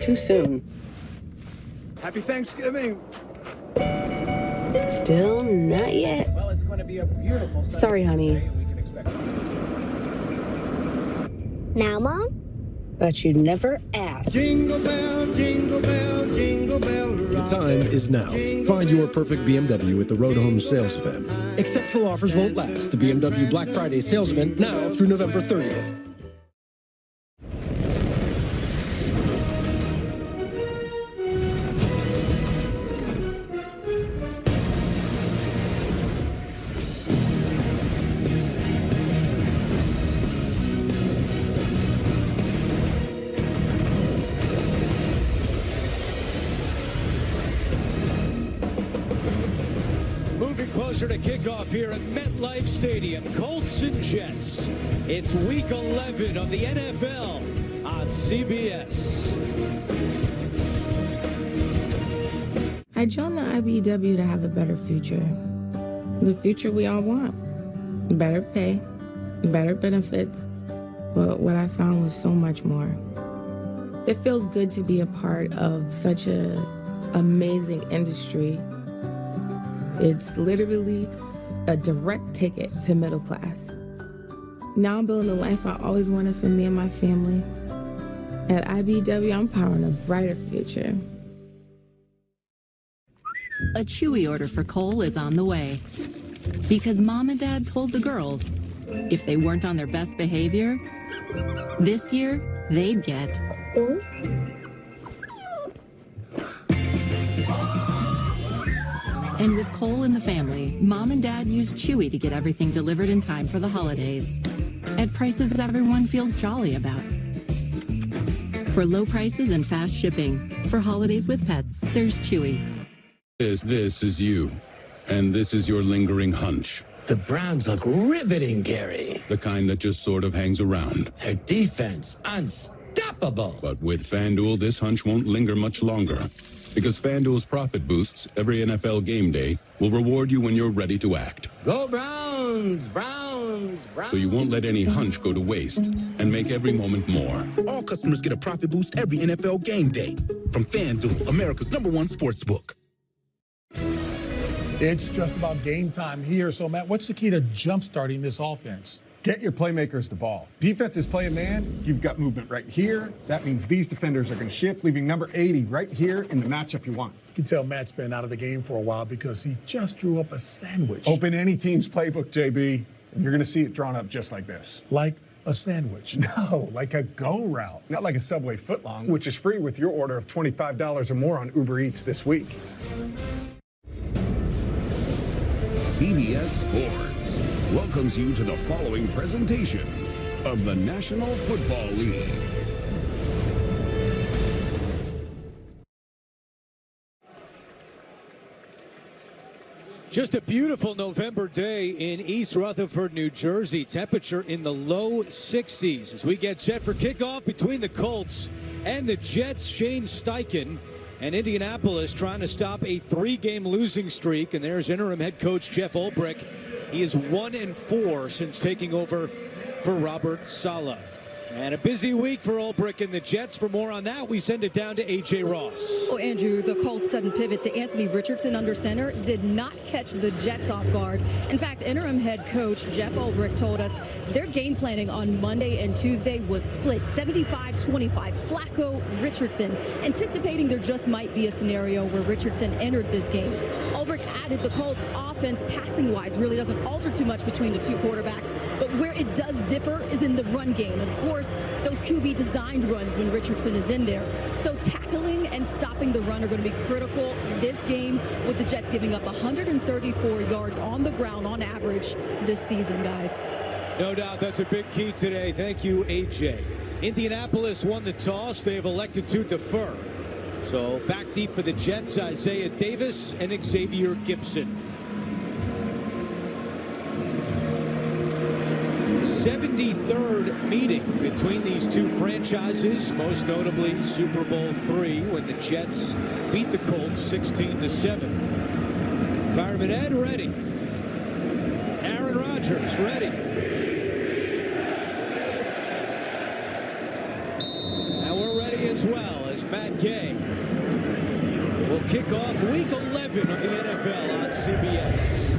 too soon. Happy Thanksgiving. Still not yet. Well, it's going to be a beautiful Sunday. Sorry, honey. We can expect. Now, Mom? But you never asked. Jingle bell, jingle bell, jingle bell rock. The time is now. Find your perfect BMW at the Road Home Sales Event. Exceptional offers won't last. The BMW Black Friday Sales Event now through November 30th. Closer to kickoff here at MetLife Stadium. Colts and Jets. It's week 11 of the NFL on CBS. I joined the IBEW to have a better future. The future we all want. Better pay, better benefits, but what I found was so much more. It feels good to be a part of such an amazing industry. It's literally a direct ticket to middle class. Now I'm building the life I always wanted for me and my family. At IBEW, I'm powering a brighter future. A Chewy order for Cole is on the way. Because Mom and Dad told the girls, if they weren't on their best behavior, this year, they'd get... And with Cole in the family, Mom and Dad use Chewy to get everything delivered in time for the holidays. At prices everyone feels jolly about. For low prices and fast shipping. For holidays with pets, there's Chewy. This is you. And this is your lingering hunch. The Browns look riveting, Gary. The kind that just sort of hangs around. Their defense, unstoppable. But with FanDuel, this hunch won't linger much longer. Because FanDuel's profit boosts every NFL game day will reward you when you're ready to act. Go Browns! Browns! Browns! So you won't let any hunch go to waste and make every moment more. All customers get a profit boost every NFL game day from FanDuel, America's #1 sportsbook. It's just about game time here. So, Matt, what's the key to jump-starting this offense? Get your playmakers the ball. Defense is playing man. You've got movement right here. That means these defenders are going to shift, leaving number 80 right here in the matchup you want. You can tell Matt's been out of the game for a while because he just drew up a sandwich. Open any team's playbook, JB, and you're going to see it drawn up just like this. Like a sandwich? No, like a go route. Not like a Subway footlong, which is free with your order of $25 or more on Uber Eats this week. CBS Sports welcomes you to the following presentation of the National Football League. Just a beautiful November day in East Rutherford, New Jersey. Temperature in the low 60s as we get set for kickoff between the Colts and the Jets. Shane Steichen and Indianapolis trying to stop a 3-game losing streak. And there's interim head coach Jeff Ulbrich. He is 1-4 since taking over for Robert Saleh. And a busy week for Ulbrich and the Jets. For more on that, we send it down to A.J. Ross. Well, Andrew, the Colts' sudden pivot to Anthony Richardson under center did not catch the Jets off guard. In fact, interim head coach Jeff Ulbrich told us their game planning on Monday and Tuesday was split 75-25, Flacco, Richardson, anticipating there just might be a scenario where Richardson entered this game. Ulbrich added the Colts' offense passing-wise really doesn't alter too much between the two quarterbacks, but where it does differ is in the run game. And of course, those QB-designed runs when Richardson is in there. So tackling and stopping the run are going to be critical this game, with the Jets giving up 134 yards on the ground on average this season, guys. No doubt that's a big key today. Thank you, A.J. Indianapolis won the toss. They have elected to defer. So back deep for the Jets, Isaiah Davis and Xavier Gibson. 73rd meeting between these two franchises, most notably Super Bowl III when the Jets beat the Colts 16-7. Fireman Ed ready. Aaron Rodgers ready. And we're ready as well as Matt Matt Gay will kick off Week 11 of the NFL on CBS.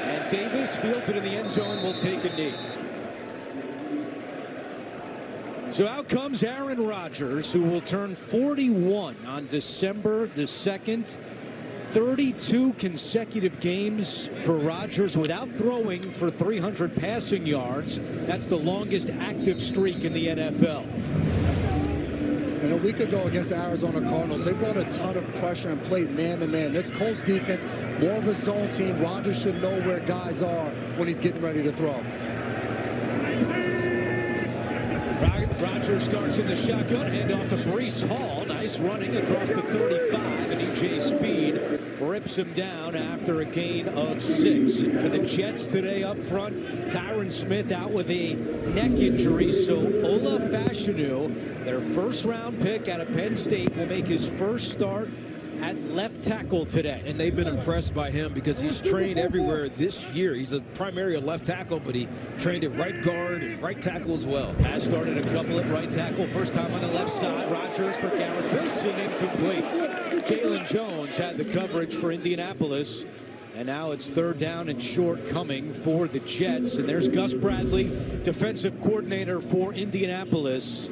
And Davis fields it in the end zone, will take a knee. So out comes Aaron Rodgers, who will turn 41 on December the 2nd. 32 consecutive games for Rodgers without throwing for 300 passing yards. That's the longest active streak in the NFL. And a week ago against the Arizona Cardinals, they brought a ton of pressure and played man-to-man. This Colts defense, more of a zone team. Rodgers should know where guys are when he's getting ready to throw. Rodgers starts in the shotgun, handoff to Breece Hall. Nice running across the 35, and E.J. Speed rips him down after a gain of 6. For the Jets today up front, Tyron Smith out with a neck injury, so Ola Fashanu, their first-round pick out of Penn State, will make his first start at left tackle today. And they've been impressed by him because he's trained everywhere this year. He's a primary left tackle, but he trained at right guard and right tackle as well. Has started a couple at right tackle. First time on the left side. Rodgers for Garrett Wilson, incomplete. Jalen Jones had the coverage for Indianapolis. And now it's third down and short coming for the Jets. And there's Gus Bradley, defensive coordinator for Indianapolis.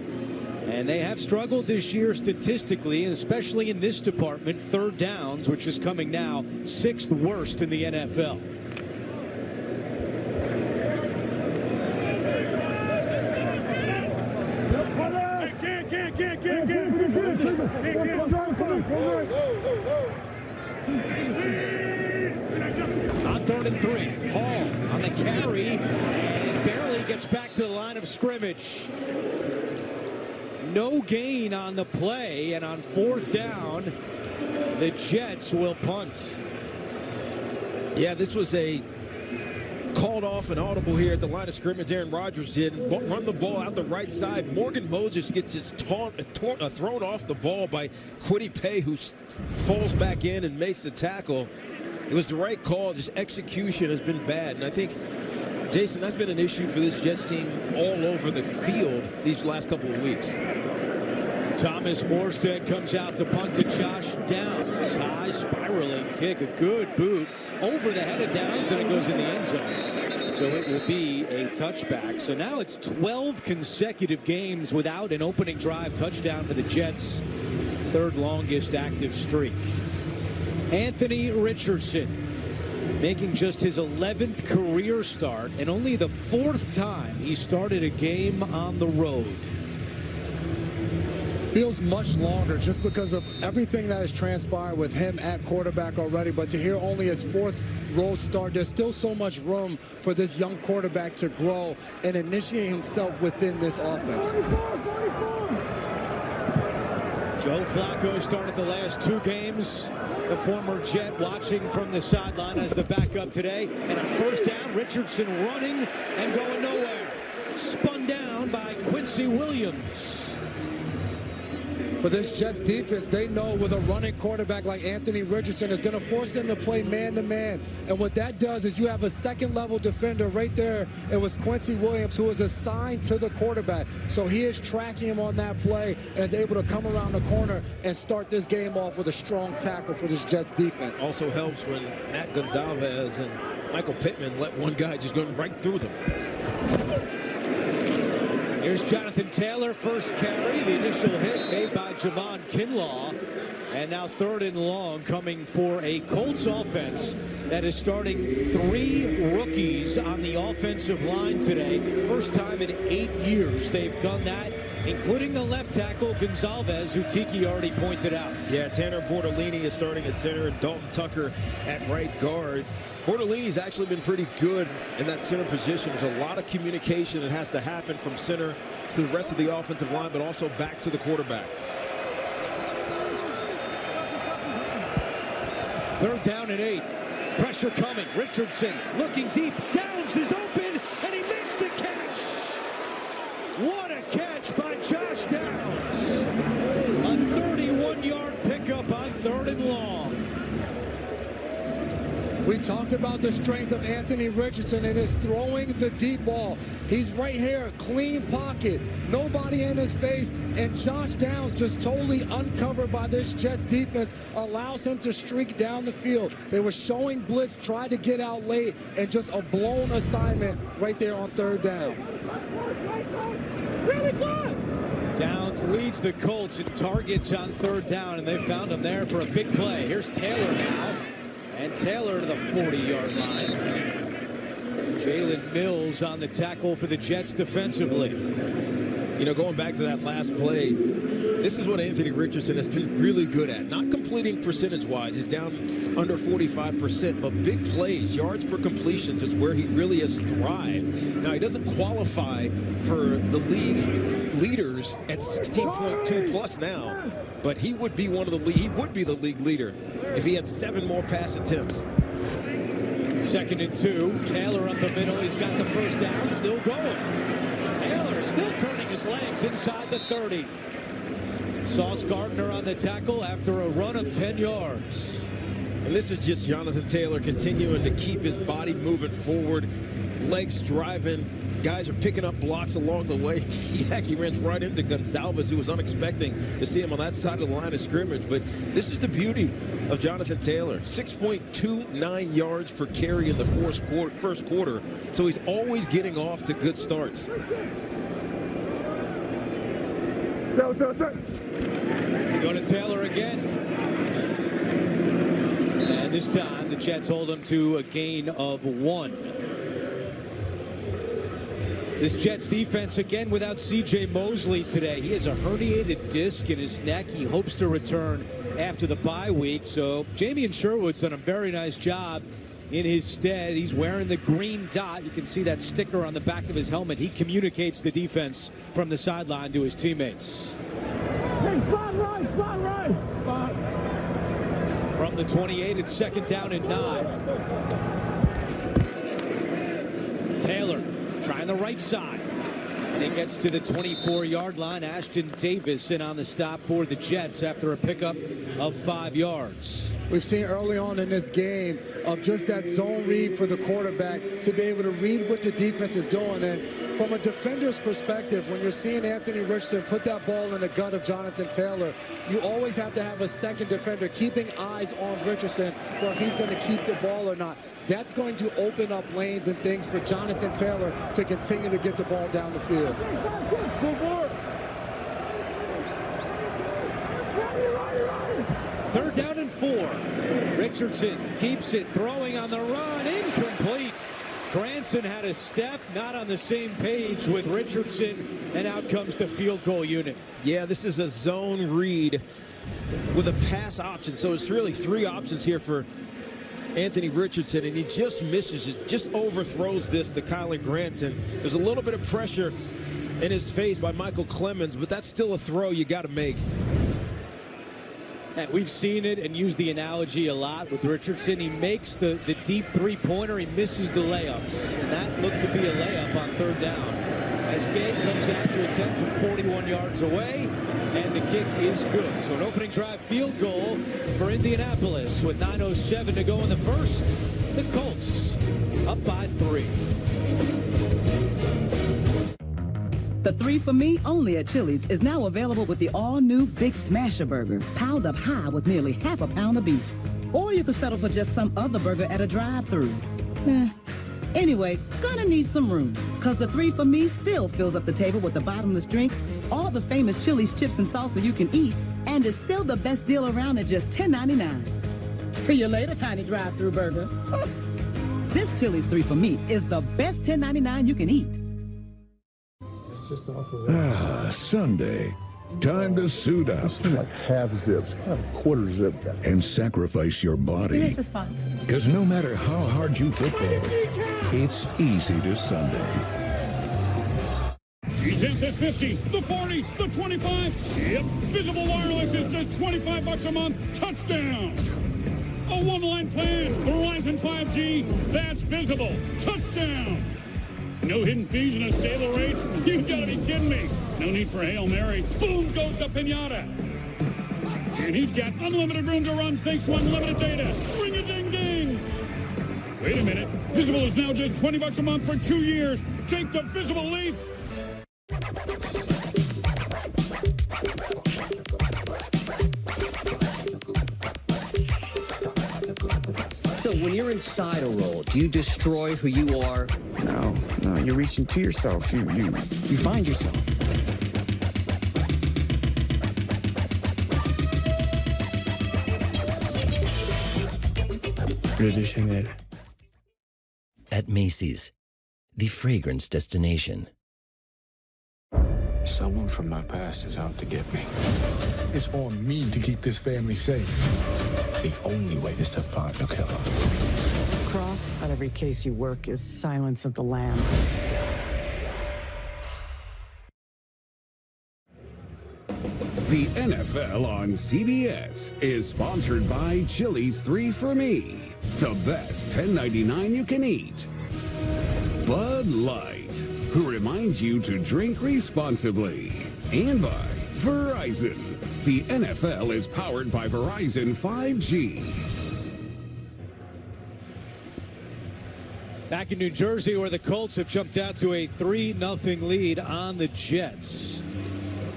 And they have struggled this year statistically, and especially in this department, third downs, which is coming now 6th worst in the NFL. On 3rd and 3, Hall on the carry and barely gets back to the line of scrimmage. No gain on the play, and on 4th down, the Jets will punt. Yeah, this was a called off and audible here at the line of scrimmage. Aaron Rodgers did run the ball out the right side. Morgan Moses gets his thrown off the ball by Kwity Paye, who falls back in and makes the tackle. It was the right call. Just execution has been bad, and I think, Jason, that's been an issue for this Jets team all over the field these last couple of weeks. Thomas Morstead comes out to punt to Josh Downs. High spiraling kick, a good boot over the head of Downs, and it goes in the end zone. So it will be a touchback. So now it's 12 consecutive games without an opening drive touchdown for the Jets. 3rd longest active streak. Anthony Richardson making just his 11th career start and only the 4th time he started a game on the road. Feels much longer just because of everything that has transpired with him at quarterback already, but to hear only his 4th road start, there's still so much room for this young quarterback to grow and initiate himself within this offense. Joe Flacco started the last 2 games. The former Jet watching from the sideline as the backup today. And on 1st down, Richardson running and going nowhere. Spun down by Quincy Williams. For this Jets defense, they know with a running quarterback like Anthony Richardson is going to force him to play man-to-man. And what that does is you have a second-level defender right there. It was Quincy Williams who was assigned to the quarterback. So he is tracking him on that play and is able to come around the corner and start this game off with a strong tackle for this Jets defense. Also helps when Matt Gonzalez and Michael Pittman let one guy just go right through them. Here's Jonathan Taylor, first carry. The initial hit made by Javon Kinlaw. And now 3rd and long coming for a Colts offense that is starting 3 rookies on the offensive line today. First time in 8 years they've done that, including the left tackle, Gonzalez, who Tiki already pointed out. Yeah, Tanner Bortolini is starting at center, and Dalton Tucker at right guard. Bortolini's actually been pretty good in that center position. There's a lot of communication that has to happen from center to the rest of the offensive line, but also back to the quarterback. 3rd down and 8. Pressure coming. Richardson looking deep. Downs is open, and he makes the catch. What a catch by Josh Downs. A 31-yard pickup on 3rd and long. We talked about the strength of Anthony Richardson and his throwing the deep ball. He's right here, clean pocket, nobody in his face, and Josh Downs, just totally uncovered by this Jets defense, allows him to streak down the field. They were showing blitz, tried to get out late, and just a blown assignment right there on third down. Really good. Downs leads the Colts in targets on third down, and they found him there for a big play. Here's Taylor now. And Taylor to the 40-yard line. Jalen Mills on the tackle for the Jets defensively. You know, going back to that last play, this is what Anthony Richardson has been really good at. Not completing percentage-wise. He's down under 45%, but big plays, yards per completions is where he really has thrived. Now, he doesn't qualify for the league leaders at 16.2 plus now, but he would be one of the league leader if he had 7 more pass attempts. 2nd and 2. Taylor up the middle. He's got the first down. Still going. Taylor still turning his legs inside the 30. Sauce Gardner on the tackle after a run of 10 yards. And this is just Jonathan Taylor continuing to keep his body moving forward, legs driving. Guys are picking up blocks along the way. He runs right into Gonzalez, who was unexpecting to see him on that side of the line of scrimmage. But this is the beauty of Jonathan Taylor. 6.29 yards per carry in the first quarter. So he's always getting off to good starts. We go to Taylor again. And this time the Jets hold him to a gain of 1. This Jets defense again without C.J. Mosley today. He has a herniated disc in his neck. He hopes to return after the bye week. So Jamie Sherwood's done a very nice job in his stead. He's wearing the green dot. You can see that sticker on the back of his helmet. He communicates the defense from the sideline to his teammates. Hey, spot right. From the 28, it's 2nd down and 9. Taylor trying the right side. And he gets to the 24-yard line. Ashton Davis in on the stop for the Jets after a pickup of 5 yards. We've seen early on in this game of just that zone read for the quarterback to be able to read what the defense is doing. And from a defender's perspective, when you're seeing Anthony Richardson put that ball in the gut of Jonathan Taylor, you always have to have a second defender keeping eyes on Richardson for if he's going to keep the ball or not. That's going to open up lanes and things for Jonathan Taylor to continue to get the ball down the field. Third down and 4. Richardson keeps it, throwing on the run, incomplete. Granson had a step, not on the same page with Richardson, and out comes the field goal unit. Yeah, this is a zone read with a pass option, so it's really 3 options here for Anthony Richardson, and he just misses it, just overthrows this to Kylan Granson. There's a little bit of pressure in his face by Michael Clemens, but that's still a throw you got to make. And we've seen it and used the analogy a lot with Richardson. He makes the deep three-pointer. He misses the layups. And that looked to be a layup on third down. As Gay comes out to attempt from 41 yards away. And the kick is good. So an opening drive field goal for Indianapolis with 9:07 to go in the first. The Colts up by 3. The 3 for Me only at Chili's is now available with the all-new Big Smasher Burger, piled up high with nearly half a pound of beef. Or you could settle for just some other burger at a drive-thru. Anyway, gonna need some room, because the 3 for Me still fills up the table with the bottomless drink, all the famous Chili's chips and salsa you can eat, and is still the best deal around at just $10.99. See you later, tiny drive-thru burger. This Chili's 3 for Me is the best $10.99 you can eat. Sunday. Time to suit up. Like half zips, kind of quarter zip. And sacrifice your body. This is fun. Because no matter how hard you football, it's easy to Sunday. He's in the 50, the 40, the 25. Yep, Visible Wireless is just $25 a month. Touchdown. A one-line plan, Verizon 5G. That's Visible. Touchdown. No hidden fees and a stable rate? You gotta be kidding me. No need for Hail Mary. Boom goes the pinata. And he's got unlimited room to run thanks to unlimited data. Ring-a-ding-ding. Wait a minute. Visible is now just $20 a month for 2 years. Take the Visible leap. So when you're inside a role, do you destroy who you are? No, you're reaching to yourself. You find yourself. At Macy's, the fragrance destination. Someone from my past is out to get me. It's on me to keep this family safe. The only way is to find the killer. Cross on every case you work is Silence of the Lambs. The NFL on CBS is sponsored by Chili's 3 for Me, the best $10.99 you can eat. Bud Light, who reminds you to drink responsibly. And by Verizon. The NFL is powered by Verizon 5G. Back in New Jersey, where the Colts have jumped out to a 3-0 lead on the Jets.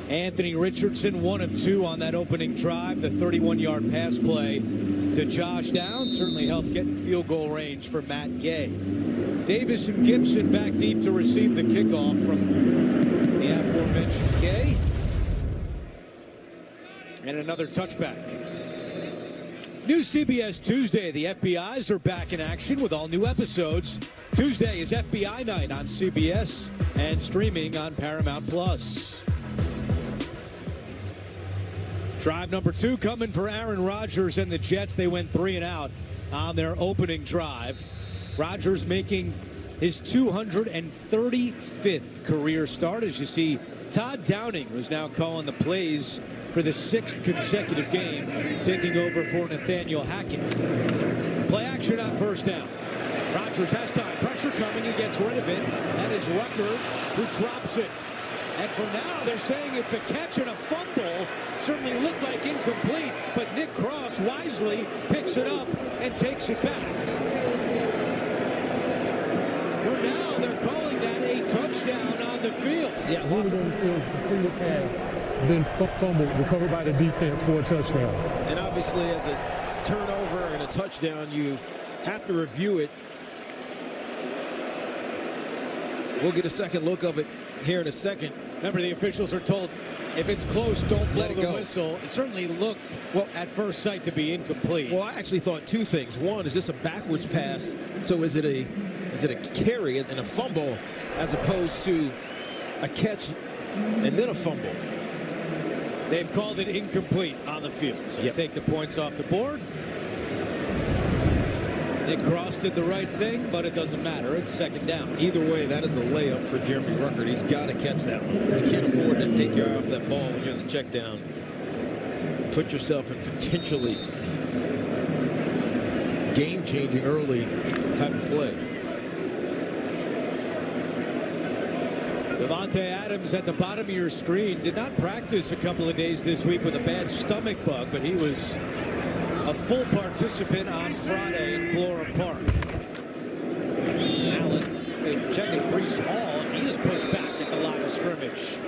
Anthony Richardson, 1 of 2 on that opening drive. The 31-yard pass play to Josh Downs certainly helped get in field goal range for Matt Gay. Davis and Gibson back deep to receive the kickoff from the aforementioned Gay. And another touchback. New CBS Tuesday. The FBIs are back in action with all new episodes. Tuesday is FBI night on CBS and streaming on Paramount Plus. Drive number 2 coming for Aaron Rodgers and the Jets. They went 3 and out on their opening drive. Rodgers making his 235th career start. As you see, Todd Downing, who's now calling the plays for the 6th consecutive game, taking over for Nathaniel Hackett. Play action on first down. Rodgers has time. Pressure coming. He gets rid of it. That is Rucker, who drops it. And for now, they're saying it's a catch and a fumble. Certainly looked like incomplete, but Nick Cross wisely picks it up and takes it back. For now, they're calling that a touchdown on the field. Yeah, lots of completed pass, then fumble, recovered by the defense for a touchdown. And obviously, as a turnover and a touchdown, you have to review it. We'll get a second look of it here in a second. Remember, the officials are told, if it's close, don't blow the whistle. It certainly looked, at first sight, to be incomplete. Well, I actually thought 2 things. One, is this a backwards pass? So is it a carry and a fumble as opposed to a catch and then a fumble? They've called it incomplete on the field. So take the points off the board. Nick Cross did the right thing, but it doesn't matter. It's second down. Either way, that is a layup for Jeremy Ruckert. He's got to catch that one. You can't afford to take your eye off that ball when you're in the check down. Put yourself in potentially game-changing early type of play. Devontae Adams at the bottom of your screen did not practice a couple of days this week with a bad stomach bug, but he was a full participant on Friday in Flora Park. Allen checking Breece Hall, and he is pushed back at the line of scrimmage.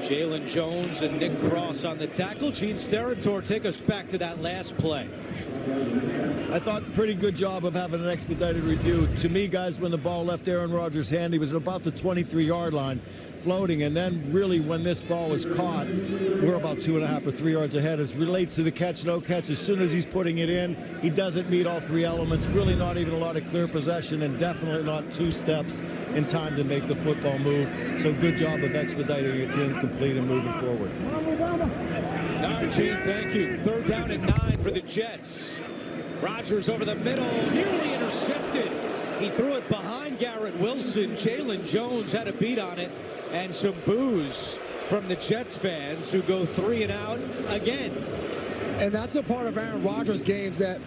Jalen Jones and Nick Cross on the tackle. Gene Steratore, take us back to that last play. I thought pretty good job of having an expedited review. To me, guys, when the ball left Aaron Rodgers' hand, he was at about the 23-yard line floating. And then really when this ball was caught, we're about 2.5 or 3 yards ahead. As relates to the catch, no catch, as soon as he's putting it in, he doesn't meet all 3 elements. Really not even a lot of clear possession and definitely not 2 steps in time to make the football move. So good job of expediting it to incomplete and moving forward. All right, Gene, thank you. 3rd down and 9 for the Jets. Rodgers over the middle, nearly intercepted. He threw it behind Garrett Wilson. Jalen Jones had a beat on it, and some boos from the Jets fans who go 3 and out again. And that's a part of Aaron Rodgers' games that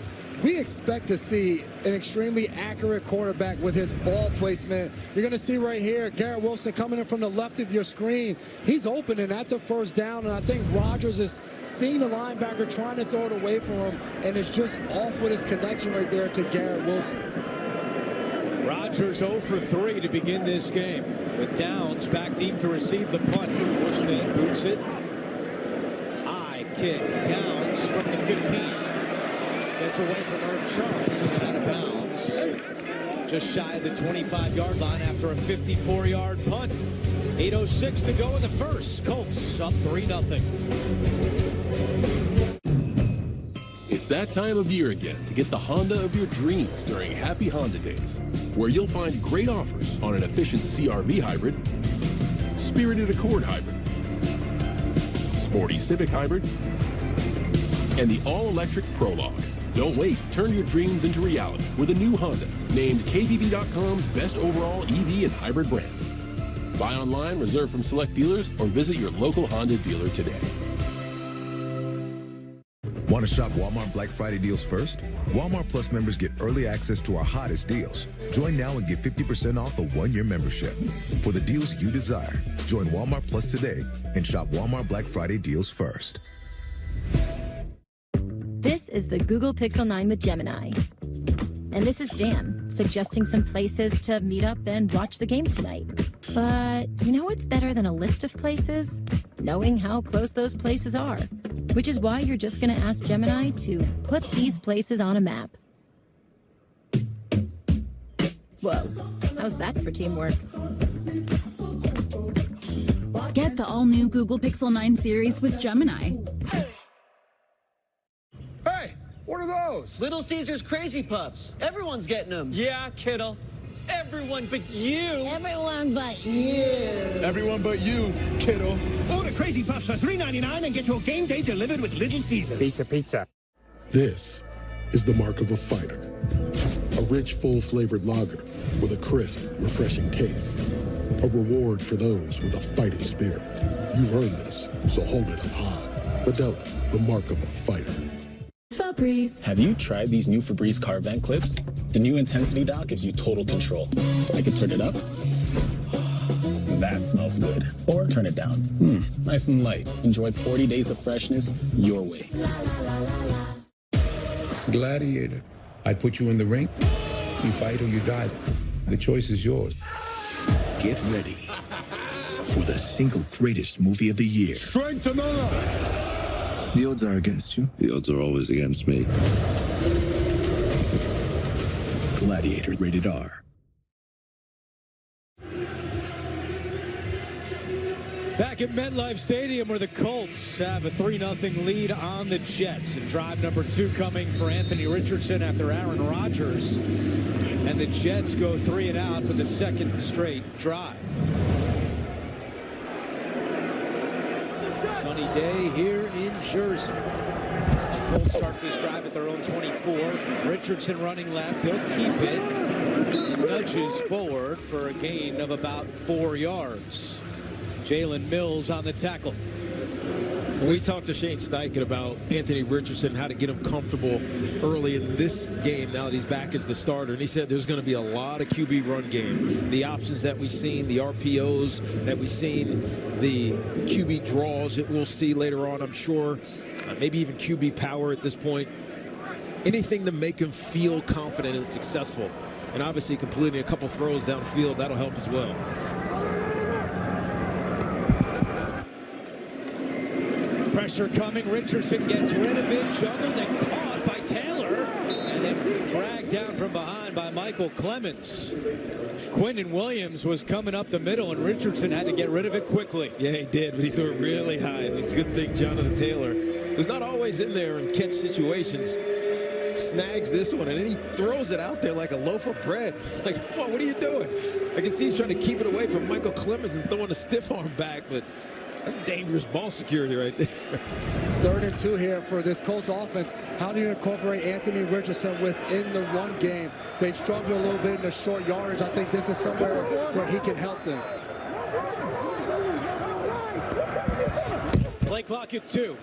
we expect to see an extremely accurate quarterback with his ball placement. You're going to see right here, Garrett Wilson coming in from the left of your screen. He's open, and that's a first down, and I think Rodgers is seeing the linebacker trying to throw it away from him, and it's just off with his connection right there to Garrett Wilson. Rodgers 0 for 3 to begin this game. With Downs back deep to receive the punt. Worsted boots it. High kick. Downs from the 15. Gets away from Irv Charles and then out of bounds. Just shy of the 25-yard line after a 54-yard punt. 8:06 to go in the first. Colts up 3-0. It's that time of year again to get the Honda of your dreams during Happy Honda Days, where you'll find great offers on an efficient CR-V hybrid, spirited Accord hybrid, sporty Civic hybrid, and the all-electric Prologue. Don't wait. Turn your dreams into reality with a new Honda, named KBB.com's best overall EV and hybrid brand. Buy online, reserve from select dealers, or visit your local Honda dealer today. Want to shop Walmart Black Friday deals first? Walmart Plus members get early access to our hottest deals. Join now and get 50% off a one-year membership. For the deals you desire, join Walmart Plus today and shop Walmart Black Friday deals first. This is the Google Pixel 9 with Gemini. And this is Dan, suggesting some places to meet up and watch the game tonight. But you know what's better than a list of places? Knowing how close those places are. Which is why you're just going to ask Gemini to put these places on a map. Whoa, how's that for teamwork? Get the all-new Google Pixel 9 series with Gemini. Hey, what are those? Little Caesar's Crazy Puffs. Everyone's getting them. Yeah, kiddo. Everyone but you. Everyone but you. Everyone but you, kiddo. Order Crazy Puffs for $3.99 and get your game day delivered with Little Caesars. Pizza. This is the mark of a fighter. A rich, full-flavored lager with a crisp, refreshing taste. A reward for those with a fighting spirit. You've earned this, so hold it up high. Modelo, the mark of a fighter. Febreze. Have you tried these new Febreze car vent clips? The new intensity dial gives you total control. I can turn it up. That smells good. Or turn it down. Nice and light. Enjoy 40 days of freshness your way. Gladiator. I put you in the ring. You fight or you die. The choice is yours. Get ready for the single greatest movie of the year. Strength to honor. The odds are against you. The odds are always against me. Gladiator, rated R. Back at MetLife Stadium, where the Colts have a 3-0 lead on the Jets. And drive number 2 coming for Anthony Richardson after Aaron Rodgers. And the Jets go 3 and out for the second straight drive. Sunny day here in Jersey. The Colts start this drive at their own 24. Richardson running left. He'll keep it. And nudges forward for a gain of about 4 yards. Jalen Mills on the tackle. We talked to Shane Steichen about Anthony Richardson, how to get him comfortable early in this game now that he's back as the starter. And he said there's going to be a lot of QB run game. The options that we've seen, the RPOs that we've seen, the QB draws that we'll see later on, I'm sure. Maybe even QB power at this point. Anything to make him feel confident and successful. And obviously completing a couple throws downfield, that'll help as well. Pressure coming. Richardson gets rid of it. Juggled and caught by Taylor. And then dragged down from behind by Michael Clemens. Quinnen Williams was coming up the middle, and Richardson had to get rid of it quickly. Yeah, he did, but he threw it really high. And it's a good thing Jonathan Taylor, who's not always in there in catch situations, snags this one, and then he throws it out there like a loaf of bread. Like, come on, what are you doing? I can see he's trying to keep it away from Michael Clemens and throwing a stiff arm back, but that's dangerous ball security right there. 3rd and 2 here for this Colts offense. How do you incorporate Anthony Richardson within the run game? They've struggled a little bit in the short yardage. I think this is somewhere where he can help them. Play clock at 2.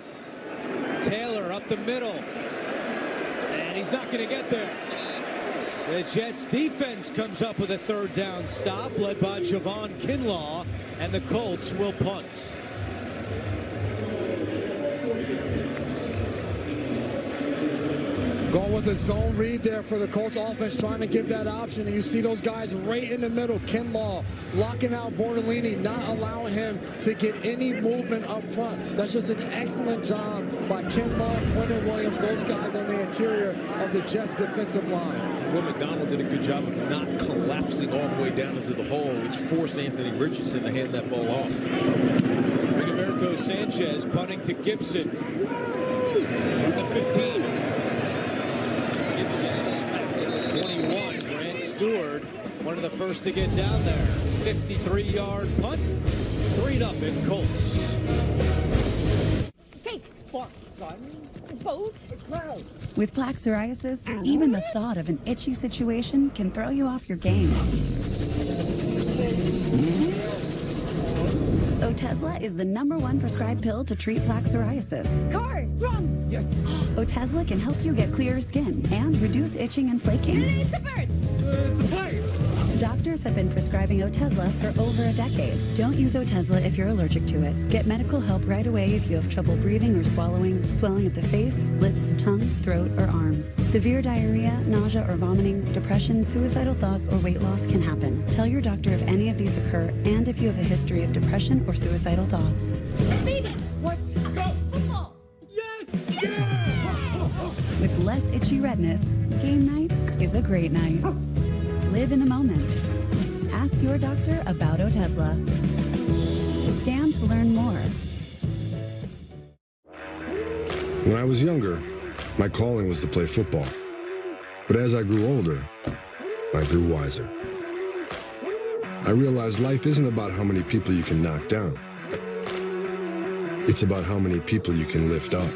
Taylor up the middle. And And he's not going to get there. The Jets defense comes up with a third down stop, led by Javon Kinlaw, and the Colts will punt. Going with a zone read there for the Colts offense, trying to give that option. And you see those guys right in the middle. Kinlaw locking out Bortolini, not allowing him to get any movement up front. That's just an excellent job by Kinlaw, Quentin Williams, those guys on the interior of the Jets defensive line. Will McDonald did a good job of not collapsing all the way down into the hole, which forced Anthony Richardson to hand that ball off. Rigoberto Sanchez punting to Gibson from the 15. Gibson is smacked at the 21. Grant Stewart, one of the first to get down there. 53-yard punt. 3-0 Colts. Hey, bark, son. Boat. With plaque psoriasis, even the thought of an itchy situation can throw you off your game. Otezla is the #1 prescribed pill to treat plaque psoriasis. Car, run! Yes. Otezla can help you get clearer skin and reduce itching and flaking. It's a bird! It's a plane! Doctors have been prescribing Otezla for over a decade. Don't use Otezla if you're allergic to it. Get medical help right away if you have trouble breathing or swallowing, swelling of the face, lips, tongue, throat, or arms. Severe diarrhea, nausea or vomiting, depression, suicidal thoughts, or weight loss can happen. Tell your doctor if any of these occur and if you have a history of depression or suicidal thoughts. Baby! What? Go! Football! Yes! Yeah! With less itchy redness, game night is a great night. Live in the moment. Ask your doctor about Otezla. Scan to learn more. When I was younger, my calling was to play football. But as I grew older, I grew wiser. I realized life isn't about how many people you can knock down. It's about how many people you can lift up.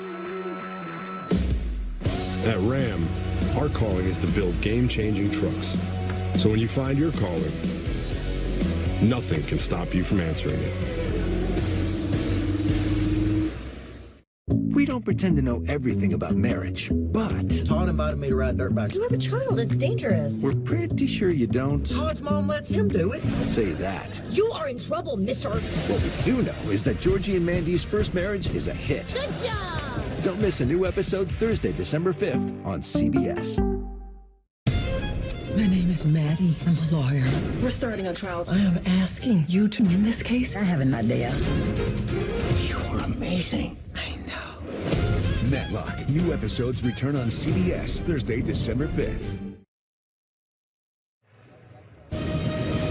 At Ram, our calling is to build game-changing trucks. So when you find your calling, nothing can stop you from answering it. We don't pretend to know everything about marriage, but Todd invited me to ride dirt bikes. You have a child. It's dangerous. we're pretty sure you don't Todd's mom lets him do it. say that. You are in trouble, mister. What we do know is that Georgie and Mandy's first marriage is a hit. Good job. Don't miss a new episode Thursday, December 5th on CBS. My name is Maddie. I'm a lawyer. We're starting a trial. I am asking you to win this case. I have an idea. You are amazing. I know. Matlock. New episodes return on CBS Thursday, December 5th.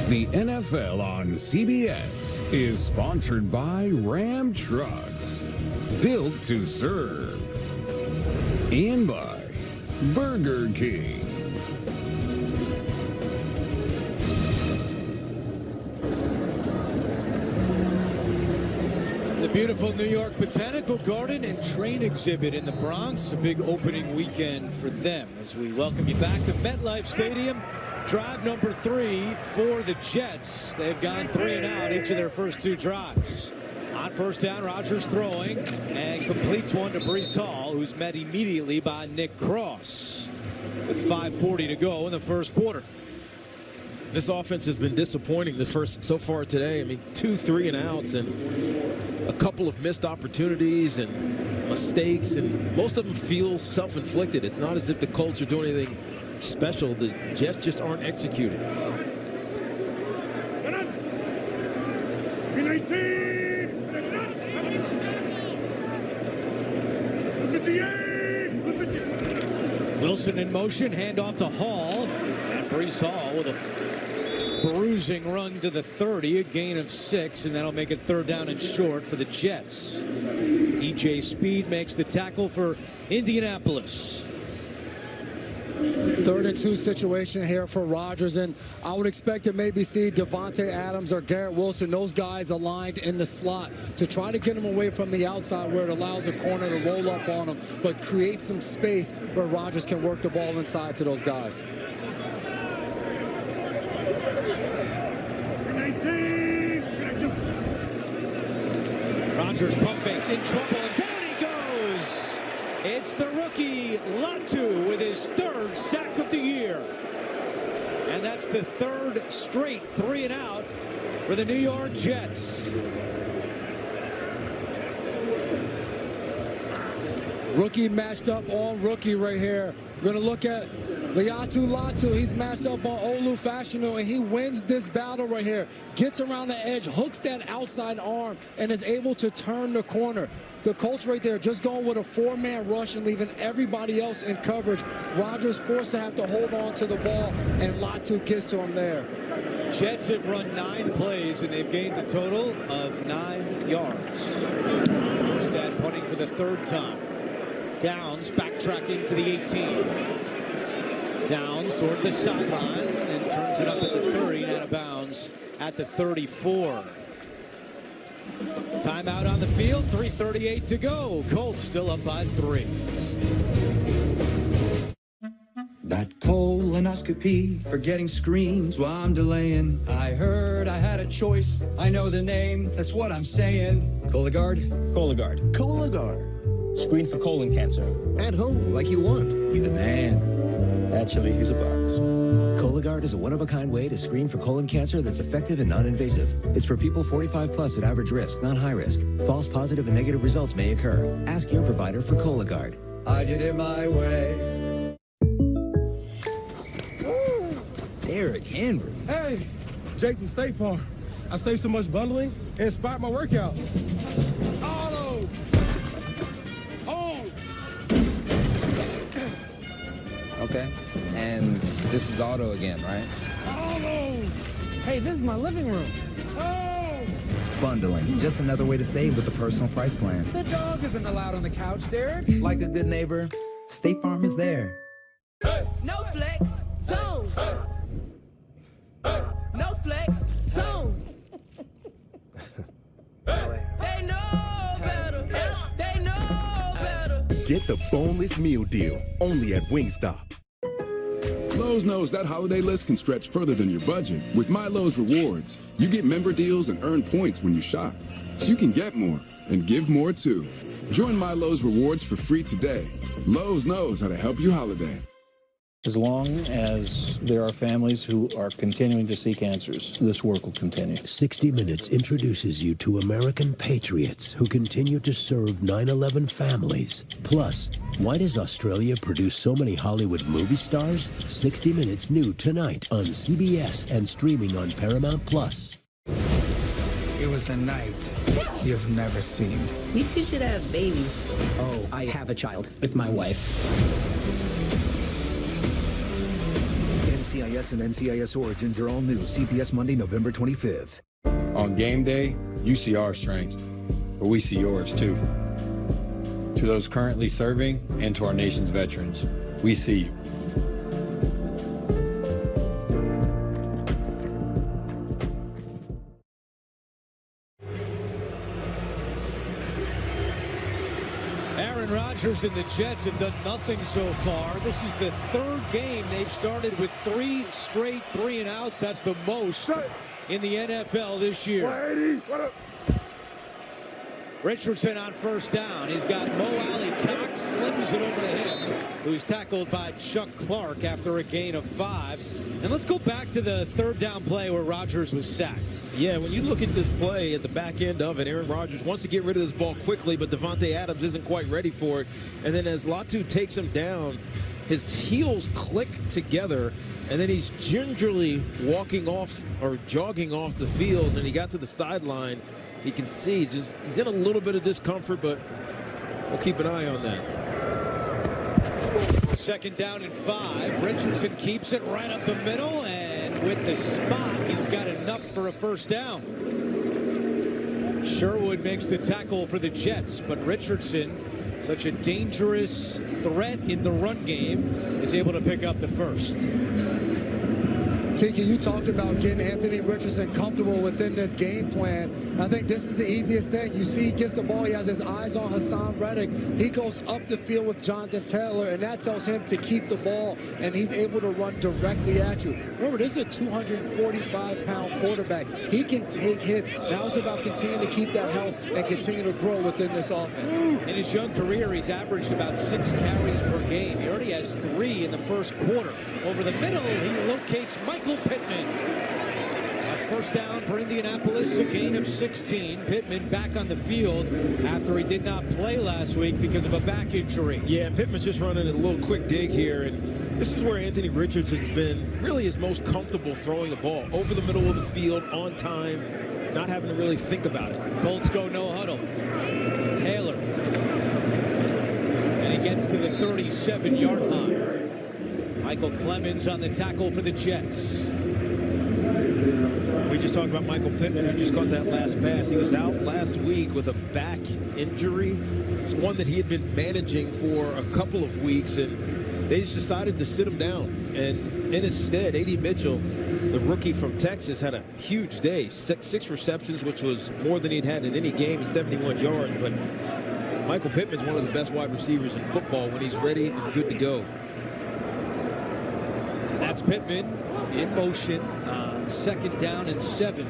The NFL on CBS is sponsored by Ram Trucks, built to serve, and by Burger King. The beautiful New York Botanical Garden and Train Exhibit in the Bronx. A big opening weekend for them as we welcome you back to MetLife Stadium. Drive number 3 for the Jets. They've gone 3 and out each of their first 2 drives. On first down, Rodgers throwing and completes one to Breece Hall, who's met immediately by Nick Cross with 5:40 to go in the first quarter. This offense has been disappointing so far today. I mean, 2 3 and outs and a couple of missed opportunities and mistakes, and most of them feel self-inflicted. It's not as if the Colts are doing anything special. The Jets just aren't executing. Wilson in motion, handoff to Hall, and Breece Hall with a bruising run to the 30, a gain of 6, and that'll make it third down and short for the Jets. E.J. Speed makes the tackle for Indianapolis. 3rd and 2 situation here for Rodgers, and I would expect to maybe see Devontae Adams or Garrett Wilson, those guys aligned in the slot to try to get him away from the outside where it allows a corner to roll up on him, but create some space where Rodgers can work the ball inside to those guys. Rodgers pump fakes in trouble, and down he goes. It's the rookie Latu with his 3rd sack of the year. And that's the 3rd straight 3 and out for the New York Jets. Rookie matched up on rookie right here. We're going to look at Latu. He's matched up on Olu Fashanu, and he wins this battle right here. Gets around the edge, hooks that outside arm, and is able to turn the corner. The Colts right there just going with a 4-man rush and leaving everybody else in coverage. Rodgers forced to have to hold on to the ball, and Latu gets to him there. Jets have run 9 plays, and they've gained a total of 9 yards. Armstead punting for the 3rd time. Downs backtracking to the 18. Downs toward the sideline and turns it up at the 30 and out of bounds at the 34. Timeout on the field, 3:38 to go. Colts still up by 3. That colonoscopy for getting screens while I'm delaying. I heard I had a choice. I know the name. That's what I'm saying. Cologuard? Cologuard. Cologuard. Screen for colon cancer. At home, like you want. You the man. Actually, he's a box. Cologuard is a one-of-a-kind way to screen for colon cancer that's effective and non-invasive. It's for people 45 plus at average risk, not high risk. False positive and negative results may occur. Ask your provider for Cologuard. I did it my way. Derrick Henry. Hey, Jake from State Farm. I saved so much bundling, it inspired my workout. Auto! Home! Okay, and this is Auto again, right? Auto! Hey, this is my living room. Home! Bundling, just another way to save with the personal price plan. The dog isn't allowed on the couch, Derek. Like a good neighbor, State Farm is there. Hey. No flex, zone. Hey. Hey. No flex, zone. They know better. They know better. Get the boneless meal deal only at Wingstop. Lowe's knows that holiday list can stretch further than your budget. With My Lowe's Rewards, you get member deals and earn points when you shop, so you can get more and give more too. Join My Lowe's Rewards for free today. Lowe's knows how to help you holiday. As long as there are families who are continuing to seek answers, this work will continue. 60 Minutes introduces you to American patriots who continue to serve 9/11 families. Plus, why does Australia produce so many Hollywood movie stars? 60 Minutes new tonight on CBS and streaming on Paramount Plus. It was a night you've never seen. You two should have babies. Oh, I have a child with my wife. NCIS and NCIS Origins are all new. CBS Monday, November 25th. On game day, you see our strength, but we see yours too. To those currently serving and to our nation's veterans, we see you. Aaron Rodgers and the Jets have done nothing so far. This is the 3rd game they've started with 3 straight 3 and outs. That's the most in the NFL this year. Richardson on 1st down. He's got Mo Alley Cox, slings it over to him, who's tackled by Chuck Clark after a gain of 5. And let's go back to the 3rd down play where Rodgers was sacked. Yeah, when you look at this play at the back end of it, Aaron Rodgers wants to get rid of this ball quickly, but Devontae Adams isn't quite ready for it. And then as Latu takes him down, his heels click together, and then he's gingerly walking off or jogging off the field, and he got to the sideline. You can see he's in a little bit of discomfort, but we'll keep an eye on that. 2nd down and 5. Richardson keeps it right up the middle, and with the spot, he's got enough for a 1st down. Sherwood makes the tackle for the Jets, but Richardson, such a dangerous threat in the run game, is able to pick up the 1st. Tiki, you talked about getting Anthony Richardson comfortable within this game plan. I think this is the easiest thing. You see he gets the ball, he has his eyes on Hassan Reddick. He goes up the field with Jonathan Taylor, and that tells him to keep the ball, and he's able to run directly at you. Remember, this is a 245-pound quarterback. He can take hits. Now it's about continuing to keep that health and continue to grow within this offense. In his young career, he's averaged about 6 carries per game. He already has 3 in the first quarter. Over the middle, he locates Michael Pittman. A first down for Indianapolis, a gain of 16. Pittman back on the field after he did not play last week because of a back injury. Yeah, and Pittman's just running a little quick dig here, and this is where Anthony Richardson's been really his most comfortable throwing the ball. Over the middle of the field, on time, not having to really think about it. Colts go no huddle. Taylor. And he gets to the 37-yard line. Michael Clemens on the tackle for the Jets. We just talked about Michael Pittman, who just caught that last pass. He was out last week with a back injury. It's one that he had been managing for a couple of weeks, and they just decided to sit him down. And in his stead, A.D. Mitchell, the rookie from Texas, had a huge day. 6 receptions, which was more than he'd had in any game, and 71 yards. But Michael Pittman's one of the best wide receivers in football when he's ready and good to go. That's Pittman in motion on 2nd down and 7.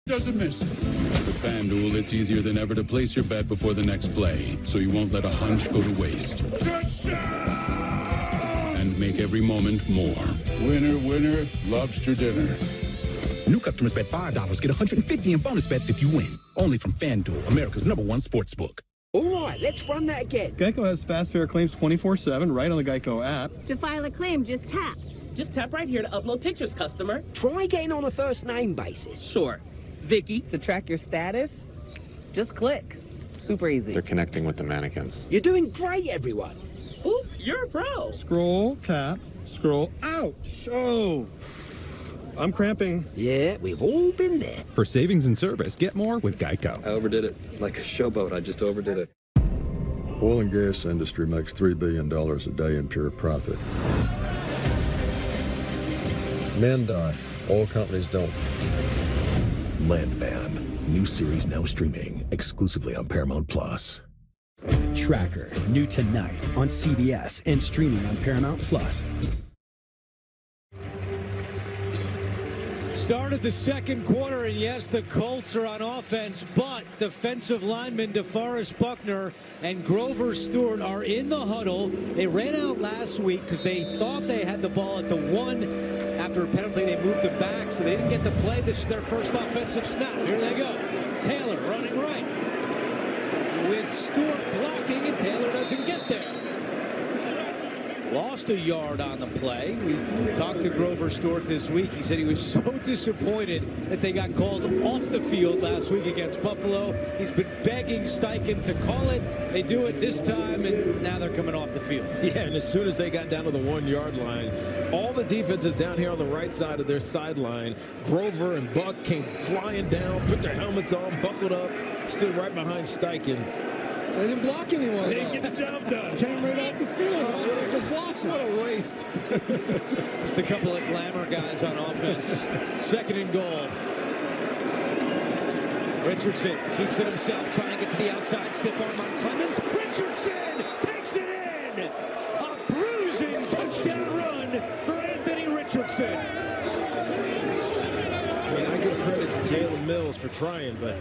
Doesn't miss. With FanDuel, it's easier than ever to place your bet before the next play, so you won't let a hunch go to waste. Touchdown! And make every moment more. Winner, winner, lobster dinner. New customers bet $5, get $150 in bonus bets if you win. Only from FanDuel, America's #1 sportsbook. All right, let's run that again. Geico has fast, fair claims 24/7 right on the Geico app. To file a claim, just tap. Just tap right here to upload pictures, customer. Try getting on a first name basis. Sure. Vicky. To track your status, just click. Super easy. They're connecting with the mannequins. You're doing great, everyone. Ooh, you're a pro. Scroll, tap, scroll. Ouch! Oh, I'm cramping. Yeah, we've all been there. For savings and service, get more with Geico. I overdid it. Like a showboat, I just overdid it. Oil and gas industry makes $3 billion a day in pure profit. Men die. Oil companies don't. Landman. New series now streaming exclusively on Paramount Plus. Tracker, new tonight on CBS and streaming on Paramount Plus. Started the second quarter, and yes, the Colts are on offense, but defensive lineman DeForest Buckner and Grover Stewart are in the huddle. They ran out last week because they thought they had the ball at the 1. After a penalty, they moved them back, so they didn't get to play. This is their first offensive snap. Here they go. Taylor running right, with Stewart blocking, and Taylor doesn't get there. Lost a yard on the play. We talked to Grover Stewart this week. He said he was so disappointed that they got called off the field last week against Buffalo. He's been begging Steichen to call it. They do it this time, and now they're coming off the field. Yeah, and as soon as they got down to the 1-yard line, all the defenses down here on the right side of their sideline, Grover and Buck came flying down, put their helmets on, buckled up, stood right behind Steichen. They didn't block anyone. They didn't get the job done. Came right off the field. They were just watching. What a waste. Just a couple of glamour guys on offense. Second and goal. Richardson keeps it himself, trying to get to the outside. Stiff arm on Clemens. Richardson takes it in. A bruising touchdown run for Anthony Richardson. I mean, I give credit to Jalen Mills for trying, but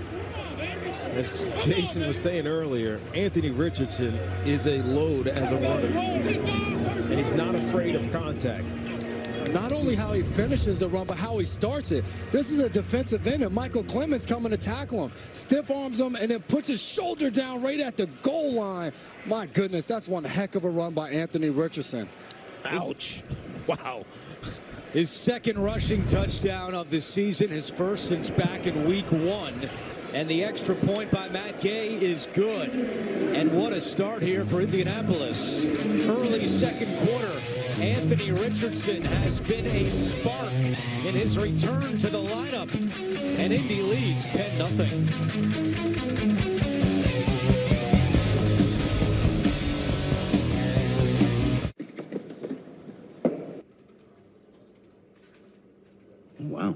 as Jason was saying earlier, Anthony Richardson is a load as a runner, and he's not afraid of contact. Not only how he finishes the run, but how he starts it. This is a defensive end, and Michael Clemens coming to tackle him. Stiff arms him, and then puts his shoulder down right at the goal line. My goodness, that's one heck of a run by Anthony Richardson. Ouch. Wow. His second rushing touchdown of the season, his first since back in week 1. And the extra point by Matt Gay is good. And what a start here for Indianapolis. Early second quarter, Anthony Richardson has been a spark in his return to the lineup. And Indy leads 10-0. Wow.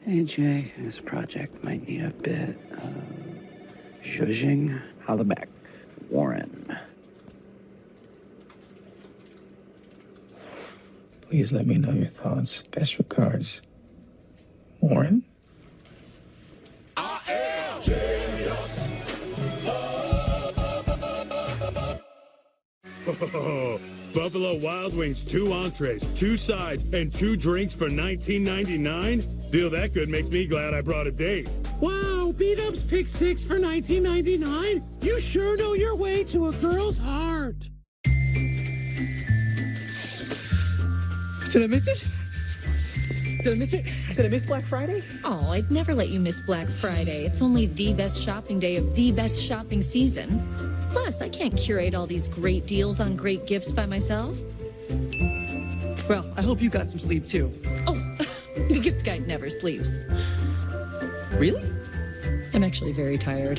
Hey, Jay, this project might need a bit of zhuzhing. Holla back, Warren. Please let me know your thoughts. Best regards, Warren. I am genius. Buffalo Wild Wings, 2 entrees, 2 sides, and 2 drinks for $19.99? Deal that good makes me glad I brought a date. Wow, Beat-Up's Pick 6 for $19.99? You sure know your way to a girl's heart. Did I miss it? Did I miss it? Did I miss Black Friday? Oh, I'd never let you miss Black Friday. It's only the best shopping day of the best shopping season. Plus, I can't curate all these great deals on great gifts by myself. Well, I hope you got some sleep, too. Oh, the gift guide never sleeps. Really? I'm actually very tired.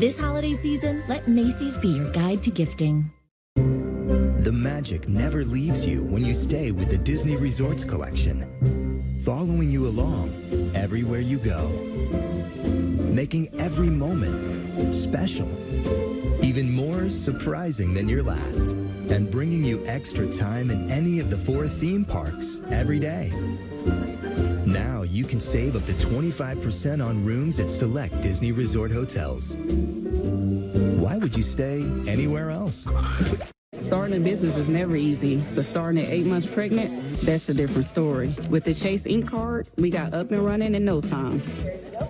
This holiday season, let Macy's be your guide to gifting. The magic never leaves you when you stay with the Disney Resorts Collection, following you along everywhere you go, making every moment special, even more surprising than your last, and bringing you extra time in any of the 4 theme parks every day. Now you can save up to 25% on rooms at select Disney Resort hotels. Why would you stay anywhere else? Starting a business is never easy, but starting at 8 months pregnant, that's a different story. With the Chase Inc. card, we got up and running in no time.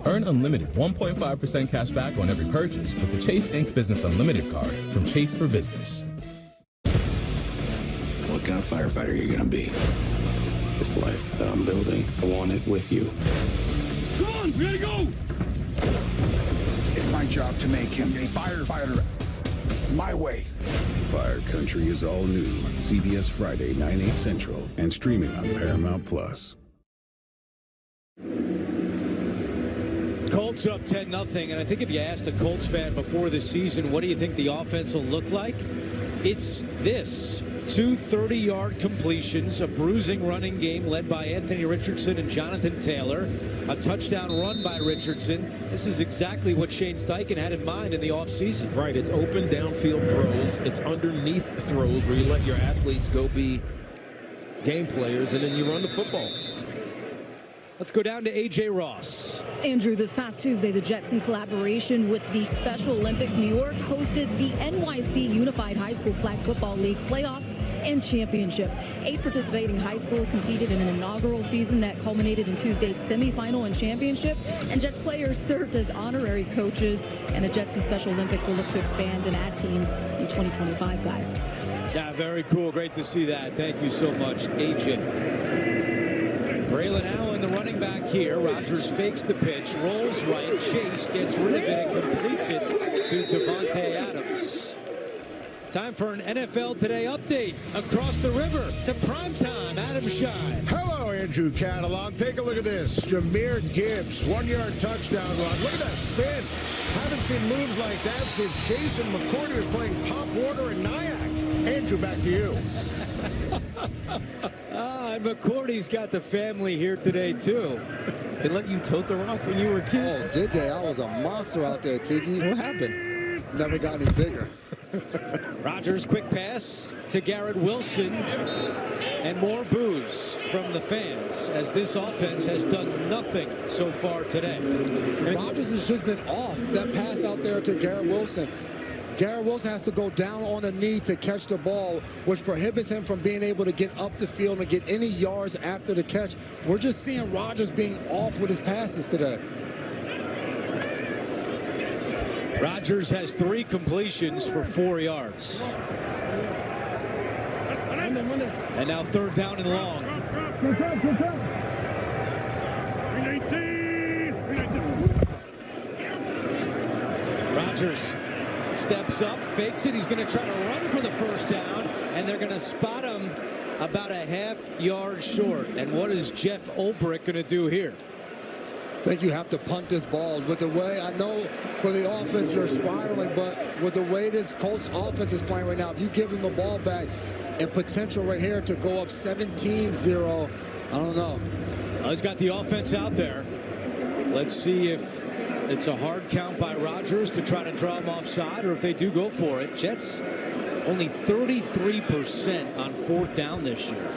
Earn unlimited 1.5% cash back on every purchase with the Chase Inc. Business Unlimited card from Chase for Business. What kind of firefighter are you going to be? This life that I'm building, I want it with you. Come on, we gotta go! It's my job to make him a firefighter my way. Fire Country is all new. CBS Friday, 9/8 Central, and streaming on Paramount Plus. Colts up 10-0, and I think if you asked a Colts fan before the season, what do you think the offense will look like? It's this. 2 30-yard completions, a bruising running game led by Anthony Richardson and Jonathan Taylor. A touchdown run by Richardson. This is exactly what Shane Steichen had in mind in the offseason. Right, it's open downfield throws. It's underneath throws where you let your athletes go be game players, and then you run the football. Let's go down to A.J. Ross. Andrew, this past Tuesday, the Jets, in collaboration with the Special Olympics New York, hosted the NYC Unified High School Flag Football League playoffs and championship. 8 participating high schools competed in an inaugural season that culminated in Tuesday's semifinal and championship. And Jets players served as honorary coaches. And the Jets and Special Olympics will look to expand and add teams in 2025, guys. Yeah, very cool. Great to see that. Thank you so much, A.J. Braylon Allen, the running back here. Rodgers fakes the pitch, rolls right. Chase gets rid of it and completes it to Devontae Adams. Time for an NFL Today update. Across the river to primetime, Adam Shine. Hello, Andrew Catalan. Take a look at this. Jahmyr Gibbs, 1-yard touchdown run. Look at that spin. Haven't seen moves like that since Jason McCourty was playing Pop Warner in Nyack. Andrew, back to you. And McCourty's got the family here today, too. They let you tote the rock when you were a kid. Oh, did they? I was a monster out there, Tiki. What happened? Never got any bigger. Rodgers, quick pass to Garrett Wilson. And more boos from the fans as this offense has done nothing so far today. Rodgers has just been off. That pass out there to Garrett Wilson. Garrett Wilson has to go down on a knee to catch the ball, which prohibits him from being able to get up the field and get any yards after the catch. We're just seeing Rodgers being off with his passes today. Rodgers has 3 completions for 4 yards. And now 3rd down and long. Rodgers steps up, fakes it. He's going to try to run for the 1st down, and they're going to spot him about a half-yard short. And what is Jeff Ulbrich going to do here? I think you have to punt this ball. With the way, I know for the offense you're spiraling, but with the way this Colts offense is playing right now, if you give them the ball back and potential right here to go up 17-0, I don't know. Well, he's got the offense out there. Let's see if it's a hard count by Rodgers to try to draw him offside, or if they do go for it. Jets only 33% on 4th down this year.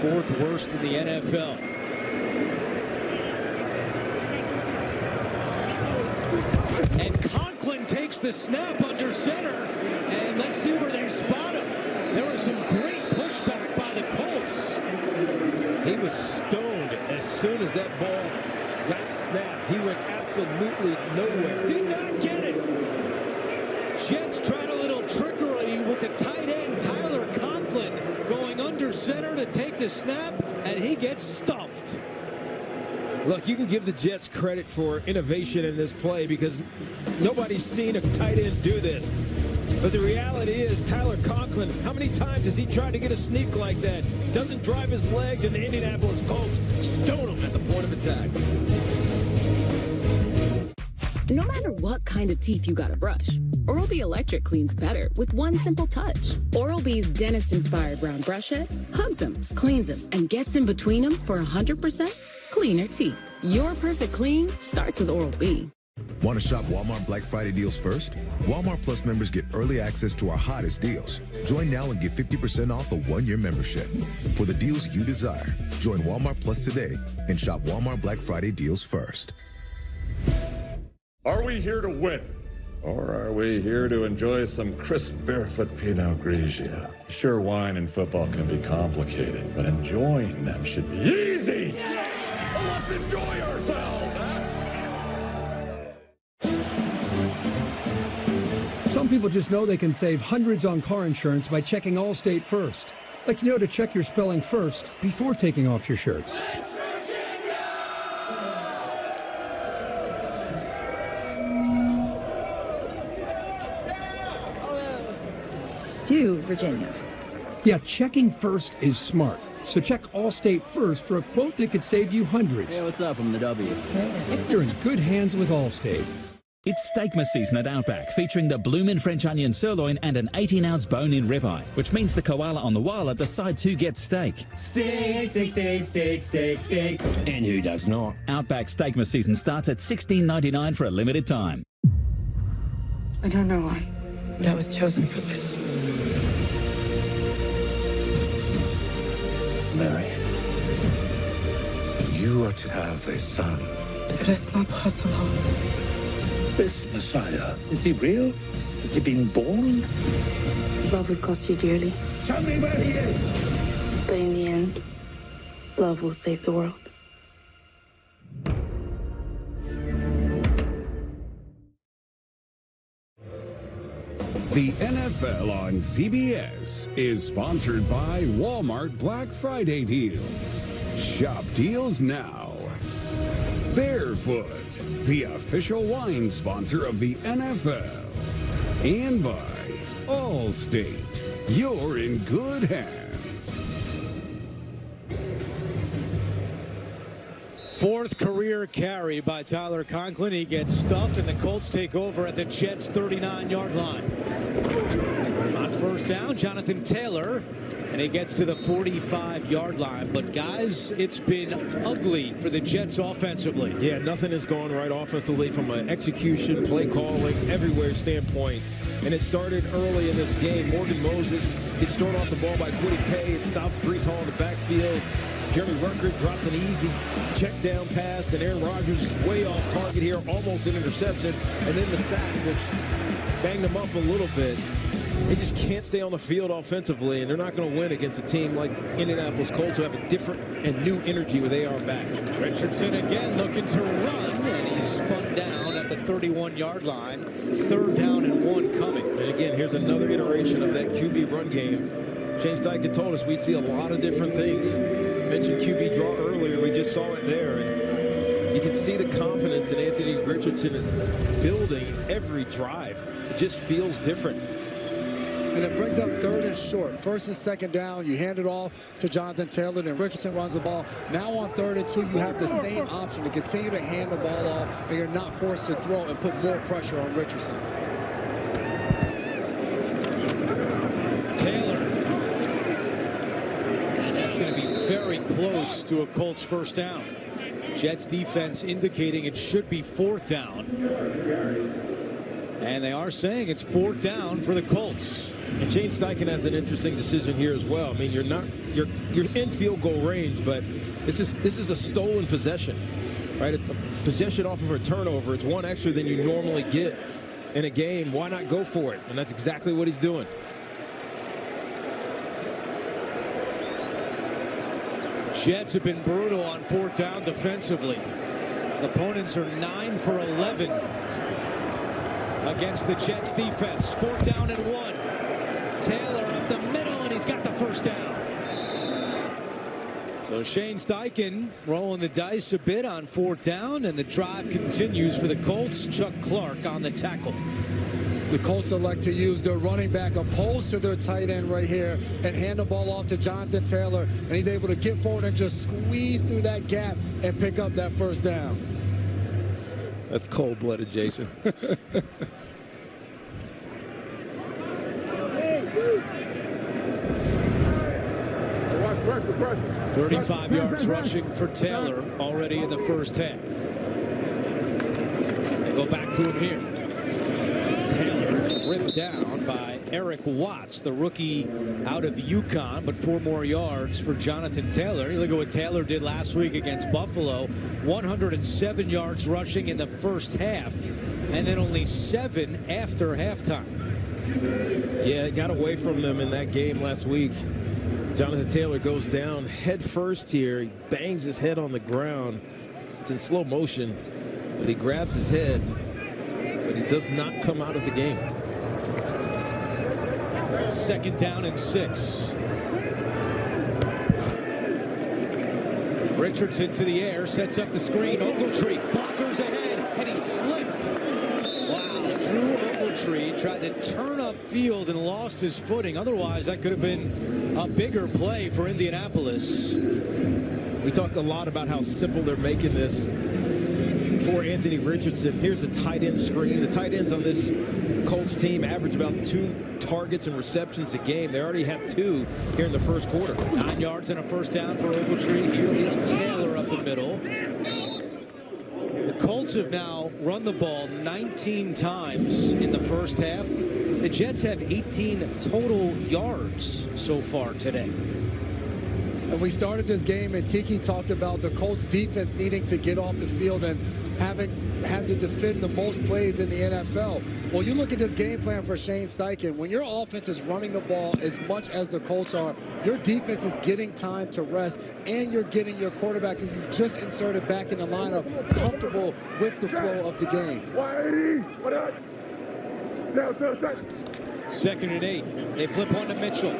4th worst in the NFL. And Conklin takes the snap under center, and let's see where they spot him. There was some great pushback by the Colts. He was stoned as soon as that ball got snapped. He went absolutely nowhere. Did not get it. Jets tried a little trickery with the tight end, Tyler Conklin, going under center to take the snap, and he gets stuffed. Look, you can give the Jets credit for innovation in this play because nobody's seen a tight end do this. But the reality is, Tyler Conklin, how many times has he tried to get a sneak like that? Doesn't drive his legs, and the Indianapolis Colts stone him at the point of attack. No matter what kind of teeth you gotta brush, Oral-B Electric cleans better with one simple touch. Oral-B's dentist-inspired brown brush head hugs them, cleans them, and gets in between them for 100% cleaner teeth. Your perfect clean starts with Oral-B. Want to shop Walmart Black Friday deals first? Walmart Plus members get early access to our hottest deals. Join now and get 50% off a 1-year membership. For the deals you desire, join Walmart Plus today and shop Walmart Black Friday deals first. Are we here to win? Or are we here to enjoy some crisp barefoot Pinot Grigio? Sure, wine and football can be complicated, but enjoying them should be easy! Yeah! Well, let's enjoy ourselves! Some people just know they can save hundreds on car insurance by checking Allstate first. Like, you know, to check your spelling first before taking off your shirts. Virginia. Yeah, checking first is smart. So check Allstate first for a quote that could save you hundreds. Hey, what's up? I'm the W. You're in good hands with Allstate. It's Steakmas season at Outback, featuring the bloomin' French onion sirloin and an 18-ounce bone-in ribeye, which means the koala on the walla decides who gets steak. Steak, steak, steak, steak, steak, steak. And who does not? Outback Steakmas season starts at $16.99 for a limited time. I don't know why, but I was chosen for this. Mary, you are to have a son. But it's not possible. This Messiah, is he real? Has he been born? Love would cost you dearly. Tell me where he is! But in the end, love will save the world. The NFL on CBS is sponsored by Walmart Black Friday deals. Shop deals now. Barefoot, the official wine sponsor of the NFL. And by Allstate, you're in good hands. Fourth career carry by Tyler Conklin. He gets stuffed, and the Colts take over at the Jets' 39-yard line. On first down, Jonathan Taylor, and he gets to the 45-yard line. But, guys, it's been ugly for the Jets offensively. Yeah, nothing has gone right offensively from an execution, play calling, everywhere standpoint. And it started early in this game. Morgan Moses gets thrown off the ball by Kwity Paye. It stops Breece Hall in the backfield. Jeremy Rucker drops an easy check down pass, and Aaron Rodgers is way off target here, almost an interception. And then the sack, which banged them up a little bit. They just can't stay on the field offensively, and they're not going to win against a team like the Indianapolis Colts, who have a different and new energy with AR back. Richardson again looking to run, and he's spun down at the 31-yard line. Third down and 1 coming. And again, here's another iteration of that QB run game. Shane Steichen told us we'd see a lot of different things. Mentioned QB draw earlier. We just saw it there. And you can see the confidence that Anthony Richardson is building every drive. It just feels different. And it brings up third and short. First and second down, you hand it off to Jonathan Taylor, and Richardson runs the ball. Now on 3rd and 2, you have the same option to continue to hand the ball off, and you're not forced to throw and put more pressure on Richardson. Taylor. And that's going to be very close to a Colts first down. Jets defense indicating it should be 4th down. And they are saying it's 4th down for the Colts. And Shane Steichen has an interesting decision here as well. I mean, you're in field goal range, but this is a stolen possession, right? A possession off of a turnover. It's one extra than you normally get in a game. Why not go for it? And that's exactly what he's doing. Jets have been brutal on 4th down defensively. Opponents are 9 for 11 against the Jets defense. 4th down and 1. Taylor up the middle, and he's got the first down. So Shane Steichen rolling the dice a bit on 4th down, and the drive continues for the Colts. Chuck Clark on the tackle. The Colts elect to use their running back opposed to their tight end right here and hand the ball off to Jonathan Taylor, and he's able to get forward and just squeeze through that gap and pick up that first down. That's cold-blooded, Jason. 35 yards rushing for Taylor already in the first half. They go back to him here. Taylor ripped down by Eric Watts, the rookie out of UConn, but 4 more yards for Jonathan Taylor. You look at what Taylor did last week against Buffalo. 107 yards rushing in the first half, and then only 7 after halftime. Yeah, it got away from them in that game last week. Jonathan Taylor goes down head first here. He bangs his head on the ground. It's in slow motion, but he grabs his head, but he does not come out of the game. 2nd down and 6. Richardson to the air, sets up the screen. Ogletree blockers ahead, and he slipped. Wow, Drew Ogletree tried to turn upfield and lost his footing. Otherwise, that could have been a bigger play for Indianapolis. We talk a lot about how simple they're making this for Anthony Richardson. Here's a tight end screen. The tight ends on this Colts team average about 2 targets and receptions a game. They already have 2 here in the first quarter. 9 yards and a first down for Ogletree. Here is Taylor up the middle. The Colts have now run the ball 19 times in the first half. The Jets have 18 total yards so far today. And we started this game, and Tiki talked about the Colts defense needing to get off the field and having had to defend the most plays in the NFL. Well, you look at this game plan for Shane Steichen. When your offense is running the ball as much as the Colts are, your defense is getting time to rest, and you're getting your quarterback who you've just inserted back in the lineup comfortable with the flow of the game. 2nd and 8. They flip on to Mitchell.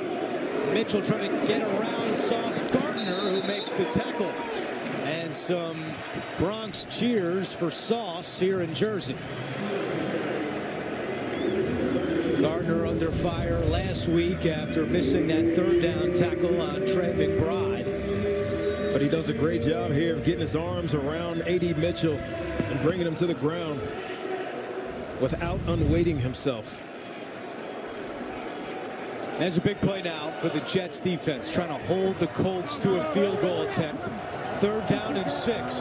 Mitchell trying to get around Sauce Gardner, who makes the tackle. And some Bronx cheers for Sauce here in Jersey. Gardner under fire last week after missing that 3rd down tackle on Trey McBride. But he does a great job here of getting his arms around A.D. Mitchell and bringing him to the ground without unweighting himself. There's a big play now for the Jets defense, trying to hold the Colts to a field goal attempt. 3rd down and 6.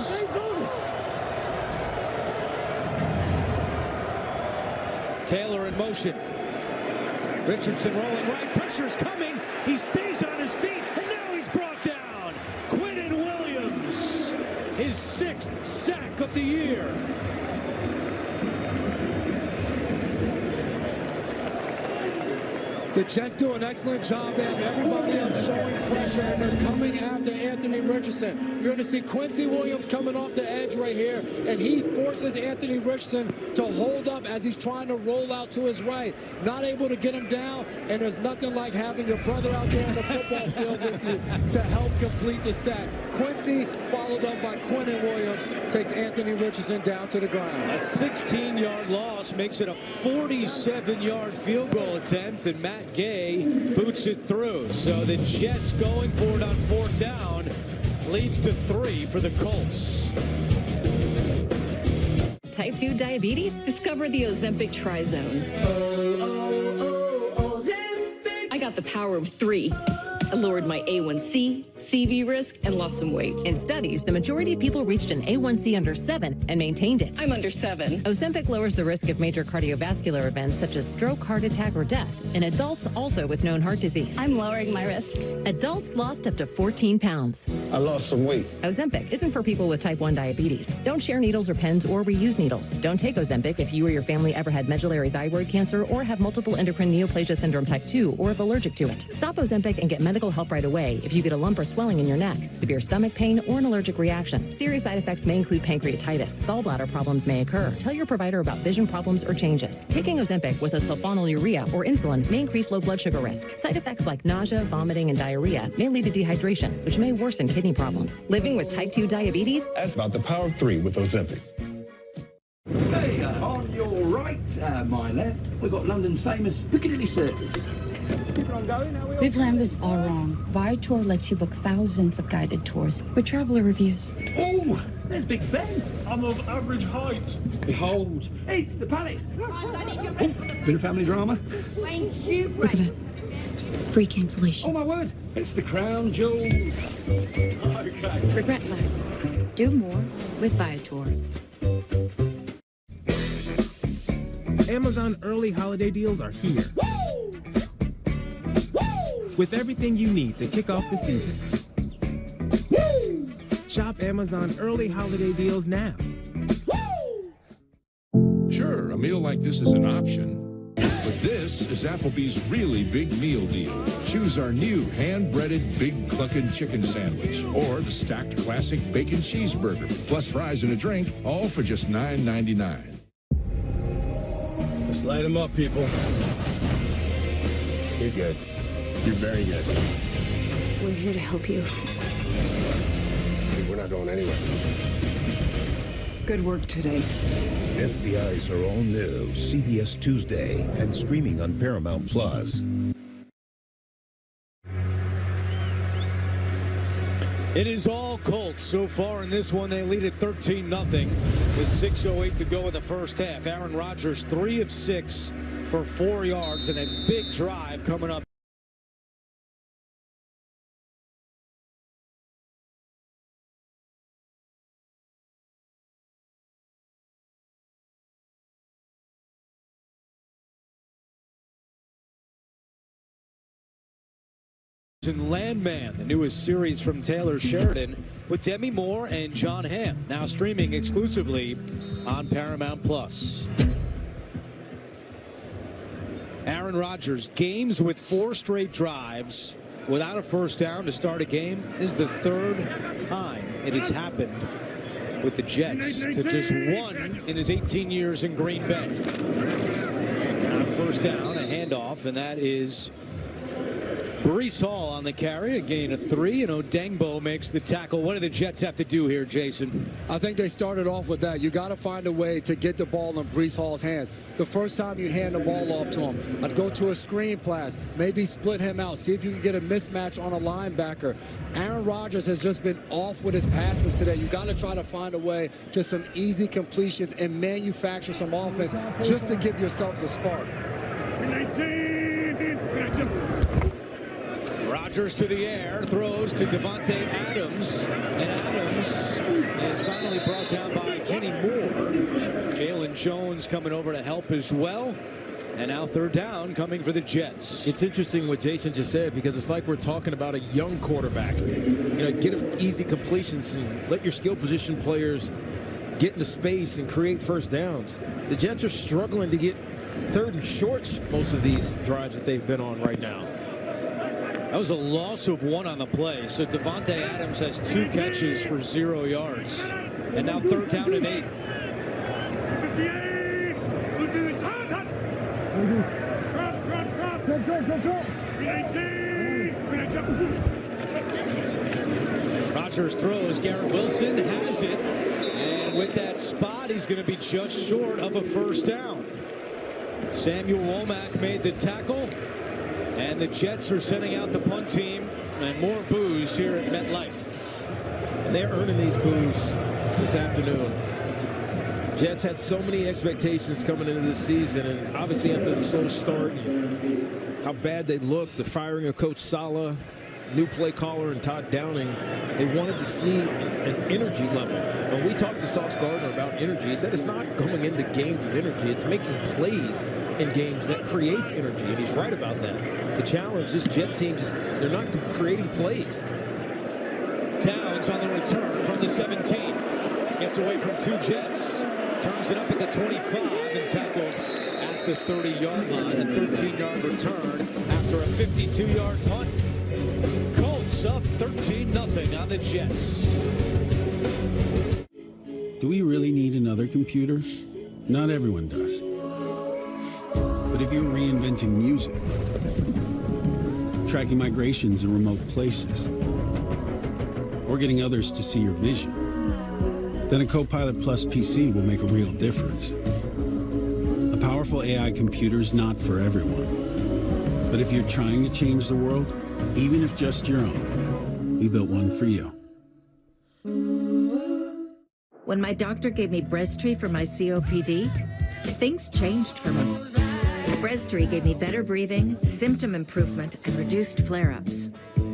Taylor in motion. Richardson rolling right. Pressure's coming. He stays on his feet, and now he's brought down. Quinnen Williams, his 6th sack of the year. The Jets do an excellent job. They have everybody else showing pressure, and they're coming after Anthony Richardson. You're going to see Quincy Williams coming off the edge right here, and he forces Anthony Richardson to hold up as he's trying to roll out to his right. Not able to get him down, and there's nothing like having your brother out there on the football field with you to help complete the sack. Quincy, followed up by Quinnen Williams, takes Anthony Richardson down to the ground. A 16-yard loss makes it a 47-yard field goal attempt, and Matt Gay boots it through. So the Jets going for it on 4th down leads to 3 for the Colts. Type 2 diabetes? Discover the Ozempic Trizone. I got the power of 3. I lowered my A1C, CV risk, and lost some weight. In studies, the majority of people reached an A1C under 7 and maintained it. I'm under 7. Ozempic lowers the risk of major cardiovascular events such as stroke, heart attack, or death in adults also with known heart disease. I'm lowering my risk. Adults lost up to 14 pounds. I lost some weight. Ozempic isn't for people with type 1 diabetes. Don't share needles or pens or reuse needles. Don't take Ozempic if you or your family ever had medullary thyroid cancer or have multiple endocrine neoplasia syndrome type 2 or if allergic to it. Stop Ozempic and get medical help right away if you get a lump or swelling in your neck, severe stomach pain, or an allergic reaction. Serious side effects may include pancreatitis. Gallbladder problems may occur. Tell your provider about vision problems or changes. Taking Ozempic with a sulfonylurea or insulin may increase low blood sugar risk. Side effects like nausea, vomiting, and diarrhea may lead to dehydration, which may worsen kidney problems. Living with type 2 diabetes? That's about the power of 3 with Ozempic. Hey, on your right, my left, we've got London's famous Piccadilly Circus. We planned this all wrong. Viator lets you book thousands of guided tours with traveler reviews. Oh, there's Big Ben. I'm of average height. Behold, it's the palace. Bit of family drama. Look at it. Free cancellation. Oh, my word. It's the crown jewels. Okay. Regret less. Do more with Viator. Amazon early holiday deals are here. With everything you need to kick off the season. Shop Amazon early holiday deals now. Sure, a meal like this is an option, but this is Applebee's really big meal deal. Choose our new hand-breaded Big Cluckin' Chicken Sandwich or the stacked classic bacon cheeseburger, plus fries and a drink, all for just $9.99. Just light them up, people. You're good. You're very good. We're here to help you. We're not going anywhere. Good work today. FBI's are all new CBS Tuesday and streaming on Paramount Plus. It is all Colts so far in this one. They lead at 13-0 with 6:08 to go in the first half. Aaron Rodgers 3 of 6 for 4 yards and a big drive coming up. Landman, the newest series from Taylor Sheridan with Demi Moore and John Hamm, now streaming exclusively on Paramount Plus. Aaron Rodgers, games with 4 straight drives without a first down to start a game. This is the 3rd time it has happened with the Jets to just 1 in his 18 years in Green Bay. And on first down, a handoff, and that is Breece Hall on the carry, a gain of 3, and Odengbo makes the tackle. What do the Jets have to do here, Jason? I think they started off with that. You got to find a way to get the ball in Breece Hall's hands. The first time you hand the ball off to him, I'd go to a screen pass, maybe split him out, see if you can get a mismatch on a linebacker. Aaron Rodgers has just been off with his passes today. You got to try to find a way, just some easy completions and manufacture some offense just to give yourselves a spark. Rodgers to the air, throws to Devontae Adams, and Adams is finally brought down by Kenny Moore. Jalen Jones coming over to help as well. And now 3rd down coming for the Jets. It's interesting what Jason just said, because it's like we're talking about a young quarterback. You know, get easy completions and let your skill position players get into space and create first downs. The Jets are struggling to get 3rd and shorts most of these drives that they've been on right now. That was a loss of 1 on the play. So Devontae Adams has 2 catches for 0 yards. And now 3rd down and 8. Rodgers throws. Garrett Wilson has it. And with that spot, he's going to be just short of a first down. Samuel Womack made the tackle. And the Jets are sending out the punt team, and more boos here at MetLife. And they're earning these boos this afternoon. Jets had so many expectations coming into this season, and obviously after the slow start and how bad they looked, the firing of Coach Saleh, new play caller and Todd Downing, they wanted to see an energy level. When we talked to Sauce Gardner about energy, he said it's not going into games with energy, it's making plays in games that creates energy, and he's right about that. The challenge, this Jet team, they're not creating plays. Downs on the return from the 17. Gets away from 2 Jets. Turns it up at the 25 and tackled at the 30-yard line. A 13-yard return after a 52-yard punt. Colts up 13-0 on the Jets. Do we really need another computer? Not everyone does. But if you're reinventing music, tracking migrations in remote places, or getting others to see your vision, then a Copilot Plus PC will make a real difference. A powerful AI computer is not for everyone. But if you're trying to change the world, even if just your own, we built one for you. When my doctor gave me Breztri for my COPD, things changed for me. Breztri gave me better breathing, symptom improvement, and reduced flare-ups.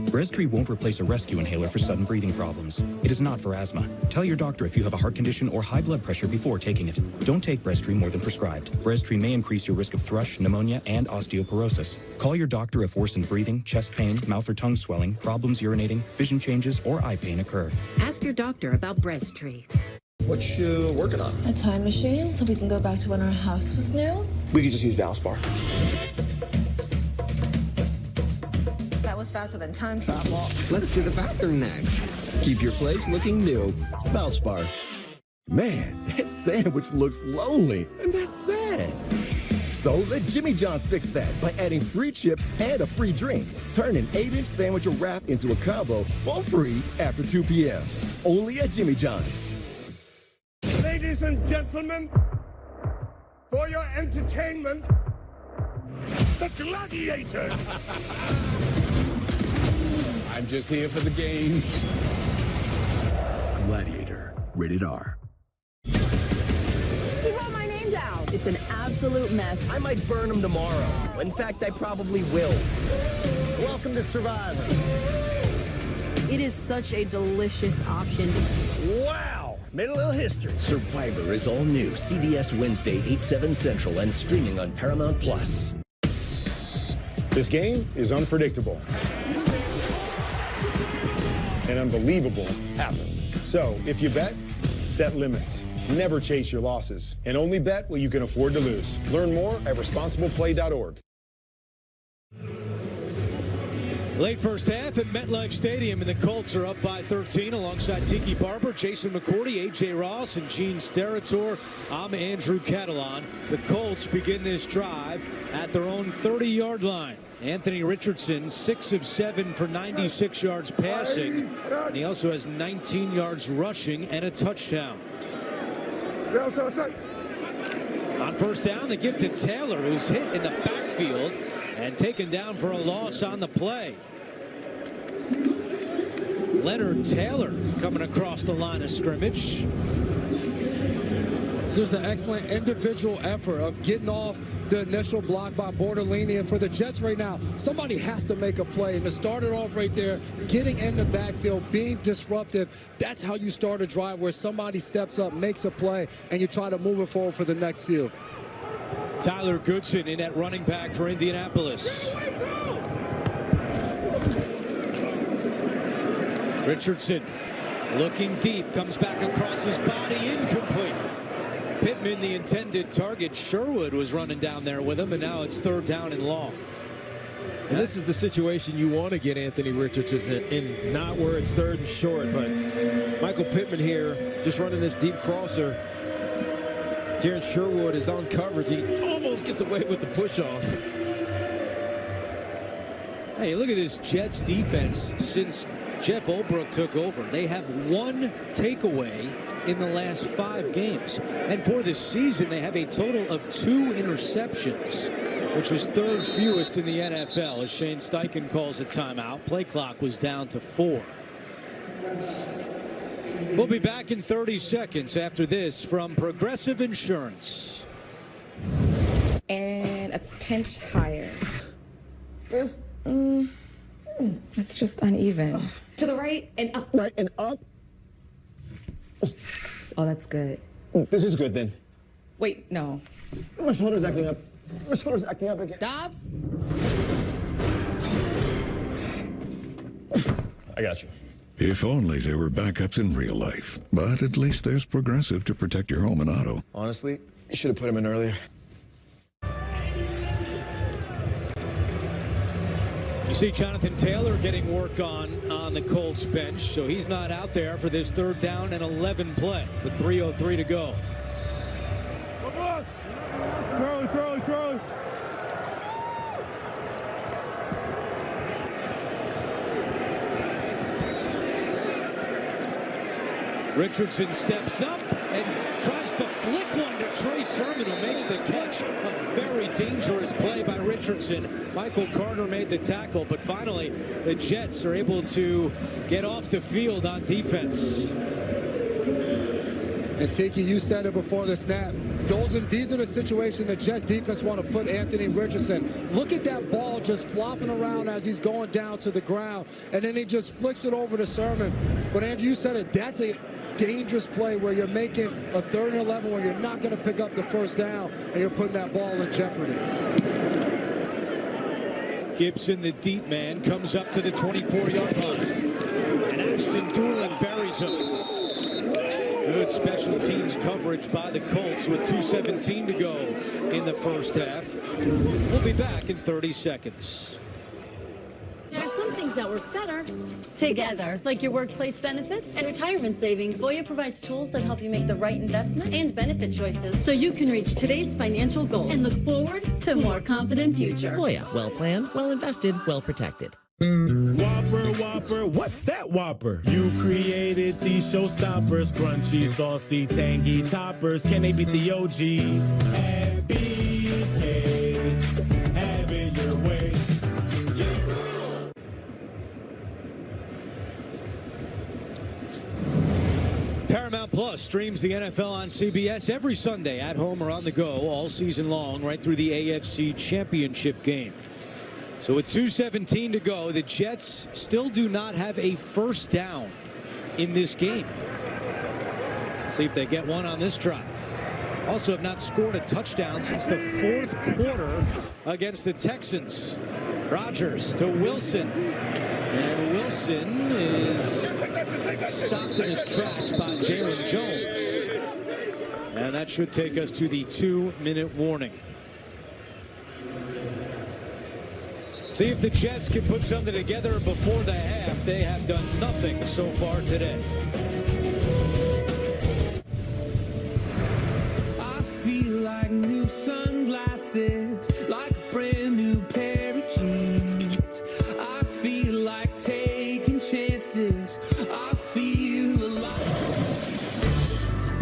Breztri won't replace a rescue inhaler for sudden breathing problems. It is not for asthma. Tell your doctor if you have a heart condition or high blood pressure before taking it. Don't take Breztri more than prescribed. Breztri may increase your risk of thrush, pneumonia, and osteoporosis. Call your doctor if worsened breathing, chest pain, mouth or tongue swelling, problems urinating, vision changes, or eye pain occur. Ask your doctor about Breztri. What you working on? A time machine so we can go back to when our house was new. We could just use Valspar. That was faster than time travel. Let's do the bathroom next. Keep your place looking new. Valspar. Man, that sandwich looks lonely, and that's sad. So let Jimmy John's fix that by adding free chips and a free drink. Turn an 8-inch sandwich or wrap into a combo for free after 2 p.m. Only at Jimmy John's. Ladies and gentlemen, for your entertainment, the Gladiator. I'm just here for the games. Gladiator. Rated R. He wrote my name down. It's an absolute mess. I might burn him tomorrow. In fact, I probably will. Welcome to Survivor. It is such a delicious option. Wow! Made a little history. Survivor is all new. CBS Wednesday, 8/7 Central, and streaming on Paramount Plus. This game is unpredictable. And unbelievable happens. So, if you bet, set limits. Never chase your losses. And only bet what you can afford to lose. Learn more at responsibleplay.org. Late first half at MetLife Stadium, and the Colts are up by 13 alongside Tiki Barber, Jason McCourty, A.J. Ross, and Gene Steratore. I'm Andrew Catalan. The Colts begin this drive at their own 30-yard line. Anthony Richardson, 6 of 7 for 96 yards passing, and he also has 19 yards rushing and a touchdown. On first down, the give to Taylor, who's hit in the backfield and taken down for a loss on the play. Leonard Taylor coming across the line of scrimmage. There's an excellent individual effort of getting off the initial block by Bortolini. And for the Jets right now, somebody has to make a play. And to start it off right there, getting in the backfield, being disruptive, that's how you start a drive, where somebody steps up, makes a play, and you try to move it forward for the next few. Tyler Goodson in at running back for Indianapolis. Richardson looking deep, comes back across his body, incomplete. Pittman, the intended target. Sherwood was running down there with him, and now it's third down and long. And this is the situation you want to get Anthony Richardson in, not where it's third and short, but Michael Pittman here just running this deep crosser. Jaron Sherwood is on coverage. He almost gets away with the push-off. Hey, look at this Jets defense since Jeff Olbrook took over. They have one takeaway in the last 5 games. And for this season, they have a total of 2 interceptions, which is third fewest in the NFL, as Shane Steichen calls a timeout. Play clock was down to 4. We'll be back in 30 seconds after this from Progressive Insurance. And a pinch higher. It's just uneven. To the right and up. Right and up? Oh, that's good. This is good then. Wait, no. My shoulder's acting up. My shoulder's acting up again. Dobbs? I got you. If only there were backups in real life. But at least there's Progressive to protect your home and auto. Honestly, you should have put him in earlier. You see Jonathan Taylor getting worked on the Colts bench, so he's not out there for this third down and 11 play with 3:03 to go. Charlie. Richardson steps up and tries to flick one to Trey Sermon, who makes the catch. A very dangerous play by Richardson. Michael Carter made the tackle, but finally the Jets are able to get off the field on defense. And Tiki, you said it before the snap. These are the situations the Jets defense want to put Anthony Richardson. Look at that ball just flopping around as he's going down to the ground, and then he just flicks it over to Sermon. But Andrew, you said it. That's a dangerous play where you're making a 3rd and 11 where you're not going to pick up the first down, and you're putting that ball in jeopardy. Gibson, the deep man, comes up to the 24-yard line, and Ashton Doolin buries him. Good special teams coverage by the Colts with 2:17 to go in the first half. We'll be back in 30 seconds. There's some things that work better together, like your workplace benefits and retirement savings. Voya provides tools that help you make the right investment and benefit choices so you can reach today's financial goals and look forward to a more confident future. Voya, well planned, well invested, well protected. Whopper, what's that Whopper? You created these showstoppers, crunchy, saucy, tangy toppers. Can they beat the OG? Have it your way. Paramount Plus streams the NFL on CBS every Sunday at home or on the go all season long, right through the AFC Championship game. So with 2:17 to go, the Jets still do not have a first down in this game. Let's see if they get one on this drive. Also have not scored a touchdown since the fourth quarter against the Texans. Rodgers to Wilson. And Wilson is stopped in his tracks by Jalen Jones. And that should take us to the 2-minute warning. See if the Jets can put something together before the half. They have done nothing so far today. I feel like new sunglasses, like a brand new pair of jeans. I feel like taking chances. I feel alive.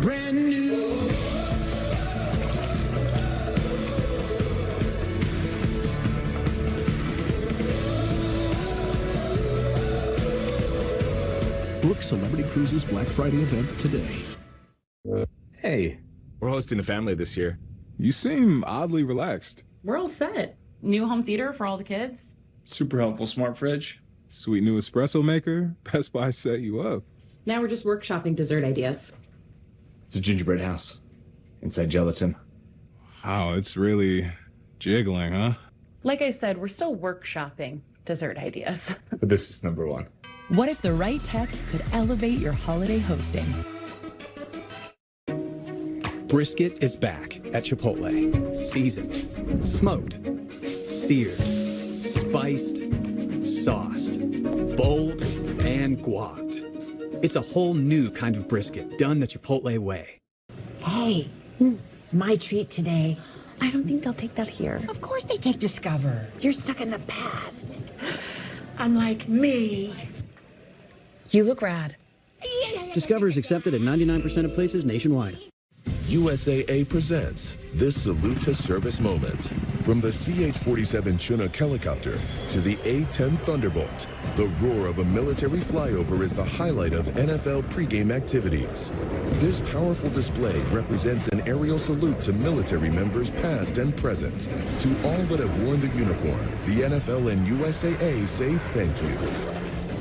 Brand new. Book Celebrity Cruises Black Friday event today. Hey, we're hosting a family this year. You seem oddly relaxed. We're all set. New home theater for all the kids. Super helpful smart fridge. Sweet new espresso maker. Best Buy set you up. Now we're just workshopping dessert ideas. It's a gingerbread house. Inside gelatin. Wow, it's really jiggling, huh? Like I said, we're still workshopping dessert ideas. But this is number one. What if the right tech could elevate your holiday hosting? Brisket is back at Chipotle. Seasoned, smoked, seared, spiced, sauced, bold, and guacced. It's a whole new kind of brisket done the Chipotle way. Hey, my treat today. I don't think they'll take that here. Of course they take Discover. You're stuck in the past. Unlike me. You look rad. Discover is accepted at 99% of places nationwide. USAA presents this salute to service moment. From the CH-47 Chinook helicopter to the A-10 Thunderbolt, the roar of a military flyover is the highlight of NFL pregame activities. This powerful display represents an aerial salute to military members past and present. To all that have worn the uniform, the NFL and USAA say thank you.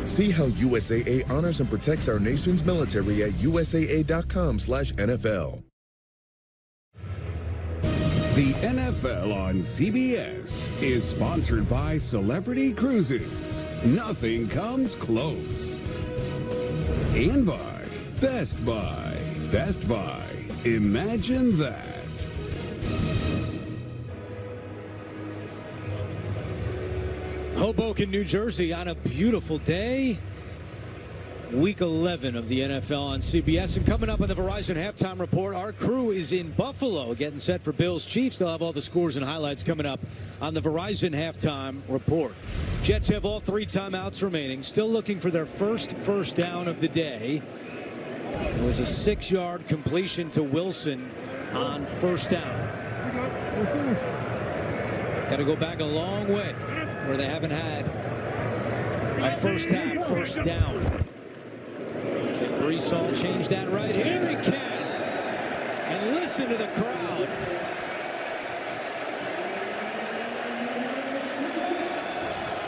See how USAA honors and protects our nation's military at usaa.com/NFL. The NFL on CBS is sponsored by Celebrity Cruises. Nothing comes close. And by Best Buy. Best Buy. Imagine that. Hoboken, New Jersey on a beautiful day. Week 11 of the NFL on CBS. And coming up on the Verizon Halftime Report, our crew is in Buffalo getting set for Bills Chiefs. They'll have all the scores and highlights coming up on the Verizon Halftime Report. Jets have all 3 timeouts remaining. Still looking for their first down of the day. It was a 6-yard completion to Wilson on first down. Got to go back a long way where they haven't had a first down. Brees will change that right here. He can. And listen to the crowd.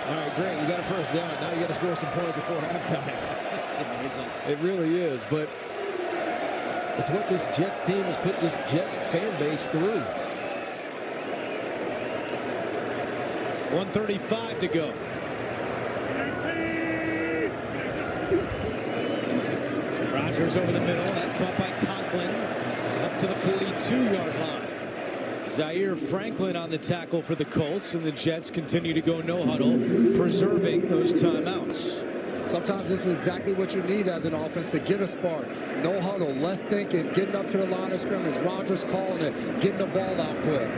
All right, great. You got a first down. Now you got to score some points before halftime. That's amazing. It really is, but it's what this Jets team has put this Jet fan base through. 1:35 to go. Rodgers over the middle. That's caught by Conklin. Up to the 42-yard line. Zaire Franklin on the tackle for the Colts, and the Jets continue to go no huddle, preserving those timeouts. Sometimes this is exactly what you need as an offense to get a spark. No huddle, less thinking, getting up to the line of scrimmage. Rodgers calling it, getting the ball out quick.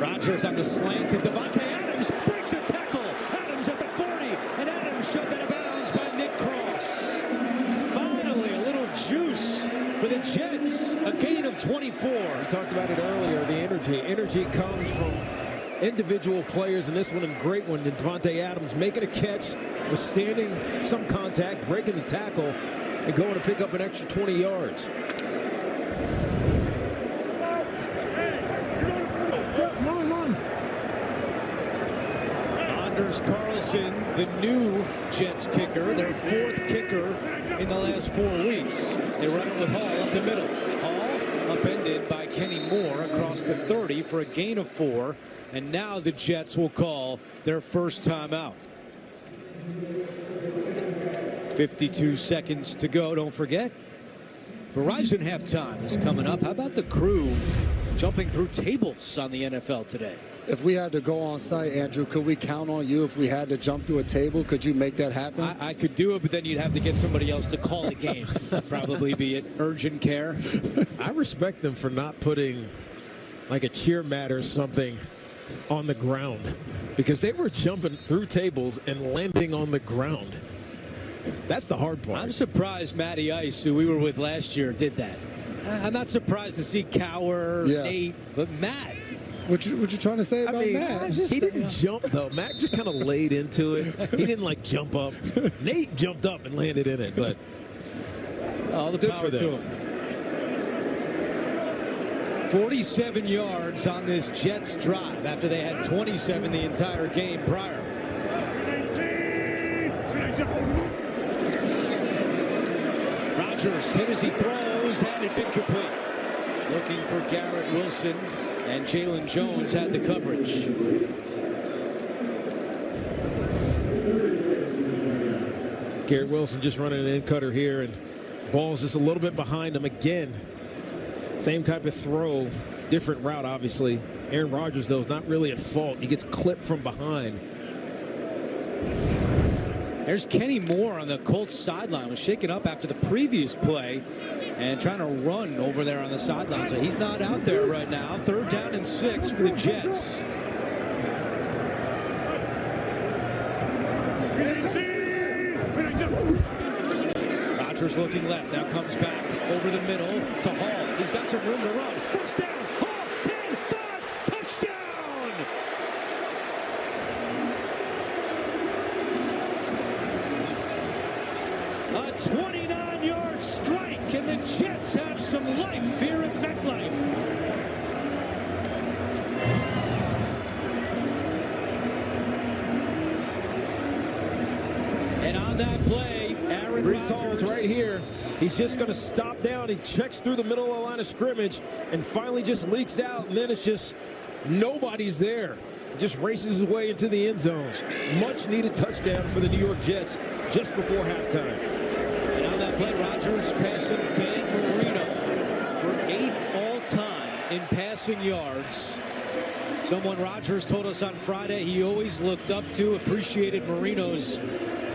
Rodgers on the slant to Devontae Adams. Breaks a tackle. Adams at the 40. And Adams shoved out of bounds by Nick Cross. Finally, a little juice for the Jets. A gain of 24. We talked about it earlier, the energy. Energy comes from individual players, and this one a great one. Devontae Adams making a catch withstanding some contact, breaking the tackle, and going to pick up an extra 20 yards. Anders Carlson, the new Jets kicker, their 4th kicker in the last 4 weeks. They run it with Hall up the middle. Hall upended by Kenny Moore across the 30 for a gain of 4. And now the Jets will call their first timeout. 52 seconds to go. Don't forget, Verizon halftime is coming up. How about the crew jumping through tables on the NFL today? If we had to go on site, Andrew, could we count on you if we had to jump through a table? Could you make that happen? I could do it, but then you'd have to get somebody else to call the game. Probably be it urgent care. I respect them for not putting like a cheer mat or something on the ground, because they were jumping through tables and landing on the ground. That's the hard part. I'm surprised Matty Ice, who we were with last year, did that. I'm not surprised to see Cower, Nate, but Matt. What you trying to say about Matt? He didn't jump, though. Matt just kind of laid into it. He didn't, like, jump up. Nate jumped up and landed in it, but all the good power for them. to him. 47 yards on this Jets drive after they had 27 the entire game prior. Rodgers hit as he throws, and it's incomplete. Looking for Garrett Wilson, and Jalen Jones had the coverage. Garrett Wilson just running an in cutter here, and ball's just a little bit behind him again. Same type of throw, different route, obviously. Aaron Rodgers, though, is not really at fault. He gets clipped from behind. There's Kenny Moore on the Colts sideline. Was shaken up after the previous play and trying to run over there on the sideline. So he's not out there right now. 3rd down and 6 for the Jets. Rodgers looking left. Now comes back over the middle to Hall. He's got some room to run. First down. Hall, 10, 5, touchdown! A 29-yard strike, and the Jets have some life here at MetLife. And on that play, Aaron Brees Hall's Rodgers right here. He's just going to stop down. He checks through the middle of the line of scrimmage and finally just leaks out. And then it's just nobody's there. Just races his way into the end zone. Much needed touchdown for the New York Jets just before halftime. And on that play, Rodgers passing Dan Marino for 8th all-time in passing yards. Someone Rodgers told us on Friday he always looked up to, appreciated Marino's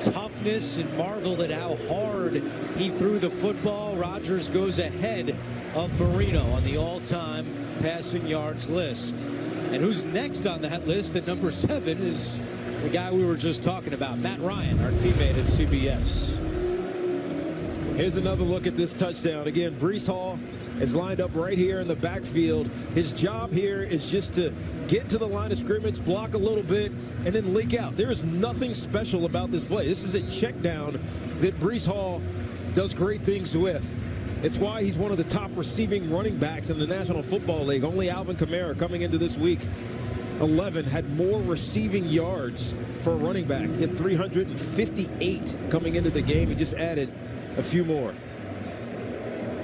toughness and marveled at how hard he threw the football. Rodgers goes ahead of Marino on the all-time passing yards list. And who's next on that list at number 7 is the guy we were just talking about, Matt Ryan, our teammate at CBS. Here's another look at this touchdown. Again, Brees Hall is lined up right here in the backfield. His job here is just to get to the line of scrimmage, block a little bit, and then leak out. There is nothing special about this play. This is a check down that Brees Hall does great things with. It's why he's one of the top receiving running backs in the National Football League. Only Alvin Kamara coming into this week 11 had more receiving yards for a running back. He had 358 coming into the game. He just added a few more.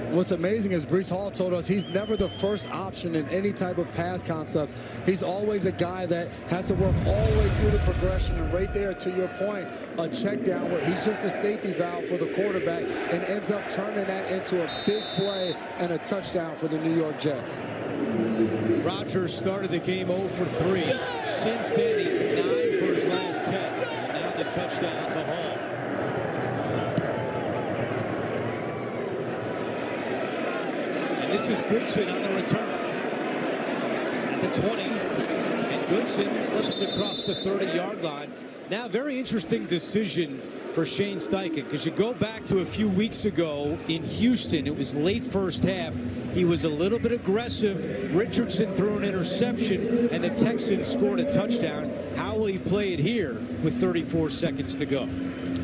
What's amazing is Brees Hall told us he's never the first option in any type of pass concepts. He's always a guy that has to work all the way through the progression. And right there, to your point, a check down where he's just a safety valve for the quarterback and ends up turning that into a big play and a touchdown for the New York Jets. Rodgers started the game 0 for 3. Since then, he's 9 for his last 10. And now the touchdown to Hall. This is Goodson on the return. At the 20. And Goodson slips across the 30-yard line. Now, very interesting decision for Shane Steichen, because you go back to a few weeks ago in Houston. It was late first half. He was a little bit aggressive. Richardson threw an interception, and the Texans scored a touchdown. How will he play it here with 34 seconds to go?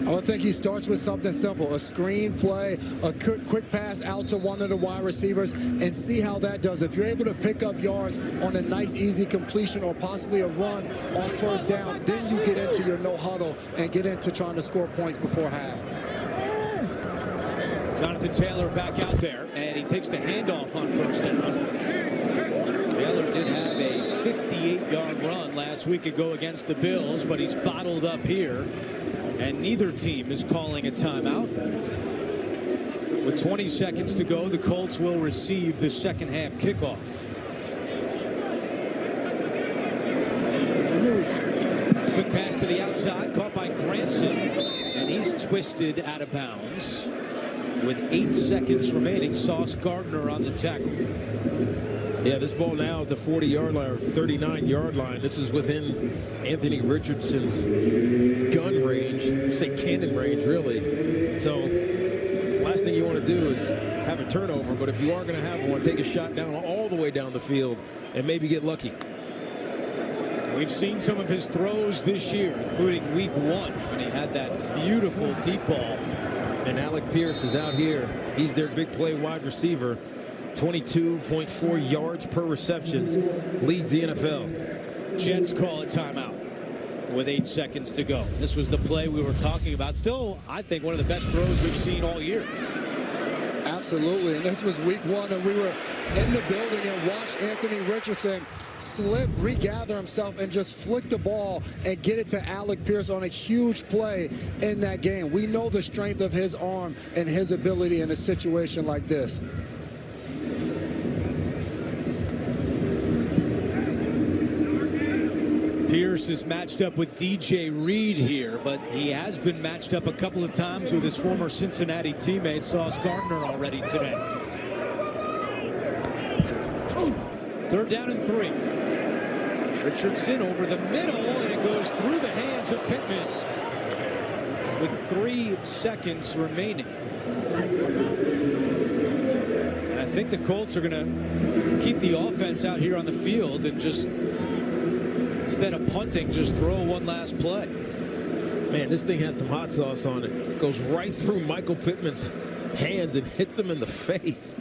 I would think he starts with something simple, a screen play, a quick pass out to one of the wide receivers, and see how that does. If you're able to pick up yards on a nice, easy completion or possibly a run on first down, then you get into your no huddle and get into trying to score points before half. Jonathan Taylor back out there, and he takes the handoff on first down. Taylor did have a 58-yard run last week ago against the Bills, but he's bottled up here. And neither team is calling a timeout. With 20 seconds to go, the Colts will receive the second half kickoff. Quick pass to the outside, caught by Granson, and he's twisted out of bounds. With 8 seconds remaining, Sauce Gardner on the tackle. Yeah, this ball now at the 40-yard line or 39-yard line. This is within Anthony Richardson's gun range, say cannon range, really. So last thing you want to do is have a turnover, but if you are going to have one, take a shot down all the way down the field and maybe get lucky. We've seen some of his throws this year, including week 1 when he had that beautiful deep ball. And Alec Pierce is out here. He's their big play wide receiver. 22.4 yards per reception, leads the NFL. Jets call a timeout with 8 seconds to go. This was the play we were talking about. Still, I think one of the best throws we've seen all year. Absolutely, and this was week 1, and we were in the building and watched Anthony Richardson slip, regather himself, and just flick the ball and get it to Alec Pierce on a huge play in that game. We know the strength of his arm and his ability in a situation like this. Pierce is matched up with DJ Reed here, but he has been matched up a couple of times with his former Cincinnati teammate Sauce Gardner already today. 3rd down and 3. Richardson over the middle, and it goes through the hands of Pittman with 3 seconds remaining. And I think the Colts are going to keep the offense out here on the field and just, instead of punting, just throw one last play. Man, this thing had some hot sauce on it. Goes right through Michael Pittman's hands and hits him in the face.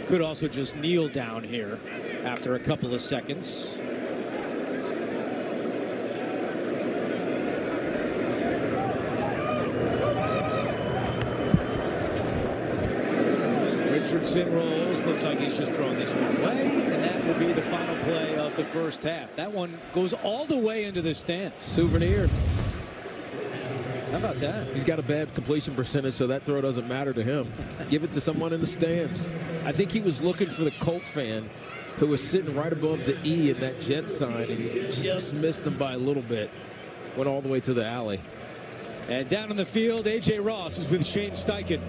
Could also just kneel down here after a couple of seconds. Richardson rolls. Looks like he's just throwing this one away, and that will be the final play of the first half. That one goes all the way into the stands. Souvenir. How about that? He's got a bad completion percentage, so that throw doesn't matter to him. Give it to someone in the stands. I think he was looking for the Colt fan who was sitting right above the E in that Jets sign, and he just missed him by a little bit. Went all the way to the alley. And down on the field, A.J. Ross is with Shane Steichen.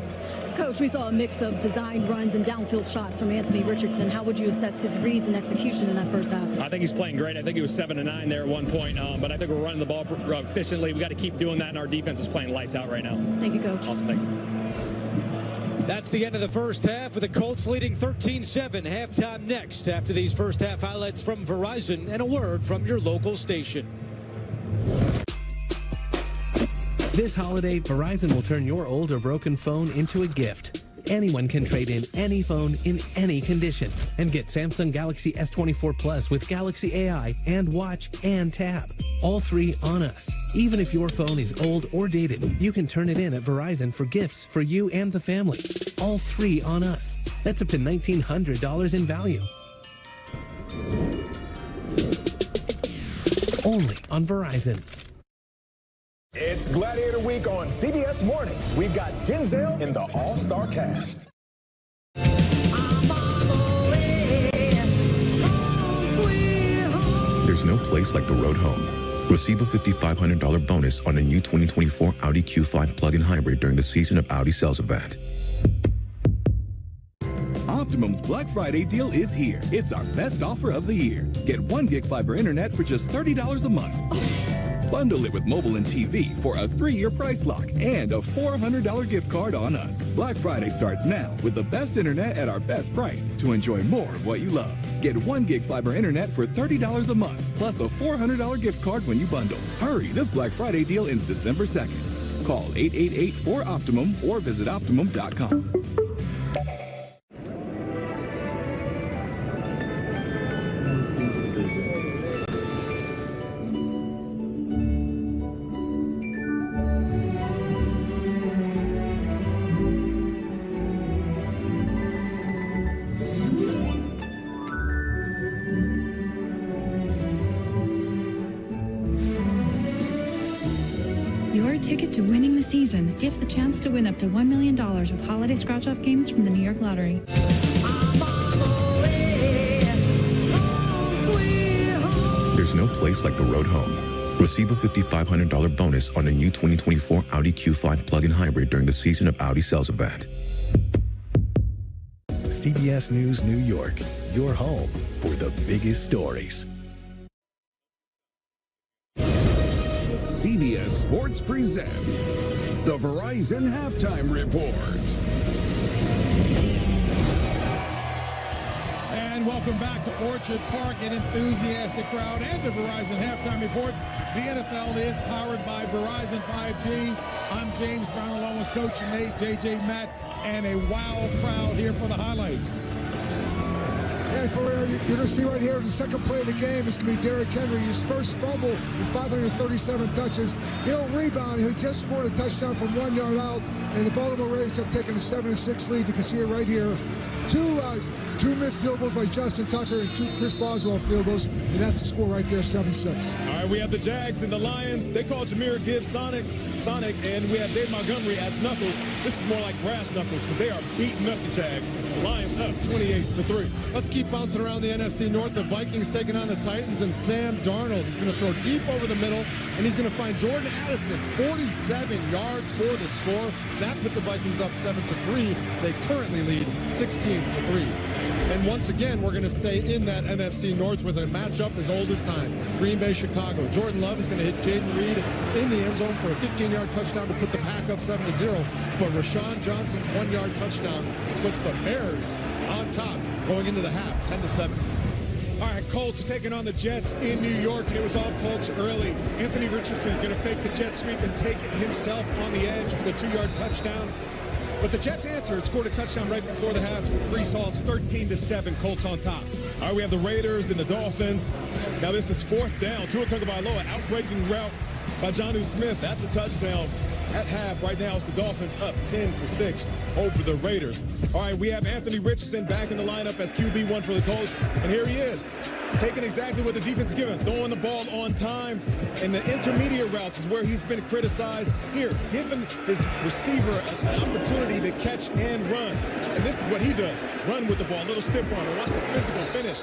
Coach, we saw a mix of design runs and downfield shots from Anthony Richardson. How would you assess his reads and execution in that first half? I think he's playing great. I think he was 7-9 there at one point, but I think we're running the ball efficiently. We got to keep doing that, and our defense is playing lights out right now. Thank you, Coach. Awesome, thanks. That's the end of the first half, with the Colts leading 13-7. Halftime next after these first half highlights from Verizon and a word from your local station. This holiday, Verizon will turn your old or broken phone into a gift. Anyone can trade in any phone in any condition and get Samsung Galaxy S24 Plus with Galaxy AI and Watch and Tab. All 3 on us. Even if your phone is old or dated, you can turn it in at Verizon for gifts for you and the family. All 3 on us. That's up to $1,900 in value. Only on Verizon. It's Gladiator Week on CBS Mornings. We've got Denzel in the All-Star cast. There's no place like the road home. Receive a $5,500 bonus on a new 2024 Audi Q5 plug-in hybrid during the Season of Audi sales event. Optimum's Black Friday deal is here. It's our best offer of the year. Get 1 gig fiber internet for just $30 a month. Bundle it with mobile and TV for a 3-year price lock and a $400 gift card on us. Black Friday starts now with the best internet at our best price to enjoy more of what you love. Get 1 gig fiber internet for $30 a month, plus a $400 gift card when you bundle. Hurry, this Black Friday deal ends December 2nd. Call 888-4OPTIMUM or visit Optimum.com. Your ticket to winning the season. Gift the chance to win up to $1 million with holiday scratch-off games from the New York Lottery. There's no place like the road home. Receive a $5,500 bonus on the new 2024 Audi Q5 plug-in hybrid during the Season of Audi sales event. CBS News New York, your home for the biggest stories. CBS Sports presents the Verizon Halftime Report. And welcome back to Orchard Park, an enthusiastic crowd, and the Verizon Halftime Report. The NFL is powered by Verizon 5G. I'm James Brown along with Coach Nate, JJ, Matt, and a wild crowd here for the highlights. And for you're going to see right here, the second play of the game is going to be Derrick Henry. His first fumble in 537 touches. He'll rebound. He just scored a touchdown from 1 yard out, and the Baltimore Ravens have taken a 7-6 lead. You can see it right here. Two missed field goals by Justin Tucker and 2 Chris Boswell field goals, and that's the score right there, 7-6. All right, we have the Jags and the Lions. They call Jahmyr Gibbs Sonic, and we have Dave Montgomery as Knuckles. This is more like brass knuckles because they are beating up the Jags. The Lions up 28-3. Let's keep bouncing around the NFC North. The Vikings taking on the Titans, and Sam Darnold is going to throw deep over the middle, and he's going to find Jordan Addison, 47 yards for the score. That put the Vikings up 7-3. They currently lead 16-3. And once again, we're going to stay in that NFC North with a matchup as old as time. Green Bay, Chicago. Jordan Love is going to hit Jaden Reed in the end zone for a 15-yard touchdown to put the Pack up 7-0. But Rashawn Johnson's 1-yard touchdown puts the Bears on top going into the half, 10-7. All right, Colts taking on the Jets in New York, and it was all Colts early. Anthony Richardson going to fake the jet sweep and take it himself on the edge for the 2-yard touchdown. But the Jets answered, scored a touchdown right before the half with Brees Hall. It's 13-7, Colts on top. All right, we have the Raiders and the Dolphins. Now this is 4th down. Tua Tagovailoa, outbreaking route by Jonnu Smith. That's a touchdown. At half, right now, it's the Dolphins up 10-6 over the Raiders. All right, we have Anthony Richardson back in the lineup as QB1 for the Colts. And here he is, taking exactly what the defense is giving, throwing the ball on time. And the intermediate routes is where he's been criticized. Here, giving his receiver an opportunity to catch and run. And this is what he does, run with the ball, a little stiff arm. And watch the physical finish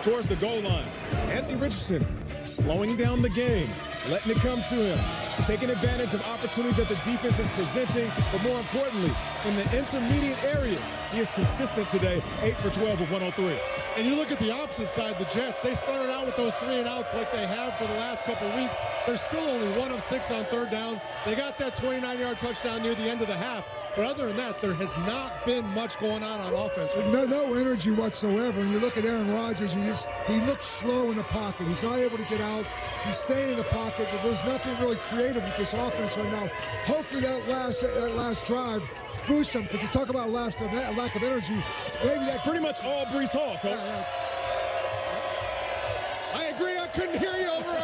towards the goal line. Anthony Richardson slowing down the game, letting it come to him, taking advantage of opportunities that the defense is presenting, but more importantly, in the intermediate areas, he is consistent today, 8 for 12 with 103. And you look at the opposite side, the Jets, they started out with those 3-and-outs like they have for the last couple weeks. They're still only 1 of 6 on 3rd down. They got that 29-yard touchdown near the end of the half. But other than that, there has not been much going on offense. No energy whatsoever. And you look at Aaron Rodgers, he looks slow in the pocket. He's not able to get out. He's staying in the pocket. But there's nothing really creative with this offense right now. Hopefully that last drive boosts them. Because you talk about lack of energy. Maybe that's pretty much all Brees Hall, Coach. I agree. I couldn't hear you over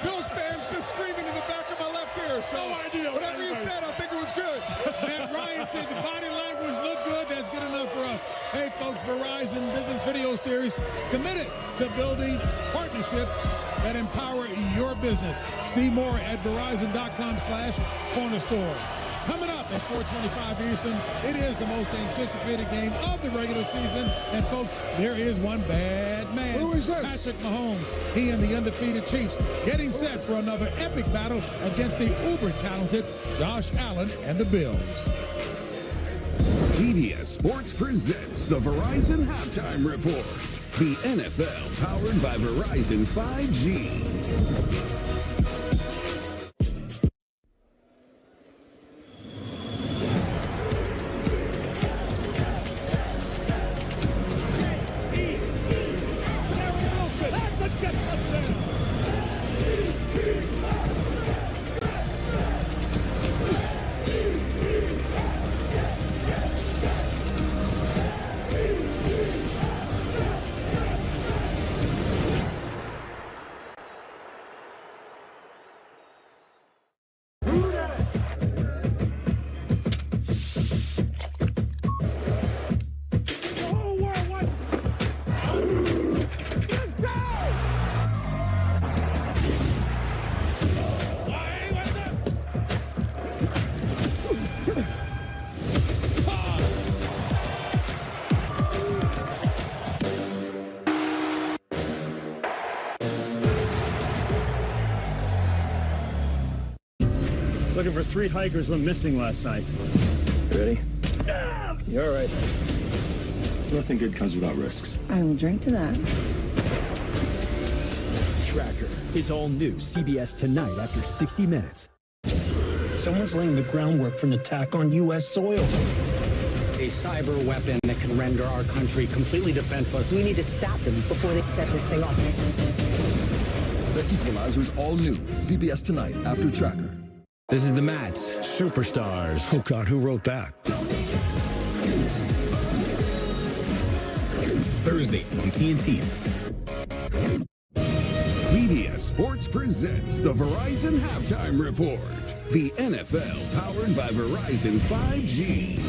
Bills fans just screaming in the back of my left ear. So no idea. Whatever you said, I think it was good. Matt Ryan said the body language looked good. That's good enough for us. Hey, folks, Verizon Business Video Series committed to building partnerships that empower your business. See more at Verizon.com/cornerstore. Coming up at 425 Eastern, it is the most anticipated game of the regular season. And, folks, there is one bad man. Who is this? Patrick Mahomes. He and the undefeated Chiefs getting set for another epic battle against the uber-talented Josh Allen and the Bills. CBS Sports presents the Verizon Halftime Report. The NFL powered by Verizon 5G. Looking for 3 hikers went missing last night. You ready? You're all right. Nothing good comes without risks. I will drink to that. Tracker is all new CBS tonight after 60 minutes. Someone's laying the groundwork for an attack on U.S. soil. A cyber weapon that can render our country completely defenseless. We need to stop them before they set this thing off. The Equalizer's all new CBS tonight after Tracker. This is the match. Superstars. Oh, God, who wrote that? Thursday on TNT. CBS Sports presents the Verizon Halftime Report. The NFL powered by Verizon 5G.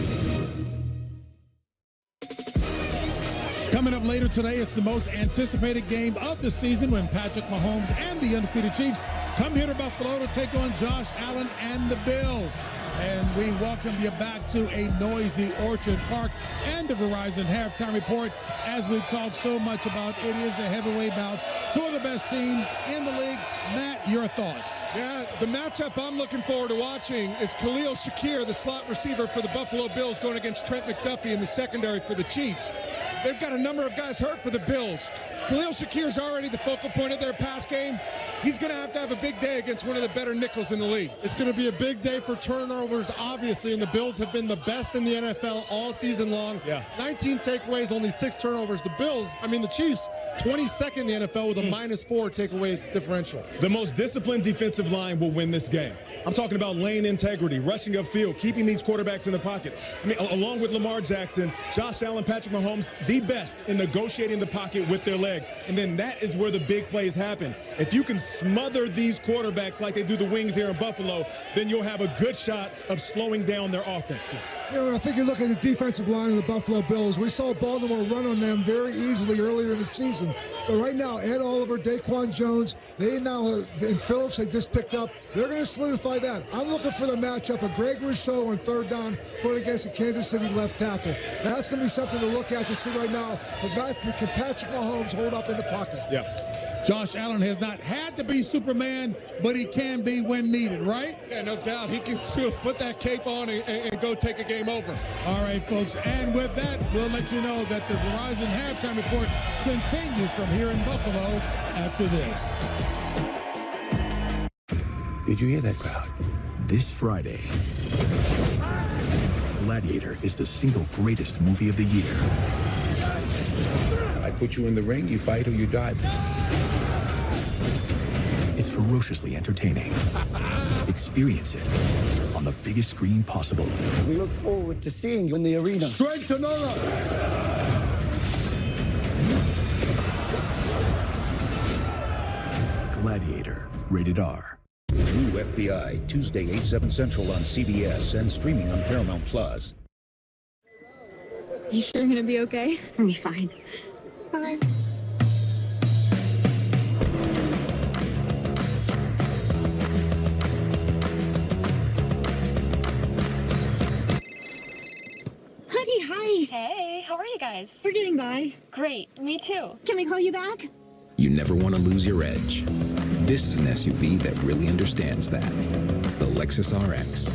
Coming up later today, it's the most anticipated game of the season when Patrick Mahomes and the undefeated Chiefs come here to Buffalo to take on Josh Allen and the Bills. And we welcome you back to a noisy Orchard Park and the Verizon Halftime Report. As we've talked so much about, it is a heavyweight bout. 2 of the best teams in the league. Matt, your thoughts? Yeah, the matchup I'm looking forward to watching is Khalil Shakir, the slot receiver for the Buffalo Bills, going against Trent McDuffie in the secondary for the Chiefs. They've got a number of guys hurt for the Bills. Khalil Shakir's already the focal point of their pass game. He's going to have a big day against one of the better nickels in the league. It's going to be a big day for turnovers, obviously, and the Bills have been the best in the NFL all season long. Yeah. 19 takeaways, only 6 turnovers. The Chiefs, 22nd in the NFL with a -4 takeaway differential. The most disciplined defensive line will win this game. I'm talking about lane integrity, rushing upfield, keeping these quarterbacks in the pocket. Along with Lamar Jackson, Josh Allen, Patrick Mahomes, the best in negotiating the pocket with their legs. And then that is where the big plays happen. If you can smother these quarterbacks like they do the Wings here in Buffalo, then you'll have a good shot of slowing down their offenses. I think you look at the defensive line of the Buffalo Bills. We saw Baltimore run on them very easily earlier in the season. But right now, Ed Oliver, Daquan Jones, and Phillips, they just picked up. They're going to solidify that. I'm looking for the matchup of Greg Rousseau on 3rd down going against the Kansas City left tackle. That's going to be something to look at to see right now. Can Patrick Mahomes hold up in the pocket? Yeah. Josh Allen has not had to be Superman, but he can be when needed, right? Yeah, no doubt. He can still put that cape on and go take a game over. All right, folks. And with that, we'll let you know that the Verizon Halftime Report continues from here in Buffalo after this. Did you hear that crowd? This Friday, Gladiator is the single greatest movie of the year. I put you in the ring, you fight or you die. It's ferociously entertaining. Experience it on the biggest screen possible. We look forward to seeing you in the arena. Straight to Nora. Gladiator, rated R. New FBI, Tuesday, 8/7 Central on CBS and streaming on Paramount Plus. You sure you're gonna be okay? I'll be fine. Bye. Honey, hi. Hey, how are you guys? We're getting by. Great, me too. Can we call you back? You never want to lose your edge. This is an SUV that really understands that. The Lexus RX.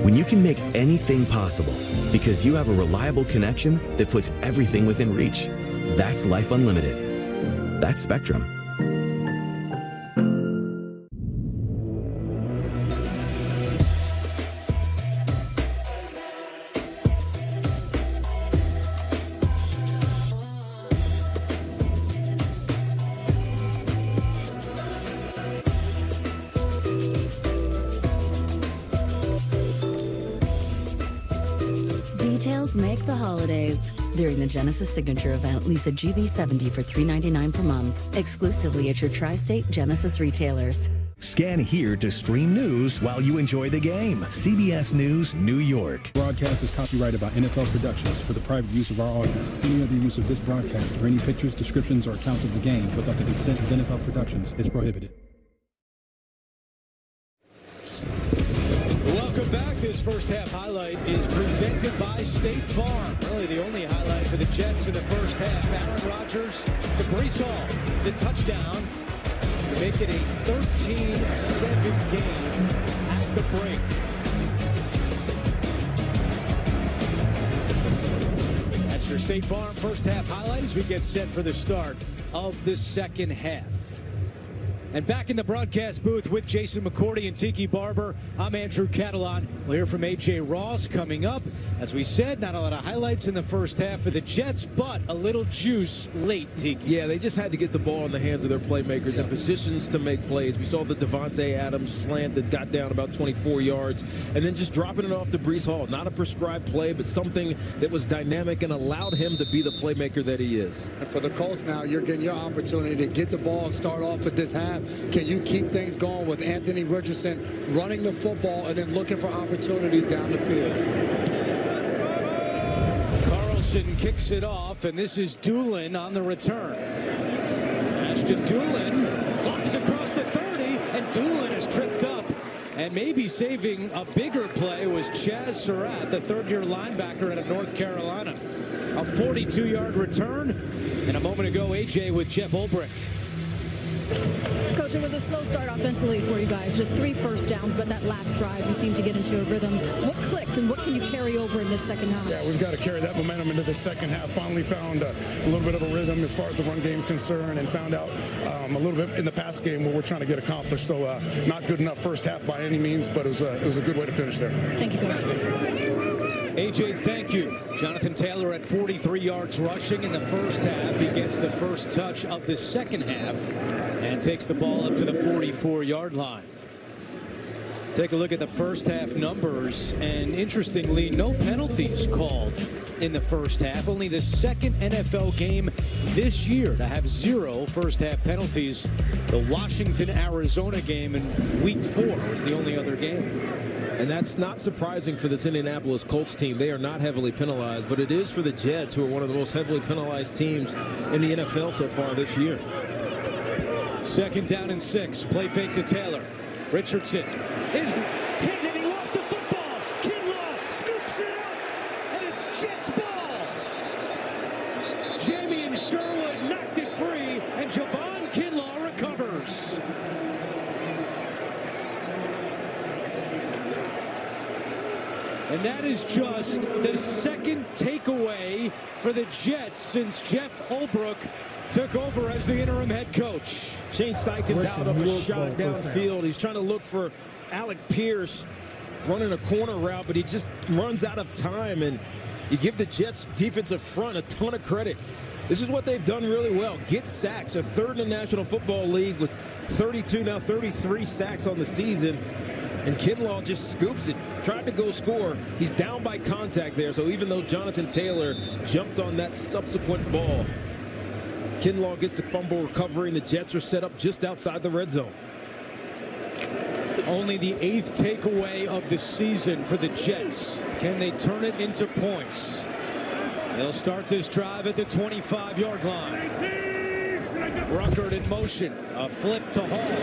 When you can make anything possible because you have a reliable connection that puts everything within reach. That's Life Unlimited. That's Spectrum. Details make the holidays. During the Genesis Signature event, lease a GV70 for $399 per month, exclusively at your tri-state Genesis retailers. Scan here to stream news while you enjoy the game. CBS News, New York. Broadcast is copyrighted by NFL Productions for the private use of our audience. Any other use of this broadcast or any pictures, descriptions, or accounts of the game without the consent of NFL Productions is prohibited. Welcome back. This first half highlight is presented by State Farm. Really the only highlight for the Jets in the first half. Aaron Rodgers to Breece Hall. The touchdown to make it a 13-7 game at the break. That's your State Farm first half highlight as we get set for the start of the second half. And back in the broadcast booth with Jason McCourty and Tiki Barber, I'm Andrew Catalan. We'll hear from A.J. Ross coming up. As we said, not a lot of highlights in the first half for the Jets, but a little juice late, Tiki. Yeah, they just had to get the ball in the hands of their playmakers in positions to make plays. We saw the Devontae Adams slant that got down about 24 yards, and then just dropping it off to Breece Hall. Not a prescribed play, but something that was dynamic and allowed him to be the playmaker that he is. And for the Colts now, you're getting your opportunity to get the ball and start off with this half. Can you keep things going with Anthony Richardson running the football and then looking for opportunities down the field? Carlson kicks it off, and this is Doolin on the return. Ashton Doolin flies across the 30, and Doolin is tripped up. And maybe saving a bigger play was Chaz Surratt, the third-year linebacker out of North Carolina. A 42-yard return, and a moment ago, AJ with Jeff Ulbrich. Coach, it was a slow start offensively for you guys. Just 3 first downs, but that last drive, you seem to get into a rhythm. What clicked, and what can you carry over in this second half? Yeah, we've got to carry that momentum into the second half. Finally found a little bit of a rhythm as far as the run game concerned, and found out a little bit in the pass game what we're trying to get accomplished. So not good enough first half by any means, but it was a good way to finish there. Thank you, Coach. AJ, thank you. Jonathan Taylor at 43 yards rushing in the first half. He gets the first touch of the second half and takes the ball up to the 44-yard line. Take a look at the first half numbers, and interestingly, no penalties called in the first half. Only the second NFL game this year to have 0 first half penalties. The Washington-Arizona game in week 4 was the only other game. And that's not surprising for this Indianapolis Colts team. They are not heavily penalized, but it is for the Jets, who are one of the most heavily penalized teams in the NFL so far this year. Second down and 6. Play fake to Taylor. Richardson is hit, and he lost the football. Kinlaw scoops it up, and it's Jets ball. Jamie and Sherwood knocked it free, and Javon Kinlaw recovers. And that is just the second takeaway for the Jets since Jeff Ulbrich took over as the interim head coach. Shane Steichen dialed up a shot downfield. He's trying to look for Alec Pierce running a corner route, but he just runs out of time. And you give the Jets defensive front a ton of credit. This is what they've done really well. Get sacks. They're third in the National Football League with 32, now 33 sacks on the season. And Kinlaw just scoops it. Tried to go score. He's down by contact there. So even though Jonathan Taylor jumped on that subsequent ball, Kinlaw gets the fumble recovery, and the Jets are set up just outside the red zone. Only the 8th takeaway of the season for the Jets. Can they turn it into points? They'll start this drive at the 25-yard line. Ruckert in motion. A flip to Hall.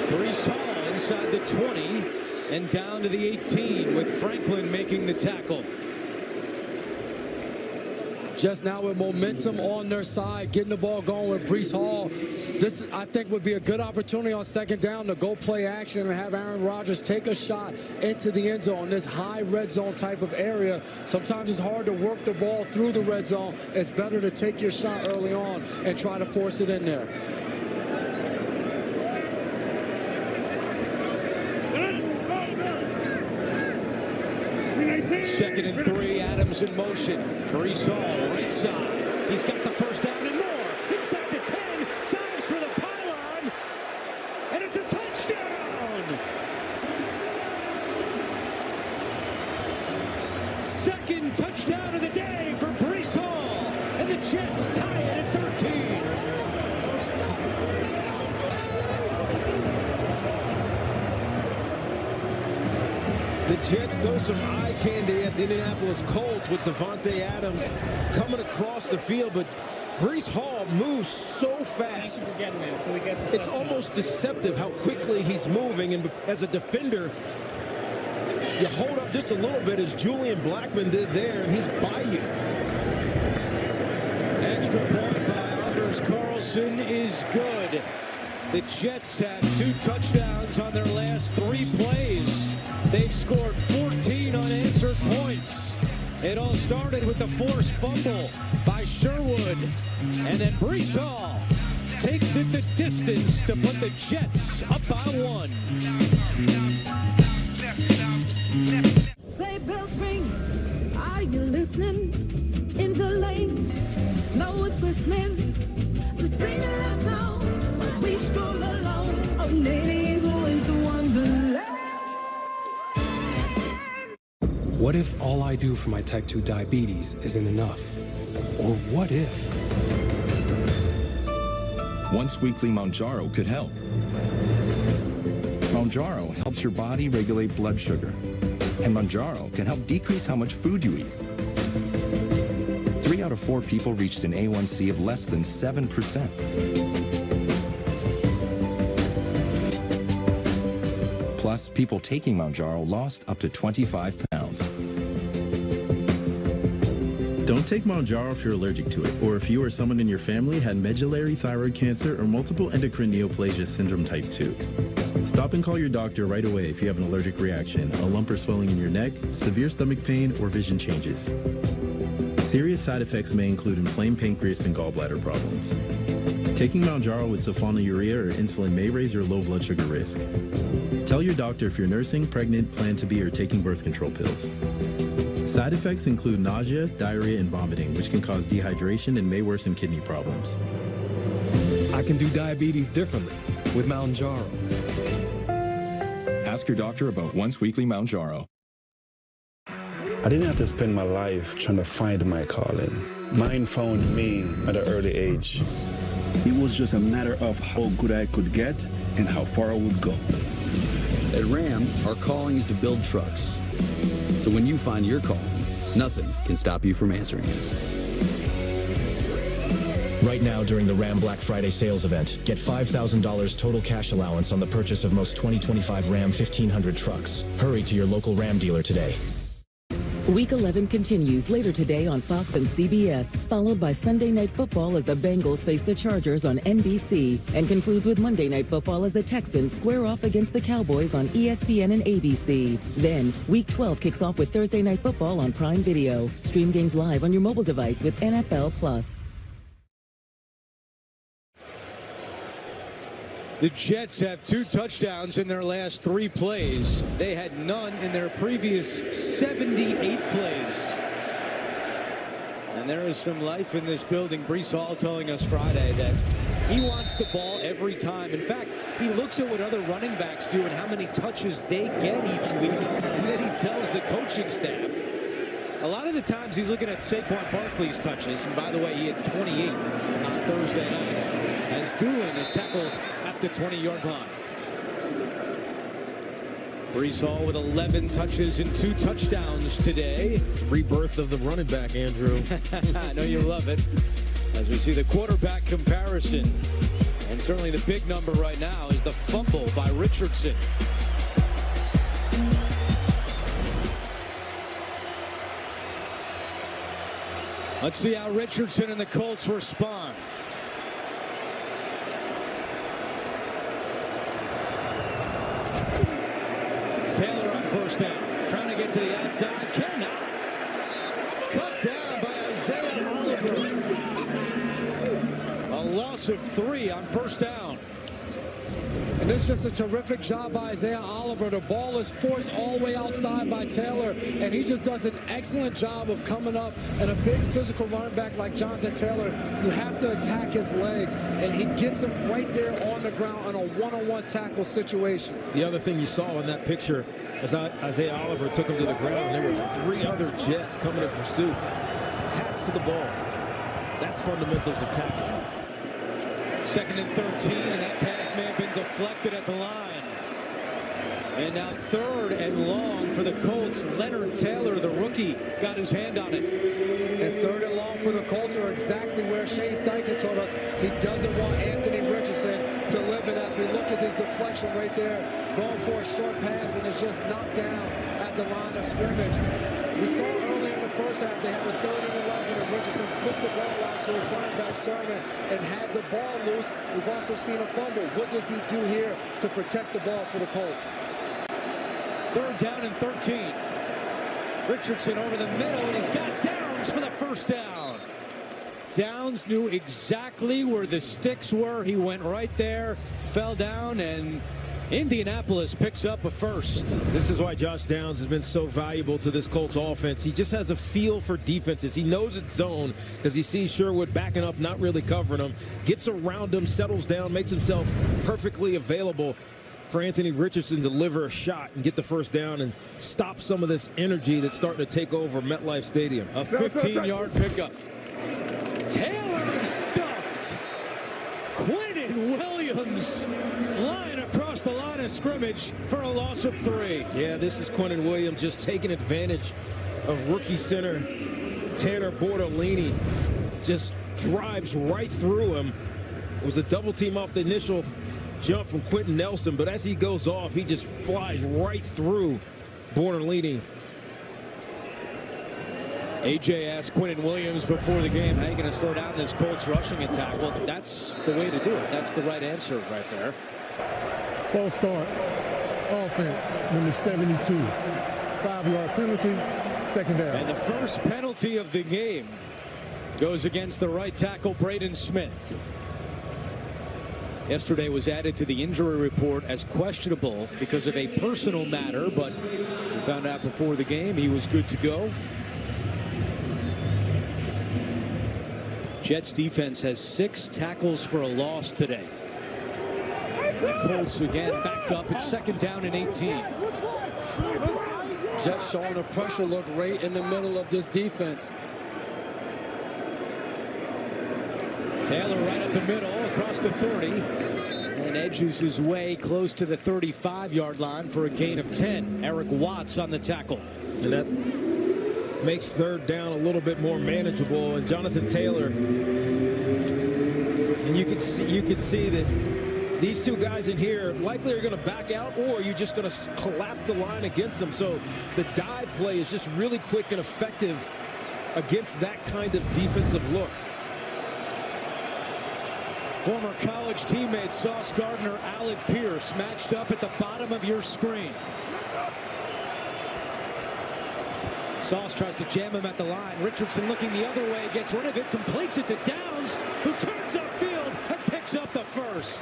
Breece Hall inside the 20 and down to the 18 with Franklin making the tackle. Just now with momentum on their side, getting the ball going with Breece Hall. This, I think, would be a good opportunity on second down to go play action and have Aaron Rodgers take a shot into the end zone, this high red zone type of area. Sometimes it's hard to work the ball through the red zone. It's better to take your shot early on and try to force it in there. Second and 3, Adams in motion. Breece Hall, right side. He's got the first down and more. Inside the 10, dives for the pylon, and it's a touchdown! Second touchdown of the day for Breece Hall, and the Jets tie it at 13. Jets throw some eye candy at the Indianapolis Colts with Devontae Adams coming across the field, but Breece Hall moves so fast. It's almost deceptive how quickly he's moving, and as a defender, you hold up just a little bit as Julian Blackmon did there, and he's by you. Extra point by Anders Carlson is good. The Jets have 2 touchdowns on their last 3 plays. They've scored 14 unanswered points. It all started with the forced fumble by Sherwood. And then Breece Hall takes it the distance to put the Jets up by 1. Sleigh bells ring, are you listening? In the lane, snow is glistening. To sing a love song, we stroll along. Oh, ladies, winter wonderland. What if all I do for my type 2 diabetes isn't enough? Or what if? Once weekly Mounjaro could help. Mounjaro helps your body regulate blood sugar. And Mounjaro can help decrease how much food you eat. 3 out of 4 people reached an A1C of less than 7%. Plus, people taking Mounjaro lost up to 25 pounds. Don't take Mounjaro if you're allergic to it, or if you or someone in your family had medullary thyroid cancer or multiple endocrine neoplasia syndrome type 2. Stop and call your doctor right away if you have an allergic reaction, a lump or swelling in your neck, severe stomach pain, or vision changes. Serious side effects may include inflamed pancreas and gallbladder problems. Taking Mounjaro with sulfonylurea or insulin may raise your low blood sugar risk. Tell your doctor if you're nursing, pregnant, plan to be, or taking birth control pills. Side effects include nausea, diarrhea, and vomiting, which can cause dehydration and may worsen kidney problems. I can do diabetes differently with Mounjaro. Ask your doctor about once weekly Mounjaro. I didn't have to spend my life trying to find my calling. Mine found me at an early age. It was just a matter of how good I could get and how far I would go. At Ram, our calling is to build trucks. So when you find your calling, nothing can stop you from answering it. Right now, during the Ram Black Friday sales event, get $5,000 total cash allowance on the purchase of most 2025 Ram 1500 trucks. Hurry to your local Ram dealer today. Week 11 continues later today on Fox and CBS, followed by Sunday Night Football as the Bengals face the Chargers on NBC, and concludes with Monday Night Football as the Texans square off against the Cowboys on ESPN and ABC. Then, Week 12 kicks off with Thursday Night Football on Prime Video. Stream games live on your mobile device with NFL Plus. The Jets have 2 touchdowns in their last 3 plays. They had none in their previous 78 plays. And there is some life in this building. Breece Hall telling us Friday that he wants the ball every time. In fact, he looks at what other running backs do and how many touches they get each week, and then he tells the coaching staff. A lot of the times he's looking at Saquon Barkley's touches, and by the way, he had 28 on Thursday night, as Doolin is tackled at the 20-yard line. Breece Hall with 11 touches and 2 touchdowns today. Rebirth of the running back, Andrew. I know you love it. As we see the quarterback comparison. And certainly the big number right now is the fumble by Richardson. Let's see how Richardson and the Colts respond. Taylor on first down, trying to get to the outside, cannot. Cut down by Isaiah Oliver. A loss of 3 on first down. And this is just a terrific job by Isaiah Oliver. The ball is forced all the way outside by Taylor, and he just does an excellent job of coming up. And a big physical running back like Jonathan Taylor, you have to attack his legs, and he gets him right there on the ground in a one-on-one tackle situation. The other thing you saw in that picture as Isaiah Oliver took him to the ground, there were 3 other Jets coming in pursuit. Hats to the ball. That's fundamentals of tackling. 2nd and 13, and that pass may have been deflected at the line. And now 3rd and long for the Colts. Leonard Taylor, the rookie, got his hand on it. And 3rd and long for the Colts are exactly where Shane Steichen told us he doesn't want Anthony Richardson to live in. As we look at this deflection right there, going for a short pass, and it's just knocked down at the line of scrimmage. We saw earlier in the first half they had a 3rd and 11, and Richardson flipped the ball out to his running back Sermon and had the ball loose. We've also seen a fumble. What does he do here to protect the ball for the Colts? 3rd down and 13. Richardson over the middle, and he's got Downs for the first down. Downs knew exactly where the sticks were. He went right there, fell down, and Indianapolis picks up a first. This is why Josh Downs has been so valuable to this Colts offense. He just has a feel for defenses. He knows it's zone because he sees Sherwood backing up, not really covering him, gets around him, settles down, makes himself perfectly available for Anthony Richardson to deliver a shot and get the first down and stop some of this energy that's starting to take over MetLife Stadium. A 15-yard pickup. Taylor stuffed. Quinnen Williams flying across the line of scrimmage for a loss of 3. Yeah, this is Quinnen Williams just taking advantage of rookie center Tanner Bortolini. Just drives right through him. It was a double team off the initial jump from Quentin Nelson, but as he goes off, he just flies right through Bortolini. AJ asked Quinnen Williams before the game, how are you going to slow down this Colts rushing attack? Well, that's the way to do it. That's the right answer right there. False start. Offense, number 72. 5-yard penalty, 2nd down. And the first penalty of the game goes against the right tackle, Braden Smith. Yesterday was added to the injury report as questionable because of a personal matter, but we found out before the game he was good to go. Jets defense has 6 tackles for a loss today. The Colts again backed up. It's 2nd down and 18. Jets showing a pressure look right in the middle of this defense. Taylor right up the middle across the 30 and edges his way close to the 35-yard line for a gain of 10. Eric Watts on the tackle. And that makes 3rd down a little bit more manageable. And Jonathan Taylor, and you could see that these two guys in here likely are going to back out, or you're just going to collapse the line against them. So the dive play is just really quick and effective against that kind of defensive look. Former college teammates Sauce Gardner, Alec Pierce matched up at the bottom of your screen. Sauce tries to jam him at the line. Richardson looking the other way, gets rid of it, completes it to Downs, who turns upfield and picks up the first.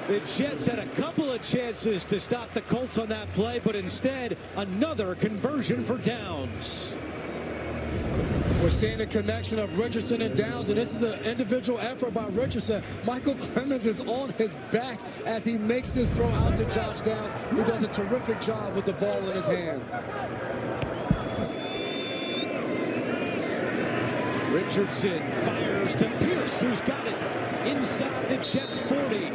The Jets had a couple of chances to stop the Colts on that play, but instead another conversion for Downs. We're seeing a connection of Richardson and Downs, and this is an individual effort by Richardson. Michael Clemens is on his back as he makes his throw out to Josh Downs, who does a terrific job with the ball in his hands. Richardson fires to Pierce, who's got it inside the Jets 40.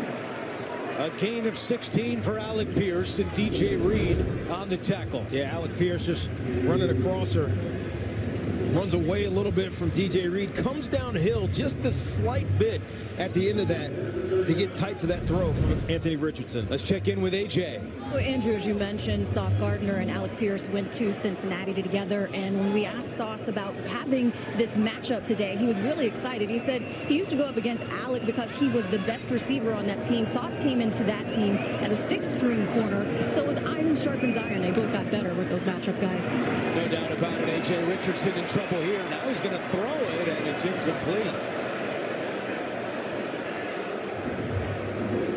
A gain of 16 for Alec Pierce and DJ Reed on the tackle. Yeah, Alec Pierce just running across her. Runs away a little bit from DJ Reed, comes downhill just a slight bit at the end of that to get tight to that throw from Anthony Richardson. Let's check in with AJ. Well, Andrew, as you mentioned, Sauce Gardner and Alec Pierce went to Cincinnati together, and when we asked Sauce about having this matchup today, he was really excited. He said he used to go up against Alec because he was the best receiver on that team. Sauce came into that team as a 6th-string corner, so it was iron sharpens iron. They both got better with those matchup guys. No doubt about it. AJ Richardson in trouble here. Now he's going to throw it, and it's incomplete.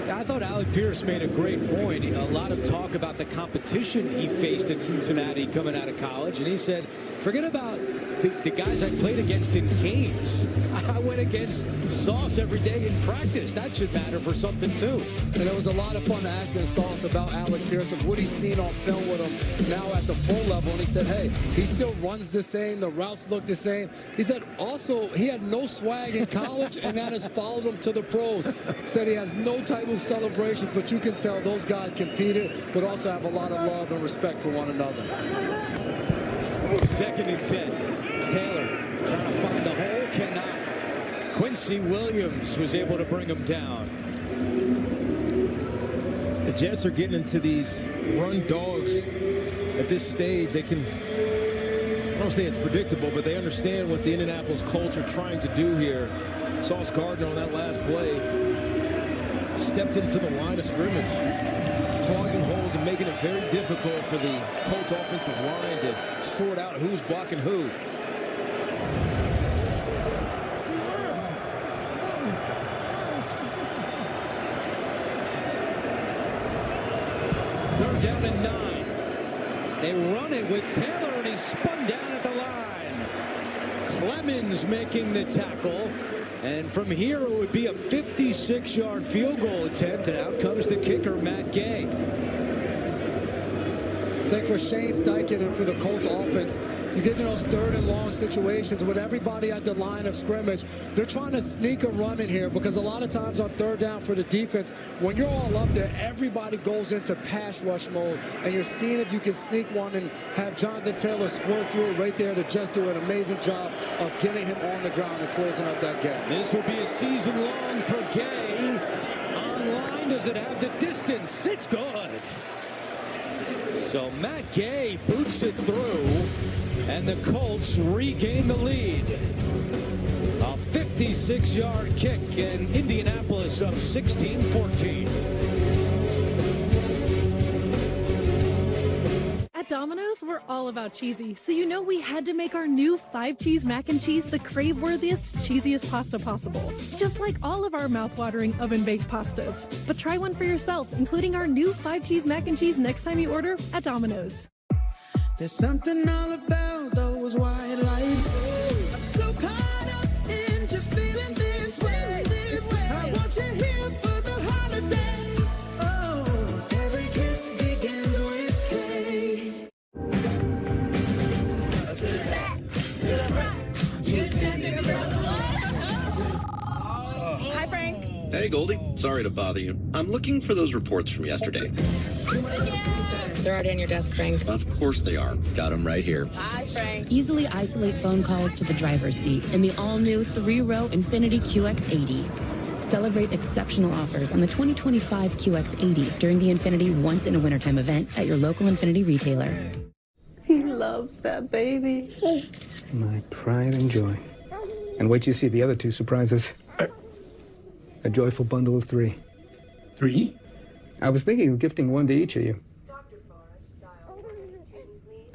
I thought Alec Pierce made a great point. A lot of talk about the competition he faced at Cincinnati coming out of college, and he said Forget about the guys I played against in games. I went against Sauce every day in practice. That should matter for something, too. And it was a lot of fun asking Sauce about Alec Pierce and what he's seen on film with him now at the full level. And he said, hey, he still runs the same. The routes look the same. He said also he had no swag in college, and that has followed him to the pros. Said he has no type of celebrations, but you can tell those guys competed, but also have a lot of love and respect for one another. 2nd and 10. Taylor trying to find a hole, cannot. Quincy Williams was able to bring him down. The Jets are getting into these run dogs at this stage. They can, I don't say it's predictable, but they understand what the Indianapolis Colts are trying to do here. Sauce Gardner on that last play stepped into the line of scrimmage, clogging holes and making it very difficult for the Colts offensive line to sort out who's blocking who. Down to 9. They run it with Taylor, and he's spun down at the line. Clemens making the tackle. And from here, it would be a 56-yard field goal attempt, and out comes the kicker, Matt Gay. I think for Shane Steichen and for the Colts offense, you get in those 3rd and long situations with everybody at the line of scrimmage. They're trying to sneak a run in here because a lot of times on 3rd down for the defense, when you're all up there, everybody goes into pass rush mode, and you're seeing if you can sneak one and have Jonathan Taylor squirt through it right there to just do an amazing job of getting him on the ground and closing up that gap. This will be a season long for Gay. Online, does it have the distance? It's good. So Matt Gay boots it through, and the Colts regain the lead. A 56-yard kick, and Indianapolis up 16-14. At Domino's, we're all about cheesy, so you know we had to make our new 5-cheese mac and cheese the crave-worthiest, cheesiest pasta possible. Just like all of our mouth-watering oven-baked pastas. But try one for yourself, including our new 5-cheese mac and cheese next time you order at Domino's. There's something all about those white lights. I'm so caught up in just feeling this way, this way. I want you here for the holiday. Oh, every kiss begins with K. To the back, to the front. You standing around the Hi, Frank. Hey, Goldie. Sorry to bother you. I'm looking for those reports from yesterday. They're already on your desk, Frank. Of course they are. Got them right here. Hi, Frank. Easily isolate phone calls to the driver's seat in the all-new 3-row Infiniti QX80. Celebrate exceptional offers on the 2025 QX80 during the Infiniti Once in a Wintertime event at your local Infiniti retailer. He loves that baby. My pride and joy. And wait till you see the other 2 surprises. A joyful bundle of 3. 3? I was thinking of gifting one to each of you.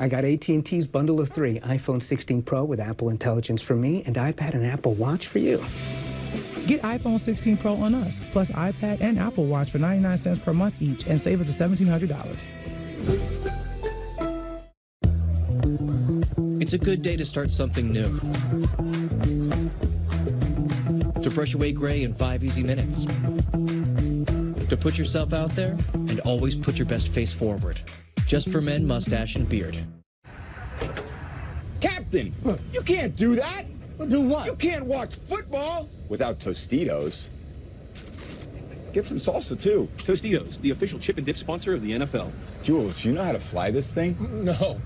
I got AT&T's bundle of 3, iPhone 16 Pro with Apple Intelligence for me, and iPad and Apple Watch for you. Get iPhone 16 Pro on us, plus iPad and Apple Watch for 99 cents per month each, and save up to $1,700. It's a good day to start something new. To brush away gray in 5 easy minutes. To put yourself out there and always put your best face forward. Just for men, mustache, and beard. Captain, you can't do that. Do what? You can't watch football without Tostitos. Get some salsa, too. Tostitos, the official chip and dip sponsor of the NFL. Jules, you know how to fly this thing? No.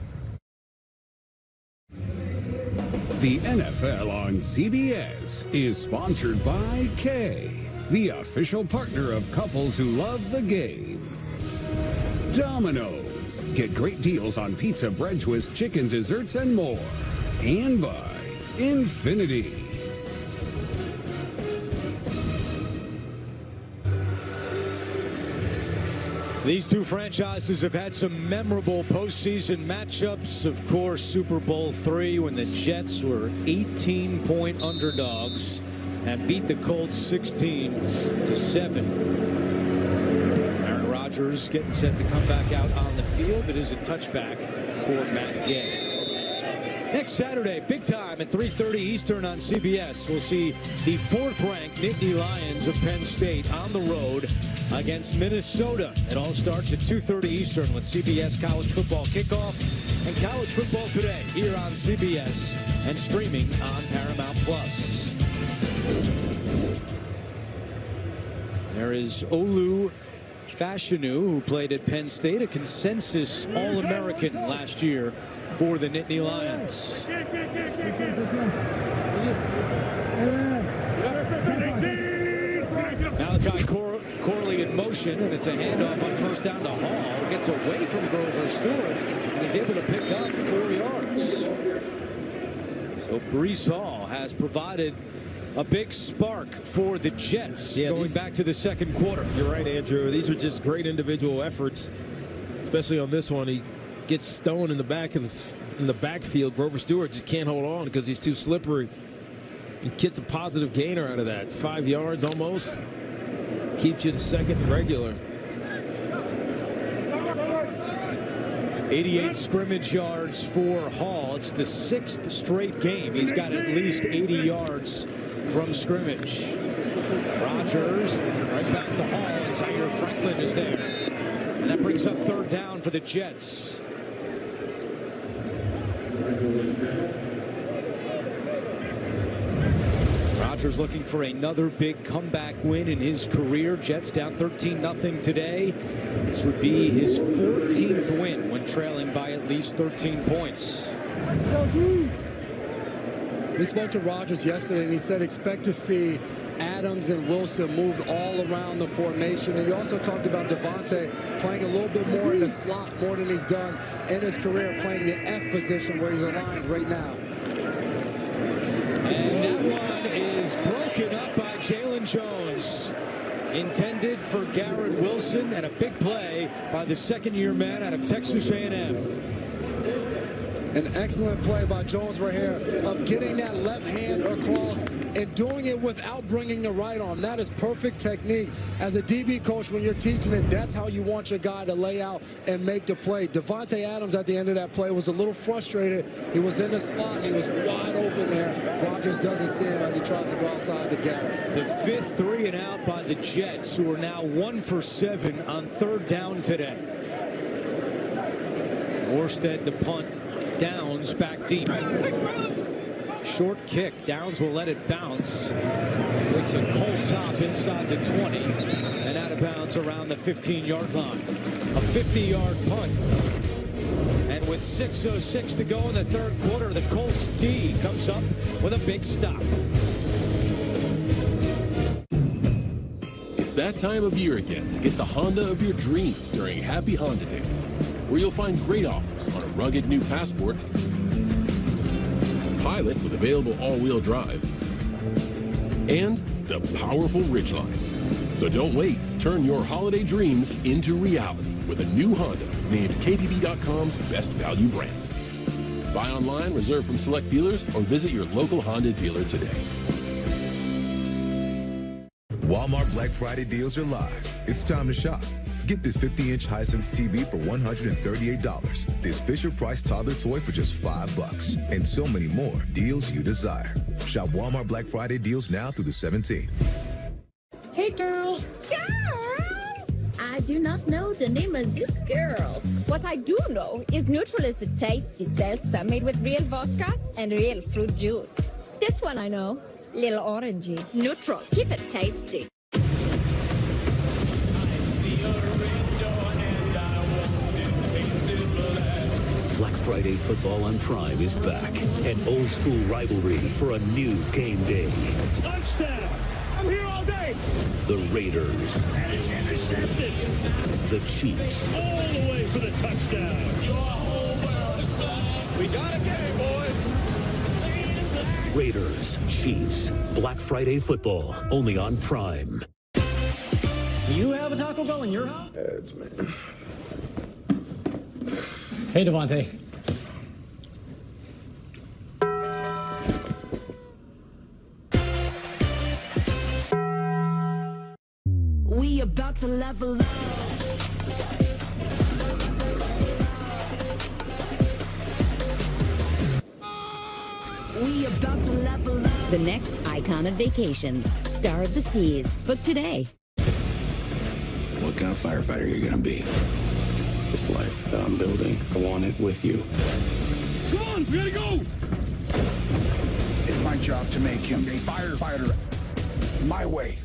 The NFL on CBS is sponsored by K, the official partner of couples who love the game. Domino's. Get great deals on pizza, bread twists, chicken, desserts, and more. And by Infiniti. These 2 franchises have had some memorable postseason matchups. Of course, Super Bowl III when the Jets were 18-point underdogs and beat the Colts 16-7. Aaron Rodgers getting set to come back out on the field. It is a touchback for Matt Gay. Next Saturday, big time at 3:30 Eastern on CBS. We'll see the 4th-ranked Nittany Lions of Penn State on the road against Minnesota. It all starts at 2:30 Eastern with CBS College Football Kickoff and College Football Today here on CBS and streaming on Paramount+. There is Olu Fashanu, who played at Penn State, a consensus All-American last year for the Nittany Lions. Malachi Corley in motion, and it's a handoff on first down to Hall. Gets away from Grover Stewart, and he's able to pick up 4 yards. So Breece Hall has provided a big spark for the Jets going back to the second quarter. You're right, Andrew. These are just great individual efforts, especially on this one. He gets stoned in the backfield. Grover Stewart just can't hold on because he's too slippery. And gets a positive gainer out of that. 5 yards almost. Keeps you in second and regular. 88 scrimmage yards for Hall. It's the 6th straight game he's got at least 80 yards from scrimmage. Rodgers right back to Hall, and Zaire Franklin is there. And that brings up 3rd down for the Jets. Rodgers looking for another big comeback win in his career. Jets down 13-0 today. This would be his 14th win when trailing by at least 13 points. We spoke to Rodgers yesterday, and he said expect to see Adams and Wilson moved all around the formation. And he also talked about Devontae playing a little bit more in the slot, more than he's done in his career, playing the F position where he's aligned right now. And that one is broken up by Jalen Jones. Intended for Garrett Wilson, and a big play by the second-year man out of Texas A&M. An excellent play by Jones right here of getting that left hand across and doing it without bringing the right arm. That is perfect technique. As a DB coach, when you're teaching it, that's how you want your guy to lay out and make the play. Devontae Adams at the end of that play was a little frustrated. He was in the slot, and he was wide open there. Rodgers doesn't see him as he tries to go outside to Garrett. The 5th 3-and-out by the Jets, who are now 1 for 7 on 3rd down today. Morstead to punt. Downs back deep. Short kick. Downs will let it bounce. Takes a Colts hop inside the 20 and out of bounds around the 15-yard line. A 50-yard punt. And with 6:06 to go in the 3rd quarter, the Colts D comes up with a big stop. It's that time of year again to get the Honda of your dreams during Happy Honda Days, where you'll find great offers on a rugged new Passport, Pilot with available all-wheel drive, and the powerful Ridgeline. So don't wait. Turn your holiday dreams into reality with a new Honda named KBB.com's best value brand. Buy online, reserve from select dealers, or visit your local Honda dealer today. Walmart Black Friday deals are live. It's time to shop. Get this 50-inch Hisense TV for $138. This Fisher-Price toddler toy for just $5. And so many more deals you desire. Shop Walmart Black Friday deals now through the 17th. Hey, girl. Girl! I do not know the name of this girl. What I do know is Neutral is a tasty seltzer made with real vodka and real fruit juice. This one I know. Little orangey. Neutral. Keep it tasty. Black Friday football on Prime is back. An old school rivalry for a new game day. Touchdown! I'm here all day! The Raiders. And it's intercepted. The Chiefs. All the way for the touchdown. Your whole world is black. We got a game, boys. Raiders, Chiefs. Black Friday football. Only on Prime. You have a Taco Bell in your house? It's man. Hey, Devontae. We about to level up. We about to level up. The next icon of vacations, star of the seas. Book today. What kind of firefighter are you gonna be? This life that I'm building, I want it with you. Come on, we gotta go! It's my job to make him a firefighter my way.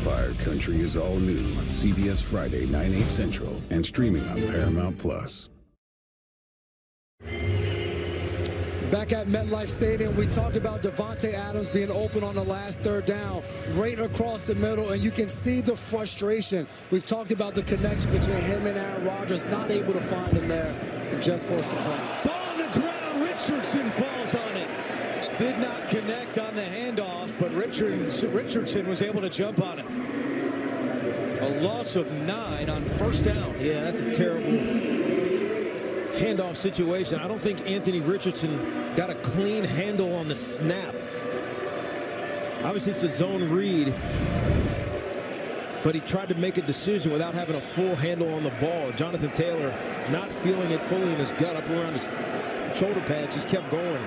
Fire Country is all new. CBS Friday, 9/8 Central, and streaming on Paramount Plus. Back at MetLife Stadium, we talked about Davante Adams being open on the last third down, right across the middle, and you can see the frustration. We've talked about the connection between him and Aaron Rodgers, not able to find him there, and just forced to punt. Ball on the ground, Richardson falls on it. Did not connect on the handoff, but Richardson was able to jump on it. A loss of 9 on first down. Yeah, that's a terrible handoff situation. I don't think Anthony Richardson got a clean handle on the snap. Obviously, it's a zone read, but he tried to make a decision without having a full handle on the ball. Jonathan Taylor not feeling it fully in his gut, up around his shoulder pads, just kept going.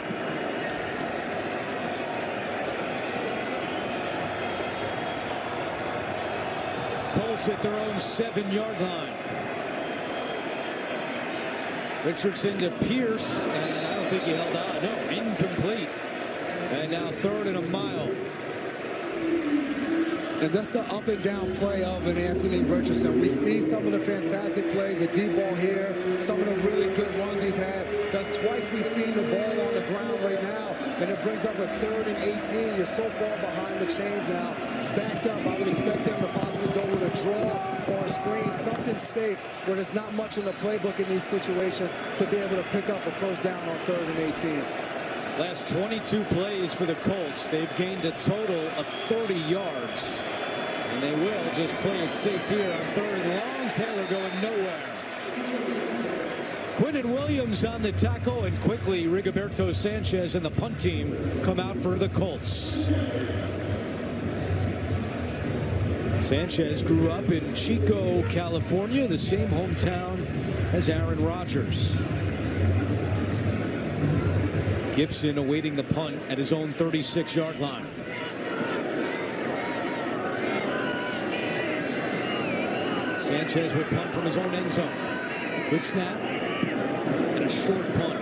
Colts at their own 7-yard line. Richardson to Pierce, and I don't think he held on. No, incomplete. And now 3rd and a mile. And that's the up and down play of an Anthony Richardson. We see some of the fantastic plays, a deep ball here, some of the really good runs he's had. That's twice we've seen the ball on the ground right now, and it brings up a 3rd and 18. You're so far behind the chains now. Backed up, I would expect them to possibly go with a draw or a screen, something safe where there's not much in the playbook in these situations to be able to pick up a first down on 3rd and 18. Last 22 plays for the Colts. They've gained a total of 30 yards. And they will just play it safe here on 3rd and long. Taylor going nowhere. Quinton Williams on the tackle, and quickly Rigoberto Sanchez and the punt team come out for the Colts. Sanchez grew up in Chico, California, the same hometown as Aaron Rodgers. Gibson awaiting the punt at his own 36-yard line. Sanchez would punt from his own end zone. Good snap and a short punt.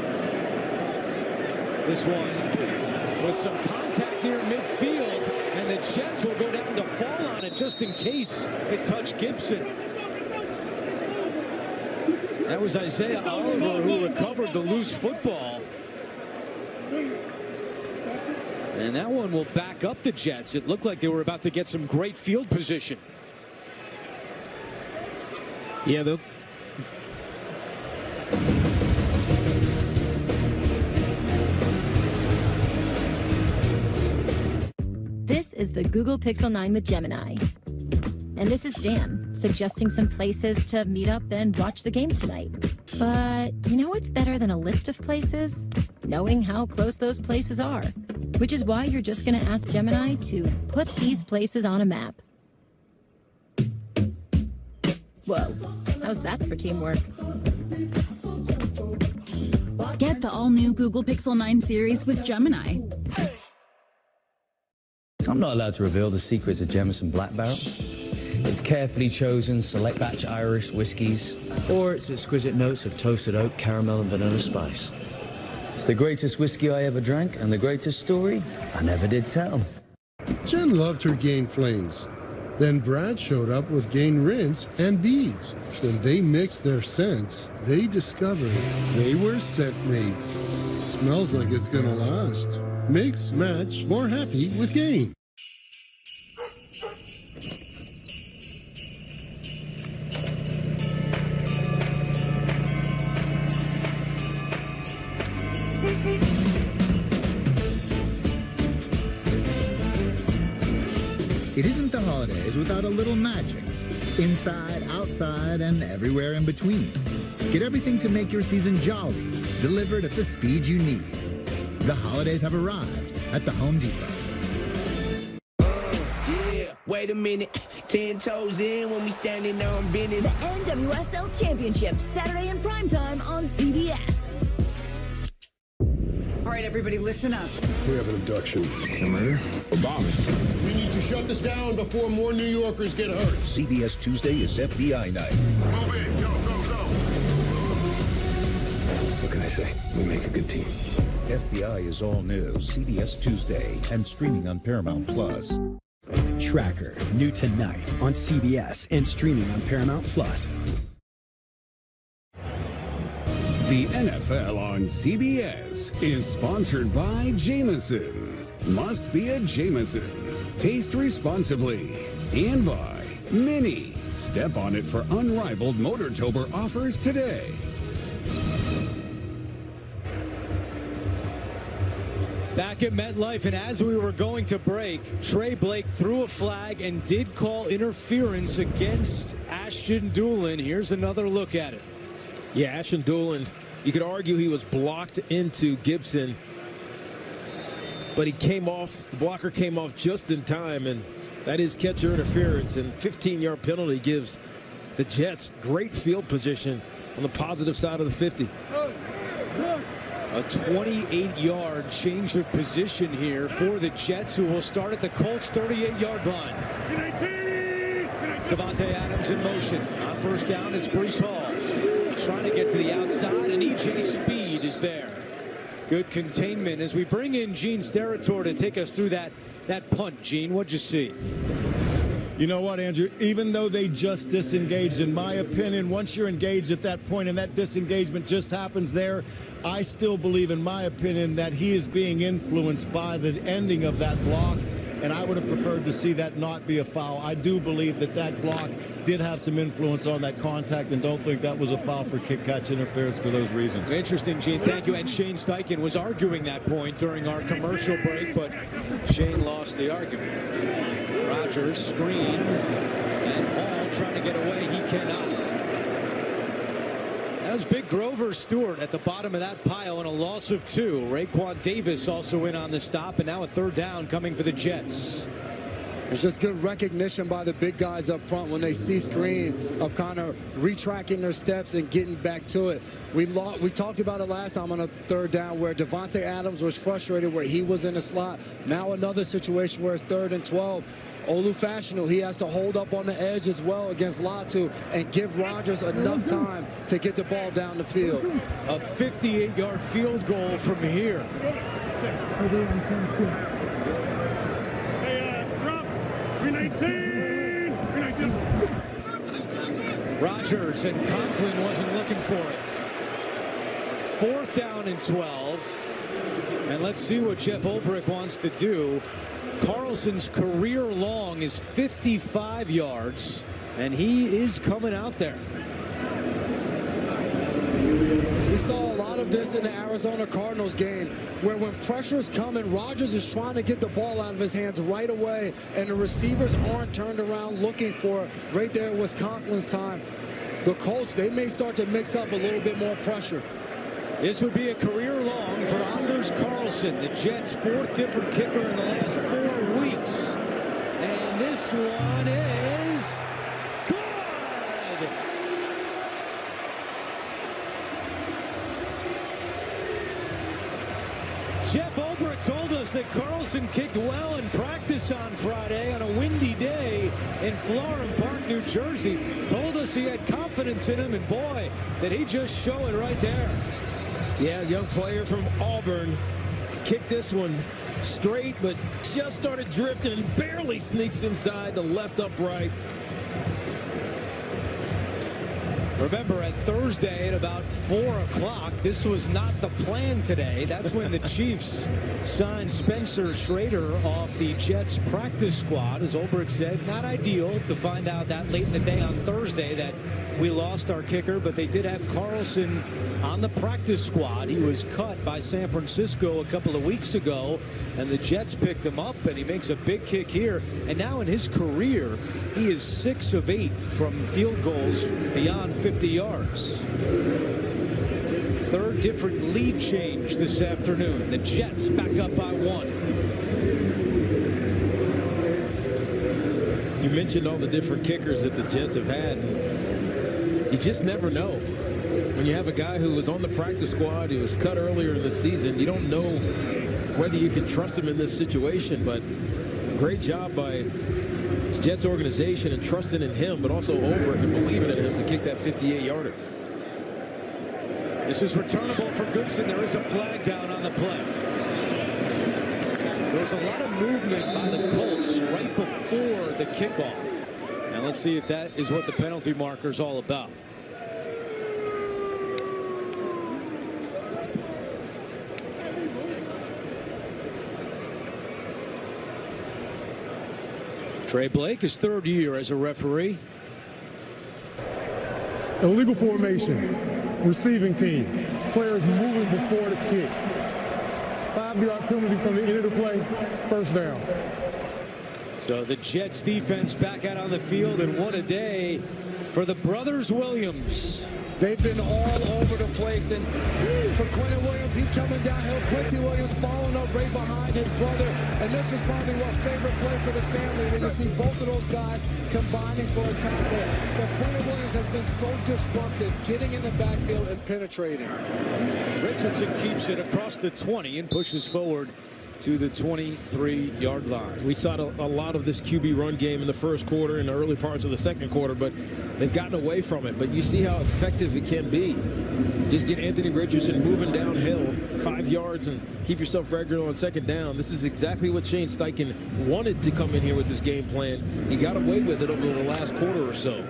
This one with some contact near midfield, and the Jets will go down to fall on it just in case it touched Gibson. That was Isaiah Oliver who recovered the loose football. And that one will back up the Jets. It looked like they were about to get some great field position. Yeah, they'll... This is the Google Pixel 9 with Gemini. And this is Dan, suggesting some places to meet up and watch the game tonight. But you know what's better than a list of places? Knowing how close those places are. Which is why you're just going to ask Gemini to put these places on a map. Whoa, how's that for teamwork? Get the all-new Google Pixel 9 series with Gemini. I'm not allowed to reveal the secrets of Jameson Black Barrel. Its carefully chosen select batch Irish whiskies, or its exquisite notes of toasted oak, caramel, and vanilla spice. It's the greatest whiskey I ever drank, and the greatest story I never did tell. Jen loved her Gain flings. Then Brad showed up with Gain rinse and beads. When they mixed their scents, they discovered they were scent mates. Smells like it's gonna last. Mix, match, more happy with Gain. It isn't the holidays without a little magic. Inside, outside, and everywhere in between. Get everything to make your season jolly, delivered at the speed you need. The holidays have arrived at the Home Depot. Yeah, wait a minute. 10 toes in when we standing on business. The NWSL Championship, Saturday in primetime on CBS. All right, everybody, listen up. We have an abduction. A murder? A bombing. We need to shut this down before more New Yorkers get hurt. CBS Tuesday is FBI night. Move in. Go, go, go. What can I say? We make a good team. FBI is all new CBS Tuesday and streaming on Paramount Plus. Tracker, new tonight on CBS and streaming on Paramount Plus. The NFL on CBS is sponsored by Jameson. Must be a Jameson. Taste responsibly. And by Mini. Step on it for unrivaled Motortober offers today. Back at MetLife, and as we were going to break, Trey Blake threw a flag and did call interference against Ashton Dulin. Here's another look at it. Yeah, Ashton Dulin, you could argue he was blocked into Gibson, but he came off, the blocker came off just in time, and that is catcher interference, and 15-yard penalty gives the Jets great field position on the positive side of the 50. A 28-yard change of position here for the Jets, who will start at the Colts' 38-yard line. Davante Adams in motion. On first down, it's Breece Hall. Trying to get to the outside, and E.J. Speed is there. Good containment as we bring in Gene Steratore to take us through that punt. Gene, what'd you see? You know what, Andrew? Even though they just disengaged, in my opinion, once you're engaged at that point and that disengagement just happens there, I still believe, in my opinion, that he is being influenced by the ending of that block, and I would have preferred to see that not be a foul. I do believe that that block did have some influence on that contact and don't think that was a foul for kick-catch interference for those reasons. Interesting, Gene. Thank you. And Shane Steichen was arguing that point during our commercial break, but Shane lost the argument. Rodgers, screen, and Hall trying to get away. He cannot. That was big Grover Stewart at the bottom of that pile and a loss of 2. Raekwon Davis also in on the stop, and now a third down coming for the Jets. It's just good recognition by the big guys up front when they see screen of kind of retracting their steps and getting back to it. We talked about it last time on a third down where Davante Adams was frustrated where he was in the slot. Now another situation where it's 3rd and 12. Olu Fashanu, he has to hold up on the edge as well against Latu and give Rodgers enough time to get the ball down the field. A 58-yard field goal from here. Rodgers and Conklin wasn't looking for it. 4th down and 12. And let's see what Jeff Ulbrich wants to do. Carlson's career long is 55 yards, and he is coming out there. We saw a lot of this in the Arizona Cardinals game where when pressure's coming, Rodgers is trying to get the ball out of his hands right away, and the receivers aren't turned around looking for it. Right there was Conklin's time. The Colts, they may start to mix up a little bit more pressure. This would be a career long for Anders Carlson, the Jets' 4th different kicker in the last 4 weeks. And this one is good. Jeff Ulbrich told us that Carlson kicked well in practice on Friday on a windy day in Florham Park, New Jersey. Told us he had confidence in him, and boy, did he just show it right there. Yeah, young player from Auburn kicked this one straight, but just started drifting and barely sneaks inside the left upright. Remember, at Thursday at about 4 o'clock, this was not the plan today. That's when the Chiefs signed Spencer Schrader off the Jets practice squad. As Ulbrich said, not ideal to find out that late in the day on Thursday that we lost our kicker, but they did have Carlson on the practice squad. He was cut by San Francisco a couple of weeks ago, and the Jets picked him up, and he makes a big kick here. And now in his career, he is 6 of 8 from field goals beyond 50 yards. 3rd different lead change this afternoon. The Jets back up by 1. You mentioned all the different kickers that the Jets have had. You just never know. when you have a guy who was on the practice squad, who was cut earlier in the season, you don't know whether you can trust him in this situation, but great job by the Jets organization and trusting in him, but also Ulbrich and believing in him to kick that 58-yarder. This is returnable for Goodson. There is a flag down on the play. There's a lot of movement by the Colts right before the kickoff. And let's see if that is what the penalty marker is all about. Trey Blake, his third year as a referee. Illegal formation, receiving team, players moving before the kick. 5-yard penalty from the end of the play, first down. So the Jets defense back out on the field, and what a day for the brothers Williams. They've been all over the place, and for Quentin Williams, he's coming downhill. Quincy Williams following up right behind his brother, and this was probably what favorite play for the family when you see both of those guys combining for a tackle. But Quentin Williams has been so disruptive, getting in the backfield and penetrating. Richardson keeps it across the 20 and pushes forward to the 23-yard line. We saw a lot of this QB run game in the first quarter and the early parts of the second quarter, but they've gotten away from it. But you see how effective it can be. Just get Anthony Richardson moving downhill 5 yards and keep yourself regular on second down. This is exactly what Shane Steichen wanted to come in here with this game plan. He got away with it over the last quarter or so.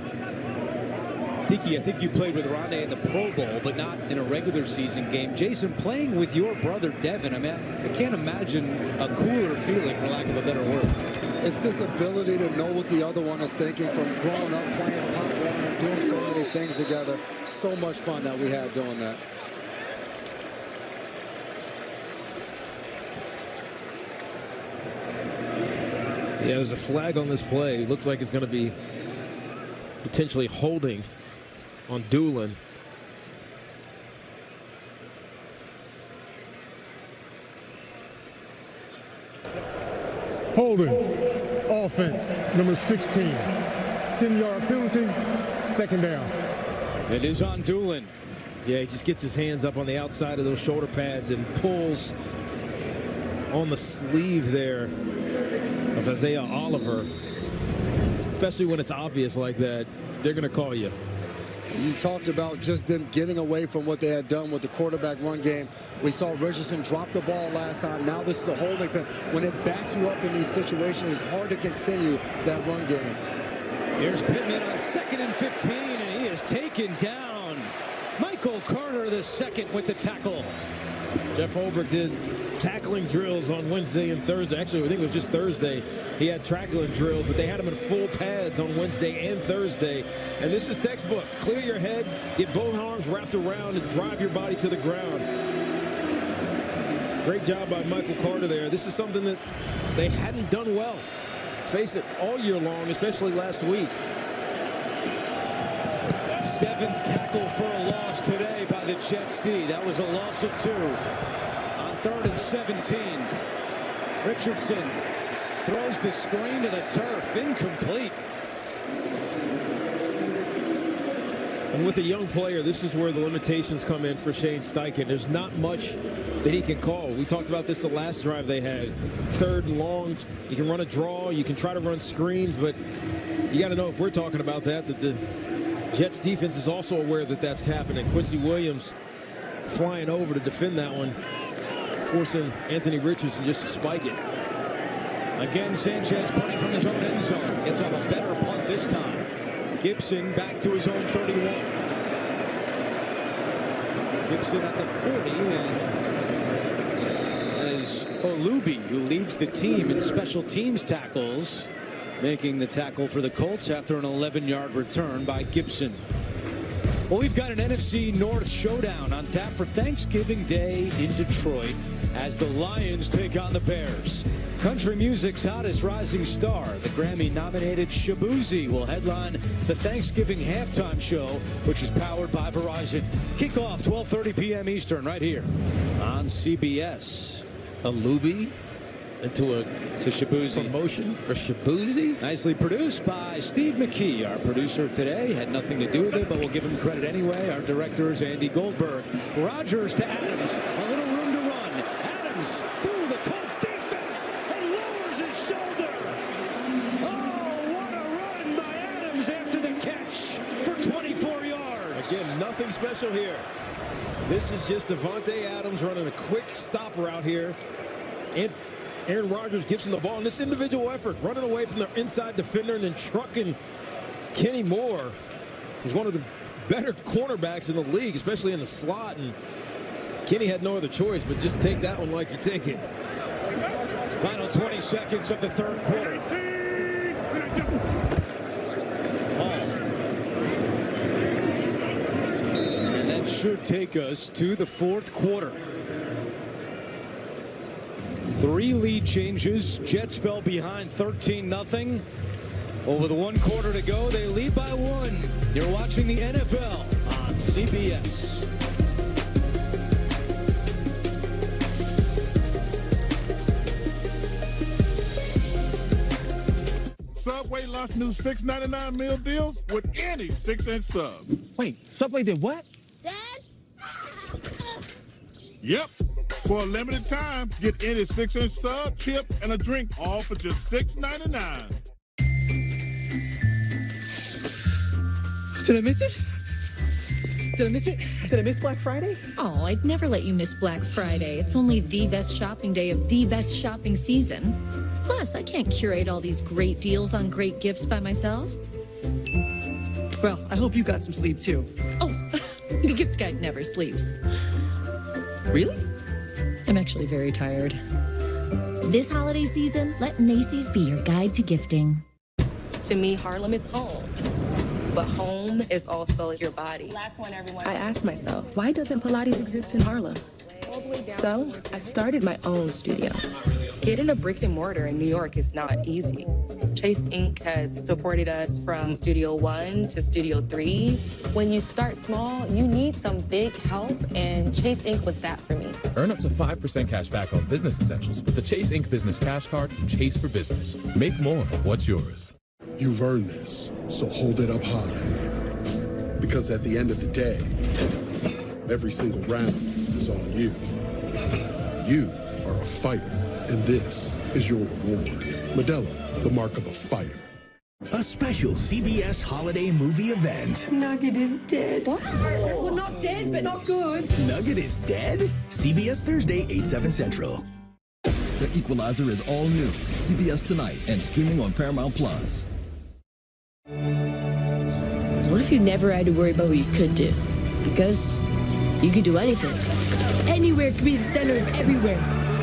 Tiki, I think you played with Rondé in the Pro Bowl, but not in a regular season game. Jason, playing with your brother Devin, I mean, I can't imagine a cooler feeling, for lack of a better word. It's this ability to know what the other one is thinking from growing up playing Pop Warner and doing so many things together. So much fun that we had doing that. Yeah, there's a flag on this play. Looks like it's going to be potentially holding on Doolin. Holding, offense, number 16. 10-yard penalty, second down. It is on Doolin. Yeah, he just gets his hands up on the outside of those shoulder pads and pulls on the sleeve there of Isaiah Oliver. Especially when it's obvious like that, they're going to call you. You talked about just them getting away from what they had done with the quarterback run game. We saw Richardson drop the ball last time. Now this is a holding pen. When it backs you up in these situations, it's hard to continue that run game. Here's Pittman on 2nd and 15, and he is taken down. Michael Carter, the second, with the tackle. Jeff Ulbrich did tackling drills on Wednesday and Thursday. Actually, I think it was just Thursday. He had tackling drills, but they had him in full pads on Wednesday and Thursday. And this is textbook. Clear your head, get both arms wrapped around, and drive your body to the ground. Great job by Michael Carter there. This is something that they hadn't done well. Let's face it, all year long, especially last week. 7th tackle for a loss today by the Jets D. That was a loss of 2. On 3rd and 17, Richardson throws the screen to the turf, incomplete. And with a young player, this is where the limitations come in for Shane Steichen. There's not much that he can call. We talked about this the last drive they had. 3rd and long, you can run a draw, you can try to run screens, but you got to know if we're talking about that the Jets defense is also aware that that's happening. Quincy Williams flying over to defend that one, forcing Anthony Richardson just to spike it. Again, Sanchez punting from his own end zone. Gets off a better punt this time. Gibson back to his own 31. Gibson at the 40, and as Olubi, who leads the team in special teams tackles, making the tackle for the Colts after an 11-yard return by Gibson. Well, we've got an NFC North showdown on tap for Thanksgiving Day in Detroit as the Lions take on the Bears. Country music's hottest rising star, the Grammy-nominated Shabuzi, will headline the Thanksgiving halftime show, which is powered by Verizon. Kickoff 12:30 p.m. Eastern right here on CBS. Olubi into a Shabuzi. promotion for Shabuzi. Nicely produced by Steve McKee, our producer today. Had nothing to do with it, but we'll give him credit anyway. Our director is Andy Goldberg. Rodgers to Adams. A little room to run. Adams through the Colts defense and lowers his shoulder. Oh, what a run by Adams after the catch for 24 yards. Again, nothing special here. This is just Davante Adams running a quick stop route here. And Aaron Rodgers gives him the ball in this individual effort, running away from the inside defender and then trucking Kenny Moore, who's one of the better cornerbacks in the league, especially in the slot. And Kenny had no other choice but just take that one like you take it. Final 20 seconds of the third quarter. And that should take us to the fourth quarter. 3 lead changes. Jets fell behind 13-0. Over the 1 quarter to go, they lead by 1. You're watching the NFL on CBS. Subway launched new $6.99 meal deals with any 6-inch sub. Wait, Subway did what? Dad? Yep. For a limited time, get any 6-inch sub, chip, and a drink, all for just $6.99. Did I miss it? Did I miss it? Did I miss Black Friday? Oh, I'd never let you miss Black Friday. It's only the best shopping day of the best shopping season. Plus, I can't curate all these great deals on great gifts by myself. Well, I hope you got some sleep too. Oh, the gift guide never sleeps. Really? I'm actually very tired. This holiday season, let Macy's be your guide to gifting. To me, Harlem is home. But home is also your body. Last one, everyone. I asked myself, why doesn't Pilates exist in Harlem? So I started my own studio. Getting a brick and mortar in New York is not easy. Chase Inc. has supported us from Studio 1 to Studio 3. When you start small, you need some big help, and Chase Inc. was that for me. Earn up to 5% cash back on business essentials with the Chase Inc. Business Cash Card from Chase for Business. Make more of what's yours. You've earned this, so hold it up high. Because at the end of the day, every single round is on you. You are a fighter, and this is your reward. Modelo, the mark of a fighter. A special CBS holiday movie event. Nugget is dead. What? Well, not dead, but not good. Nugget is dead? CBS Thursday, 8/7 Central. The Equalizer is all new. CBS tonight and streaming on Paramount Plus. What if you never had to worry about what you could do? Because you could do anything. Anywhere could be the center of everywhere.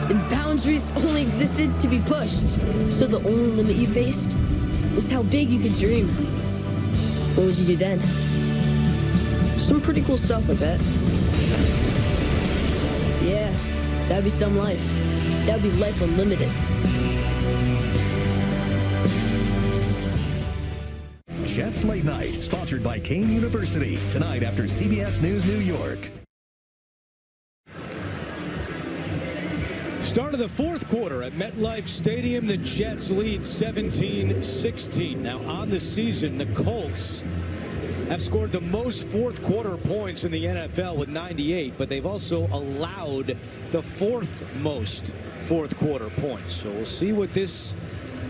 And boundaries only existed to be pushed. So the only limit you faced was how big you could dream. What would you do then? Some pretty cool stuff, I bet. Yeah, that'd be some life. That'd be life unlimited. Jets Late Night, sponsored by Kane University. Tonight after CBS News New York. Start of the fourth quarter at MetLife Stadium. The Jets lead 17-16. Now on the season, the Colts have scored the most fourth quarter points in the NFL with 98, but they've also allowed the fourth most fourth quarter points. So we'll see what this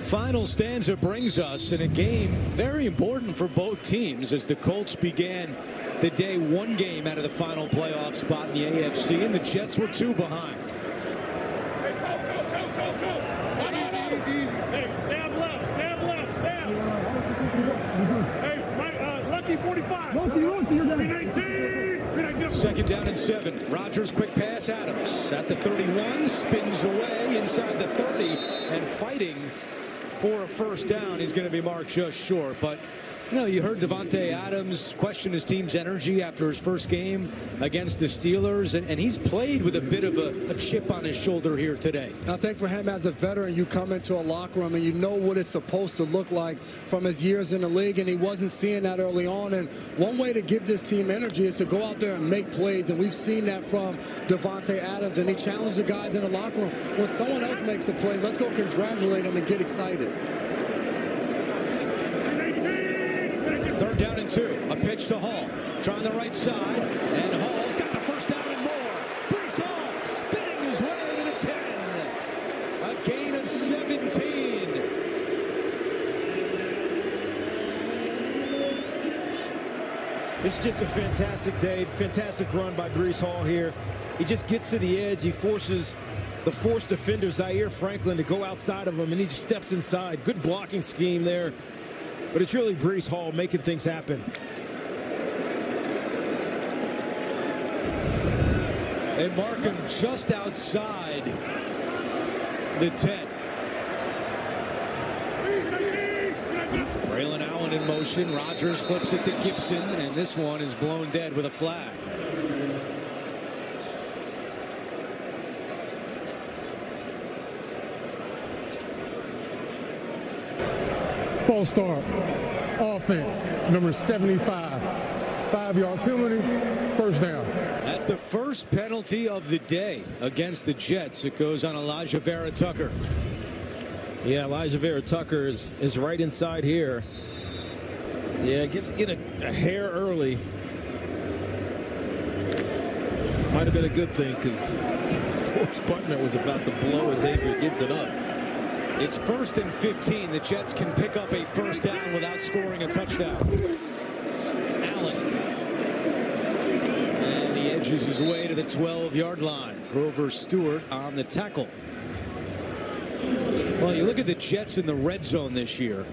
final stanza brings us in a game very important for both teams as the Colts began the day 1 game out of the final playoff spot in the AFC, and the Jets were 2 behind. Hey, stab left. Hey, Lucky 45. Second down and 7. Rodgers, quick pass. Adams at the 31, spins away inside the 30, and fighting for a first down. He's going to be marked just short, but You know, you heard Davante Adams question his team's energy after his first game against the Steelers, and he's played with a bit of a chip on his shoulder here today. I think for him as a veteran, you come into a locker room and you know what it's supposed to look like from his years in the league, and he wasn't seeing that early on. And one way to give this team energy is to go out there and make plays, and we've seen that from Davante Adams, and he challenged the guys in the locker room. When someone else makes a play, let's go congratulate him and get excited. 3rd down and 2. A pitch to Hall. Trying the right side. And Hall's got the first down and more. Brees Hall spinning his way to the 10. A gain of 17. It's just a fantastic day. Fantastic run by Brees Hall here. He just gets to the edge. He forces the forced defender, Zaire Franklin, to go outside of him, and he just steps inside. Good blocking scheme there. But it's really Brees Hall making things happen. They mark him just outside the 10. Braylon Allen in motion. Rodgers flips it to Gibson, and this one is blown dead with a flag. False start. Offense, number 75. 5-yard penalty, 1st down. That's the first penalty of the day against the Jets. It goes on Elijah Vera Tucker. Yeah, Elijah Vera Tucker is right inside here. Yeah, I guess get a hair early. Might have been a good thing because Forrest Buckner was about to blow Xavier Gibson up. It's 1st and 15. The Jets can pick up a 1st down without scoring a touchdown. Allen. And he edges his way to the 12-yard line. Grover Stewart on the tackle. Well, you look at the Jets in the red zone this year.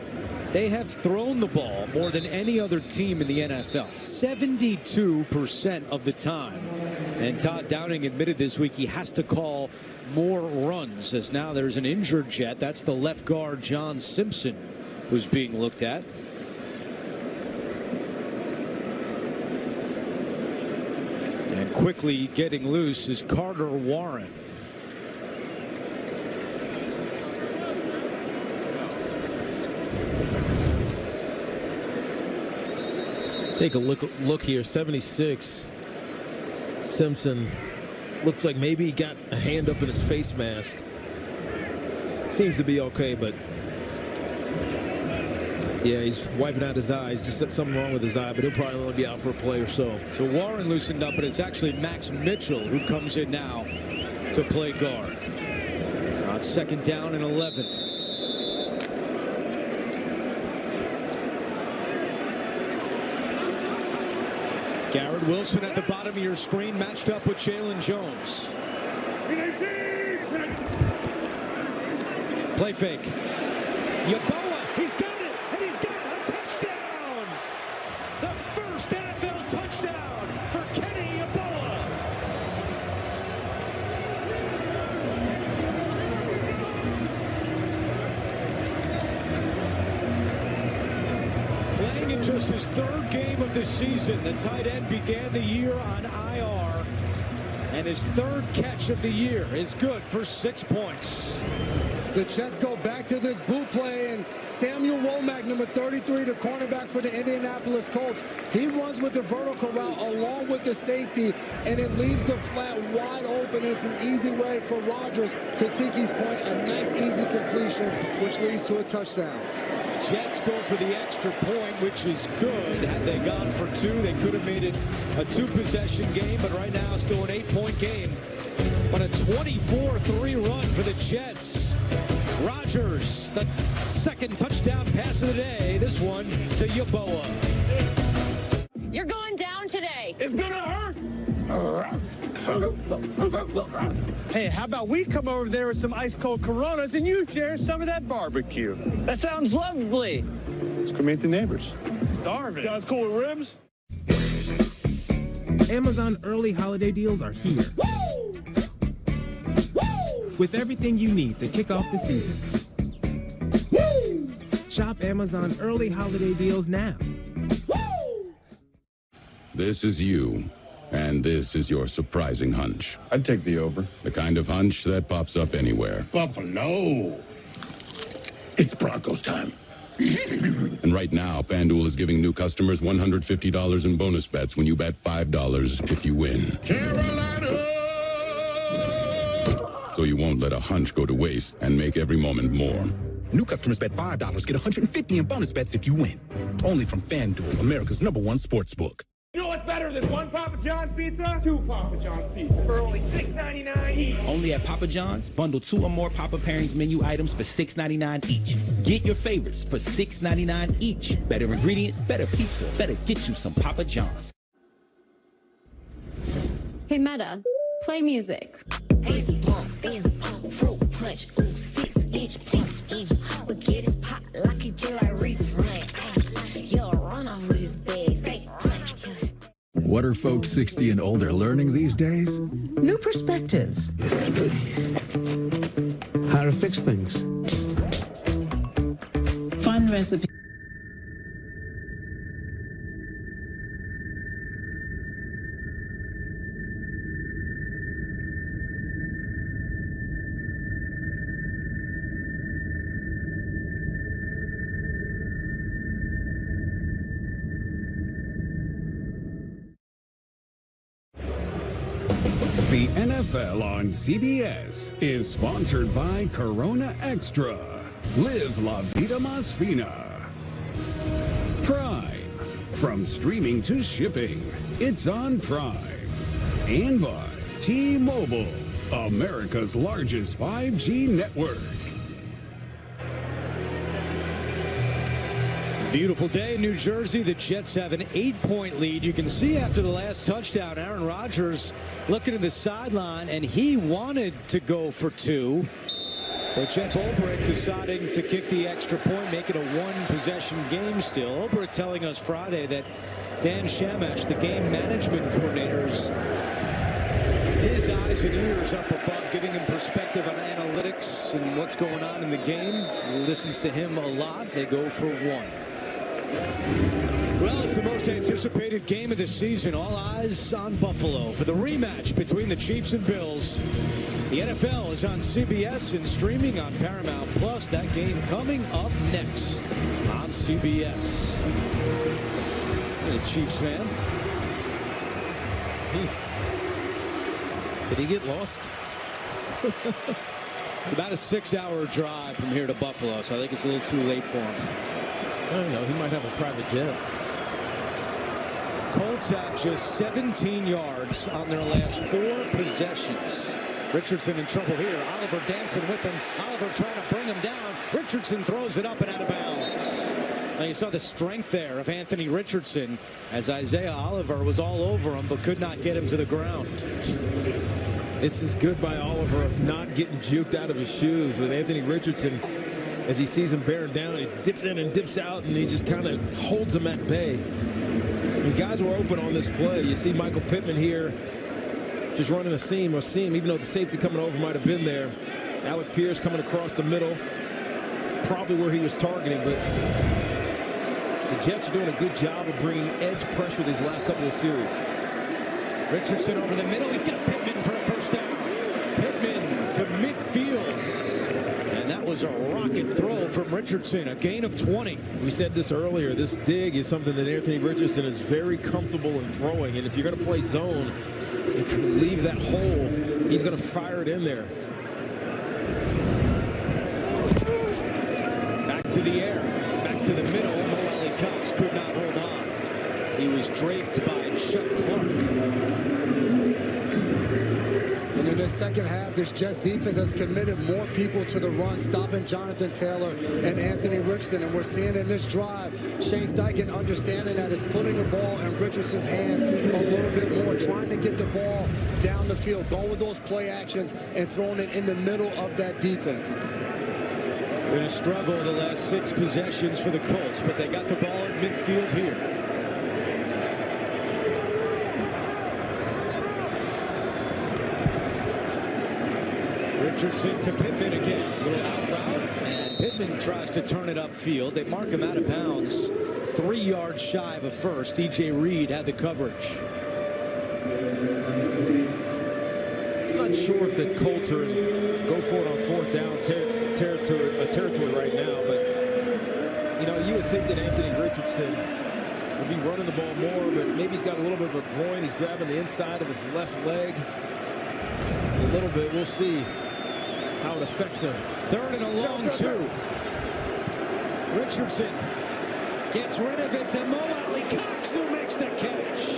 They have thrown the ball more than any other team in the NFL. 72% of the time. And Todd Downing admitted this week he has to call more runs, as now there's an injured Jet. That's the left guard John Simpson who's being looked at. And quickly getting loose is Carter Warren. Take a look here. 76. Simpson looks like maybe he got a hand up in his face mask. Seems to be okay, but yeah, he's wiping out his eyes. Just something wrong with his eye, but he'll probably only be out for a play or so. So Warren loosened up, but it's actually Max Mitchell who comes in now to play guard. On 2nd down and 11. Garrett Wilson at the bottom of your screen, matched up with Jalen Jones. Play fake. Yeboah, he's got it, and he's got a touchdown! The first NFL touchdown for Kenny Yeboah. Playing in just his 3rd game of the season, the tight end began the year on IR, and his 3rd catch of the year is good for 6 points. The Jets go back to this boot play, and Samuel Womack, number 33, the cornerback for the Indianapolis Colts, he runs with the vertical route along with the safety, and it leaves the flat wide open. It's an easy way for Rodgers, to Tiki's point, a nice easy completion, which leads to a touchdown. Jets go for the extra point, which is good. Had they gone for 2, they could have made it a 2-possession game, but right now still an 8-point game on a 24-3 run for the Jets. Rodgers, the 2nd touchdown pass of the day. This one to Yeboah. You're going down today. It's gonna hurt. Hey, how about we come over there with some ice cold Coronas and you share some of that barbecue? That sounds lovely. Let's come meet the neighbors. Starving. You guys cool with ribs? Amazon early holiday deals are here. Woo! Woo! With everything you need to kick off the season. Woo! Shop Amazon early holiday deals now. This is you, and this is your surprising hunch. I'd take the over. The kind of hunch that pops up anywhere. Buffalo. It's Broncos time. And right now, FanDuel is giving new customers $150 in bonus bets when you bet $5 if you win. Carolina! So you won't let a hunch go to waste and make every moment more. New customers bet $5, get $150 in bonus bets if you win. Only from FanDuel, America's #1 sportsbook. You know what's better than one Papa John's pizza? Two Papa John's pizza for only $6.99 each. Only at Papa John's, bundle 2 or more Papa Pairings menu items for $6.99 each. Get your favorites for $6.99 each. Better ingredients, better pizza, better get you some Papa John's. Hey Meta, play music. Fruit punch, 6-inch pinch, but get it pop like it just like refrain. You'll run off with this big fake punch. What are folks 60 and older learning these days? New perspectives. How to fix things. Fun recipe. The NFL on CBS is sponsored by Corona Extra. Live La Vida Más Fina. Prime. From streaming to shipping, it's on Prime. And by T-Mobile, America's largest 5G network. Beautiful day in New Jersey. The Jets have an 8-point lead. You can see after the last touchdown, Aaron Rodgers looking at the sideline, and he wanted to go for 2. But Jeff Ulbrich deciding to kick the extra point, make it a 1-possession game still. Ulbrich telling us Friday that Dan Shamash, the game management coordinators, his eyes and ears up above, giving him perspective on analytics and what's going on in the game. He listens to him a lot. They go for 1. Well, it's the most anticipated game of the season. All eyes on Buffalo for the rematch between the Chiefs and Bills. The NFL is on CBS and streaming on Paramount Plus. That game coming up next on CBS. The Chiefs fan. Did he get lost? It's about a 6-hour drive from here to Buffalo, so I think it's a little too late for him. I don't know. He might have a private jet. Colts have just 17 yards on their last 4 possessions. Richardson in trouble here. Oliver dancing with him. Oliver trying to bring him down. Richardson throws it up and out of bounds. Now you saw the strength there of Anthony Richardson as Isaiah Oliver was all over him but could not get him to the ground. This is good by Oliver of not getting juked out of his shoes. With Anthony Richardson, as he sees him bearing down, he dips in and dips out, and he just kind of holds him at bay. The guys were open on this play. You see Michael Pittman here just running a seam, even though the safety coming over might have been there. Alec Pierce coming across the middle. It's probably where he was targeting, but the Jets are doing a good job of bringing edge pressure these last couple of series. Richardson over the middle. He's got Pittman for a first down. Pittman to midfield. And that was a rocket throw from Richardson, a gain of 20. We said this earlier. This dig is something that Anthony Richardson is very comfortable in throwing. And if you're going to play zone and leave that hole, he's going to fire it in there. Back to the air. Back to the middle. Morelli Cox could not hold on. He was draped by Chuck Clark. And in the second half, this Jets defense has committed more people to the run, stopping Jonathan Taylor and Anthony Richardson. And we're seeing in this drive, Shane Steichen understanding that is putting the ball in Richardson's hands a little bit more, trying to get the ball down the field, going with those play actions and throwing it in the middle of that defense. Been a struggle the last 6 possessions for the Colts, but they got the ball at midfield here. Richardson to Pittman again. A little out route, and Pittman tries to turn it upfield. They mark him out of bounds. 3 yards shy of a first. DJ Reed had the coverage. I'm not sure if the Colts are in go for it on fourth down territory right now, but you know, you would think that Anthony Richardson would be running the ball more, but maybe he's got a little bit of a groin. He's grabbing the inside of his left leg a little bit. We'll see how it affects him. 3rd and a long 2. Richardson gets rid of it to Mo Alley Cox, who makes the catch.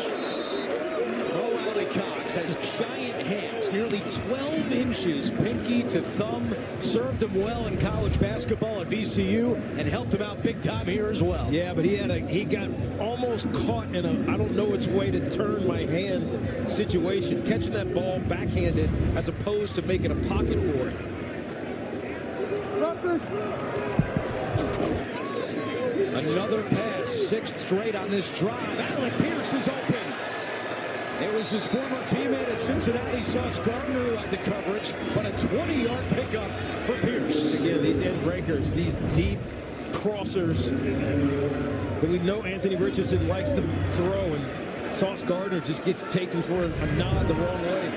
Mo Alley Cox has giant hands, nearly 12 inches, pinky to thumb. Served him well in college basketball at VCU and helped him out big time here as well. Yeah, but he got almost caught in a I don't know which way to turn my hands situation, catching that ball backhanded as opposed to making a pocket for it. Another pass, 6th straight on this drive. Alec Pierce is open. It was his former teammate at Cincinnati, Sauce Gardner, who had the coverage, but a 20-yard pickup for Pierce. Again, these end breakers, these deep crossers that we know Anthony Richardson likes to throw, and Sauce Gardner just gets taken for a nod the wrong way.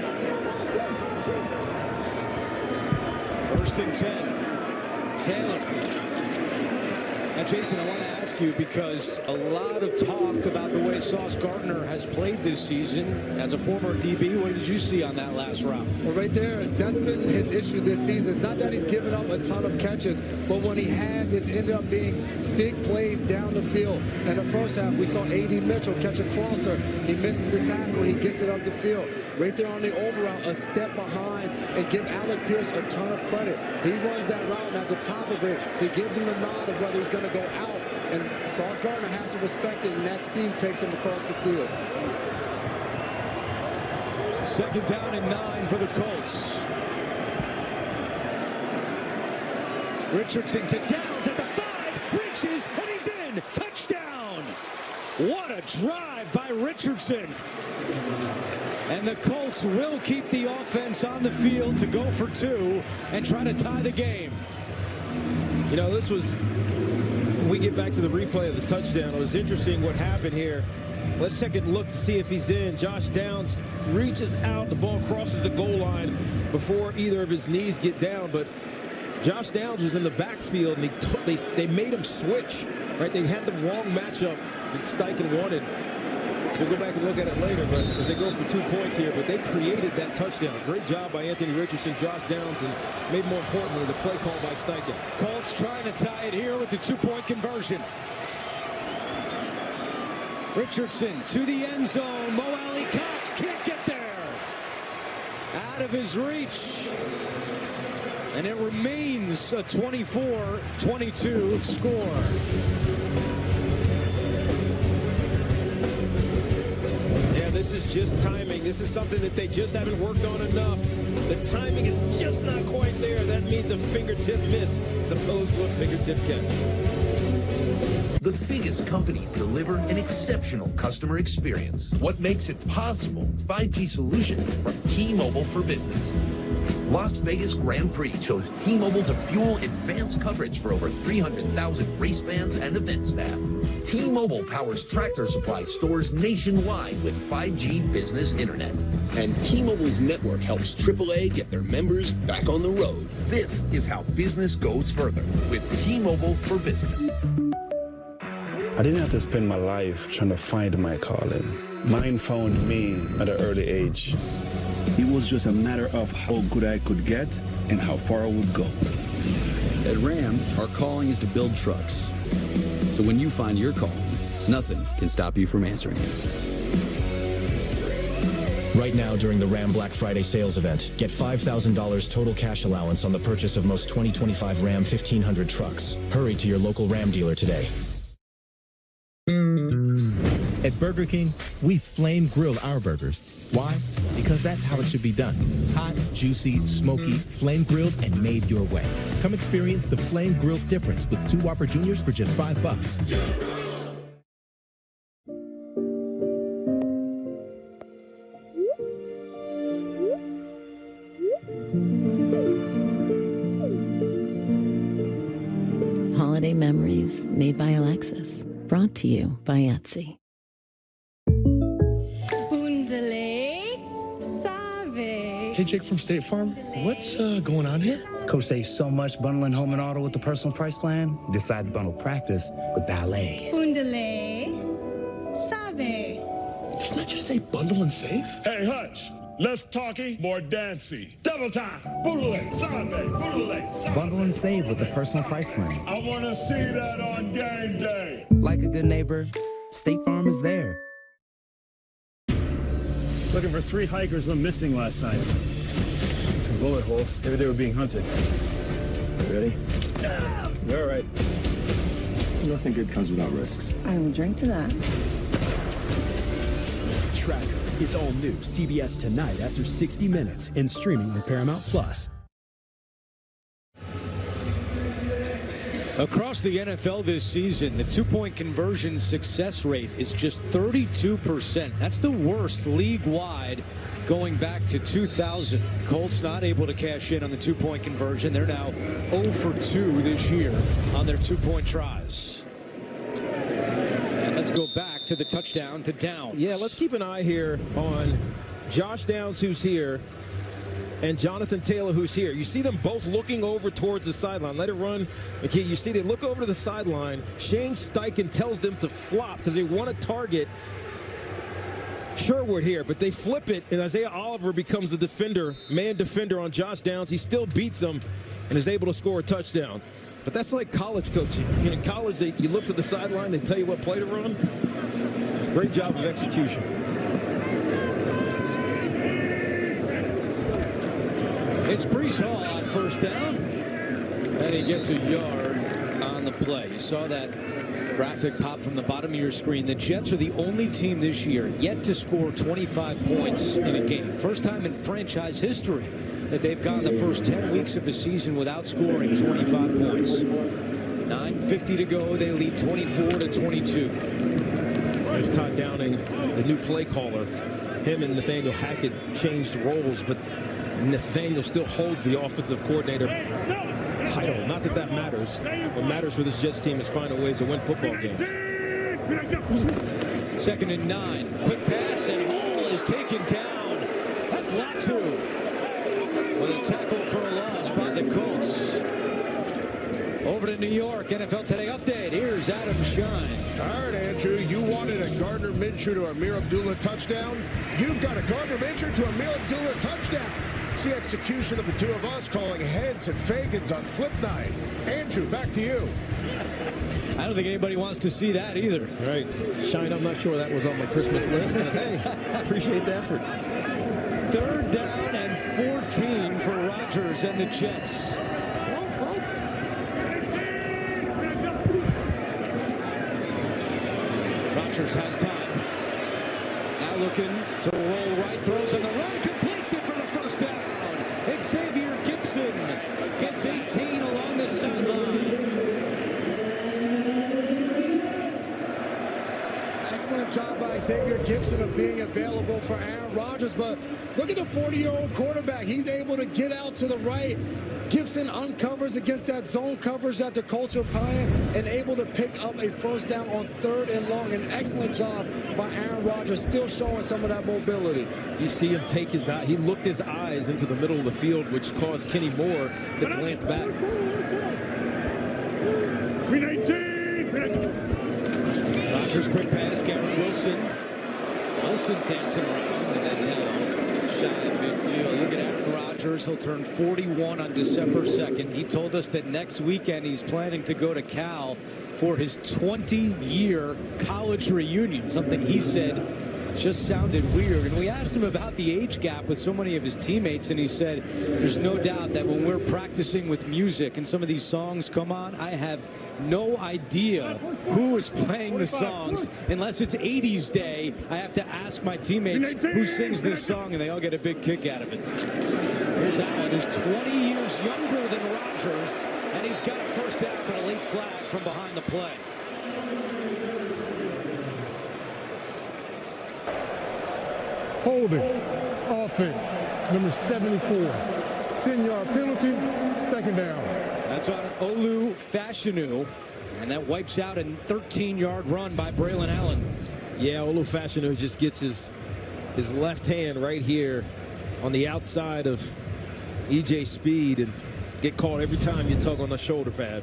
1st and 10. Taylor. Now, Jason, I want to ask you, because a lot of talk about the way Sauce Gardner has played this season as a former DB. What did you see on that last route? Well, right there, that's been his issue this season. It's not that he's given up a ton of catches, but when he has, it's ended up being big plays down the field. In the first half, we saw A.D. Mitchell catch a crosser. He misses the tackle. He gets it up the field. Right there on the over-route, a step behind, and give Alec Pierce a ton of credit. He runs that route, and at the top of it, he gives him a nod of whether he's going to go out. And Sauce Gardner has to respect it, and that speed takes him across the field. 2nd down and 9 for the Colts. Richardson to Downs at the 5, reaches, and he's in. Touchdown! What a drive by Richardson. And the Colts will keep the offense on the field to go for 2 and try to tie the game. You know, this was, when we get back to the replay of the touchdown, it was interesting what happened here. Let's take a look to see if he's in. Josh Downs reaches out, the ball crosses the goal line before either of his knees get down, but Josh Downs was in the backfield, and they made him switch, right? They had the wrong matchup that Steichen wanted. We'll go back and look at it later, but as they go for 2 points here, but they created that touchdown. Great job by Anthony Richardson, Josh Downs, and maybe more importantly, the play call by Steichen. Colts trying to tie it here with the 2-point conversion. Richardson to the end zone. Mo Alley Cox can't get there. Out of his reach. And it remains a 24-22 score. This is just timing. This is something that they just haven't worked on enough. The timing is just not quite there. That means a fingertip miss as opposed to a fingertip catch. The biggest companies deliver an exceptional customer experience. What makes it possible? 5G solutions from T-Mobile for Business. Las Vegas Grand Prix chose T-Mobile to fuel advanced coverage for over 300,000 race fans and event staff. T-Mobile powers Tractor Supply stores nationwide with 5G business internet. And T-Mobile's network helps AAA get their members back on the road. This is how business goes further with T-Mobile for Business. I didn't have to spend my life trying to find my calling. Mine found me at an early age. It was just a matter of how good I could get and how far I would go. At Ram, our calling is to build trucks. So when you find your calling, nothing can stop you from answering it. Right now during the Ram Black Friday sales event, get $5,000 total cash allowance on the purchase of most 2025 Ram 1500 trucks. Hurry to your local Ram dealer today. At Burger King, we flame grill our burgers. Why? Because that's how it should be done. Hot, juicy, smoky, flame grilled, and made your way. Come experience the flame grilled difference with 2 Whopper Juniors for just $5. Holiday memories made by Alexis. Brought to you by Etsy. Bundale Save. Hey, Jake from State Farm. What's going on here? Coach saves so much bundling home and auto with the personal price plan. You decide to bundle practice with ballet. Bundale Save. Doesn't that just say bundle and save? Hey, Hutch. Less talky, more dancey. Double time. Boodle-ay, Sunday, boodle-ay, Sunday. Bundle and save with the personal price plan. I want to see that on game day. Like a good neighbor, State Farm is there. Looking for 3 hikers went missing last night. It's a bullet hole. Maybe they were being hunted. Ready? You're all right. Nothing good comes without risks. I will drink to that. Tracker is all new CBS tonight after 60 minutes and streaming on Paramount Plus. Across the NFL this season, the two-point conversion success rate is just 32%. That's the worst league-wide going back to 2000. Colts not able to cash in on the two-point conversion. They're now 0 for 2 this year on their two-point tries. And let's go back to the touchdown to Downs. Yeah, let's keep an eye here on Josh Downs, who's here, and Jonathan Taylor, who's here. You see them both looking over towards the sideline. Let it run. Okay, you see they look over to the sideline. Shane Steichen tells them to flop because they want to target Sherwood here, but they flip it, and Isaiah Oliver becomes the defender, man defender on Josh Downs. He still beats him and is able to score a touchdown. But that's like college coaching. In college, you look to the sideline, they tell you what play to run. Great job of execution. It's Breece Hall on first down, and he gets a yard on the play. You saw that graphic pop from the bottom of your screen. The Jets are the only team this year yet to score 25 points in a game. First time in franchise history that they've gone the first 10 weeks of the season without scoring 25 points. 9:50 to go. They lead 24-22. There's Todd Downing, the new play caller. Him and Nathaniel Hackett changed roles, but Nathaniel still holds the offensive coordinator title. Not that that matters. What matters for this Jets team is finding ways to win football games. 2nd and 9. Quick pass, and Hall is taken down. That's Latu with a tackle for a loss by the Colts. Over to New York. NFL Today update. Here's Adam Shine. All right, Andrew, you wanted a Gardner Minshew to Amir Abdullah touchdown? You've got a Gardner Minshew to Amir Abdullah touchdown. It's the execution of the two of us calling heads and Fagans on flip night. Andrew, back to you. I don't think anybody wants to see that either. Right. Shine, I'm not sure that was on my Christmas list, but hey, appreciate the effort. 3rd down and 14 for Rodgers and the Jets. Rodgers has time. Now looking to roll right, throws on the run, completes it for the first down. Xavier Gibson gets 18 along the sideline. Excellent job by Xavier Gibson of being available for Aaron Rodgers, but look at the 40-year-old quarterback. He's able to get out to the right. Gibson uncovers against that zone coverage that the Colts are playing and able to pick up a first down on 3rd and long. An excellent job by Aaron Rodgers, still showing some of that mobility. You see him take his eye. He looked his eyes into the middle of the field, which caused Kenny Moore to glance back. Rodgers quick pass, Garrett Wilson. Wilson dancing around and then down. Shot in midfield. Look at Aaron Rodgers. He'll turn 41 on December 2nd. He told us that next weekend he's planning to go to Cal for his 20-year college reunion, something he said just sounded weird. And we asked him about the age gap with so many of his teammates, and he said there's no doubt that when we're practicing with music and some of these songs come on, I have no idea who is playing the songs. Unless it's 80s Day, I have to ask my teammates who sings this song, and they all get a big kick out of it. Here's Allen, who's 20 years younger than Rodgers, and he's got a first down but a late flag from behind the play. Holding, offense, number 74. 10-yard penalty, 2nd down. That's on Olu Fashanu, and that wipes out a 13-yard run by Braylon Allen. Yeah, Olu Fashanu just gets his left hand right here on the outside of E.J. Speed and get caught every time you tug on the shoulder pad.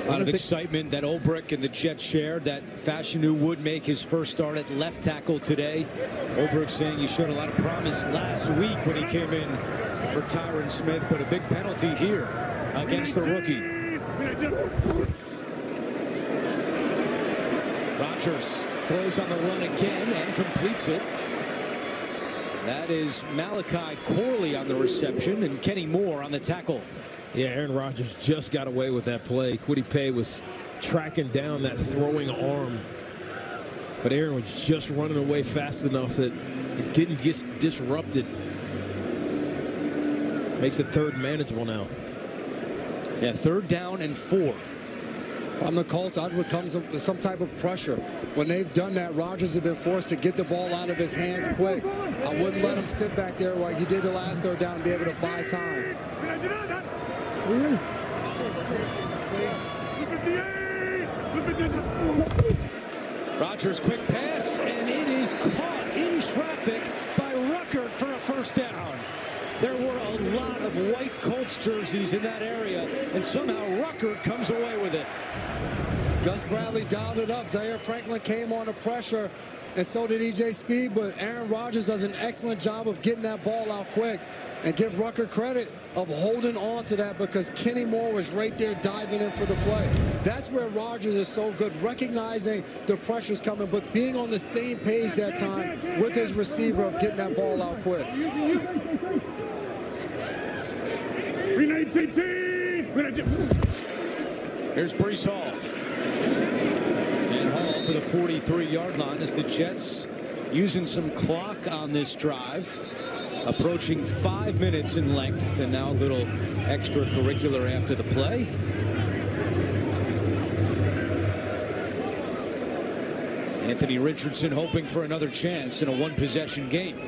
A lot of excitement that Ulbrich and the Jets shared that Fashanu would make his first start at left tackle today. Ulbrich saying he showed a lot of promise last week when he came in for Tyron Smith, but a big penalty here against the rookie. Rodgers throws on the run again and completes it. That is Malachi Corley on the reception and Kenny Moore on the tackle. Yeah, Aaron Rodgers just got away with that play. Kwity Paye was tracking down that throwing arm, but Aaron was just running away fast enough that it didn't get disrupted. Makes it third manageable now. Yeah, 3rd down and 4. If I'm the Colts, I'd become some type of pressure. When they've done that, Rodgers has been forced to get the ball out of his hands quick. I wouldn't let him sit back there like he did the last 3rd down and be able to buy time. Rodgers quick pass, and it is caught in traffic by Ruckert for a first down. There were a lot of white Colts jerseys in that area, and somehow Ruckert comes away with it. Gus Bradley dialed it up. Zaire Franklin came on the pressure, and so did E.J. Speed, but Aaron Rodgers does an excellent job of getting that ball out quick. And give Ruckert credit of holding on to that because Kenny Moore was right there diving in for the play. That's where Rodgers is so good, recognizing the pressure's coming, but being on the same page that time with his receiver of getting that ball out quick. Here's Breece Hall. And Hall to the 43-yard line as the Jets using some clock on this drive. Approaching 5 minutes in length, and now a little extracurricular after the play. Anthony Richardson hoping for another chance in a one-possession game.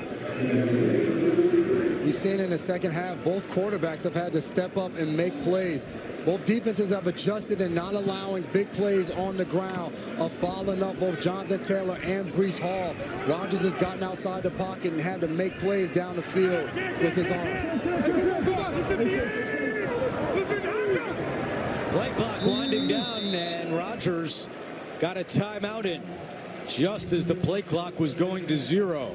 We've seen in the second half, both quarterbacks have had to step up and make plays. Both defenses have adjusted and not allowing big plays on the ground of balling up both Jonathan Taylor and Breece Hall. Rodgers has gotten outside the pocket and had to make plays down the field with his arm. Play clock winding down, and Rodgers got a timeout in just as the play clock was going to 0.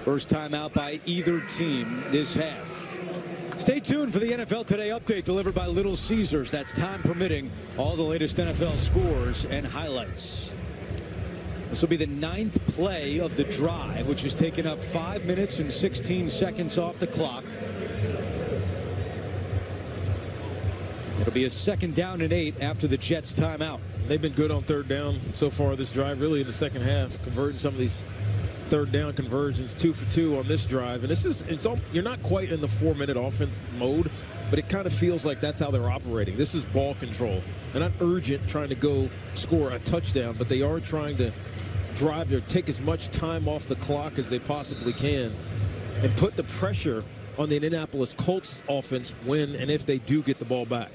First timeout by either team this half. Stay tuned for the NFL Today update delivered by Little Caesars. That's time permitting. All the latest NFL scores and highlights. This will be the 9th play of the drive, which has taken up 5 minutes and 16 seconds off the clock. It'll be a 2nd down and 8 after the Jets timeout. They've been good on 3rd down so far this drive, really in the second half, converting some of these 3rd down conversions, 2 for 2 on this drive. And you're not quite in the 4-minute offense mode, but it kind of feels like that's how they're operating. This is ball control. They're not urgent trying to go score a touchdown, but they are trying to drive there, take as much time off the clock as they possibly can and put the pressure on the Indianapolis Colts offense when and if they do get the ball back.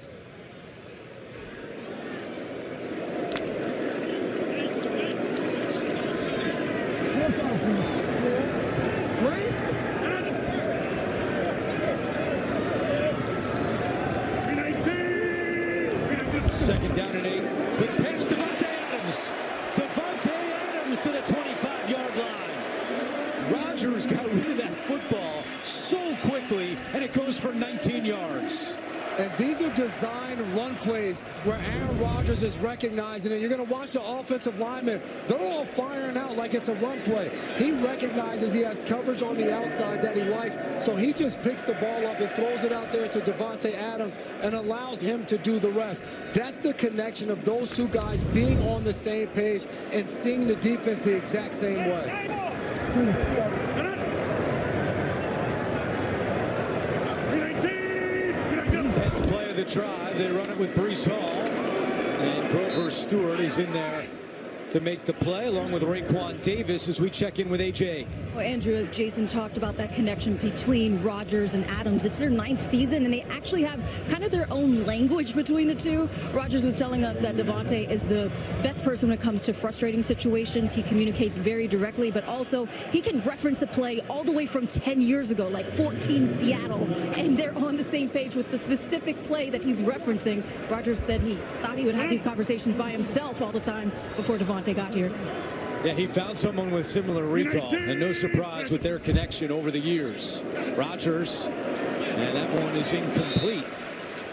Second down and 8. Quick pass, Devontae Adams. Devontae Adams to the 25-yard line. Rodgers got rid of that football so quickly, and it goes for 19 yards. And these are designed run plays where Aaron Rodgers is recognizing it. You're going to watch the offensive linemen. They're all firing out like it's a run play. He recognizes he has coverage on the outside that he likes, so he just picks the ball up and throws it out there to Devontae Adams and allows him to do the rest. That's the connection of those two guys being on the same page and seeing the defense the exact same way. 10th play of the drive. They run it with Breece Hall. And Grover Stewart is in there to make the play, along with Raekwon Davis, as we check in with AJ. Well, Andrew, as Jason talked about that connection between Rodgers and Adams, it's their 9th season, and they actually have kind of their own language between the two. Rodgers was telling us that Davante is the best person when it comes to frustrating situations. He communicates very directly, but also he can reference a play all the way from 10 years ago, like 14 Seattle, and they're on the same page with the specific play that he's referencing. Rodgers said he thought he would have these conversations by himself all the time before Davante got here. Yeah, he found someone with similar recall, and no surprise with their connection over the years. Rodgers, and that one is incomplete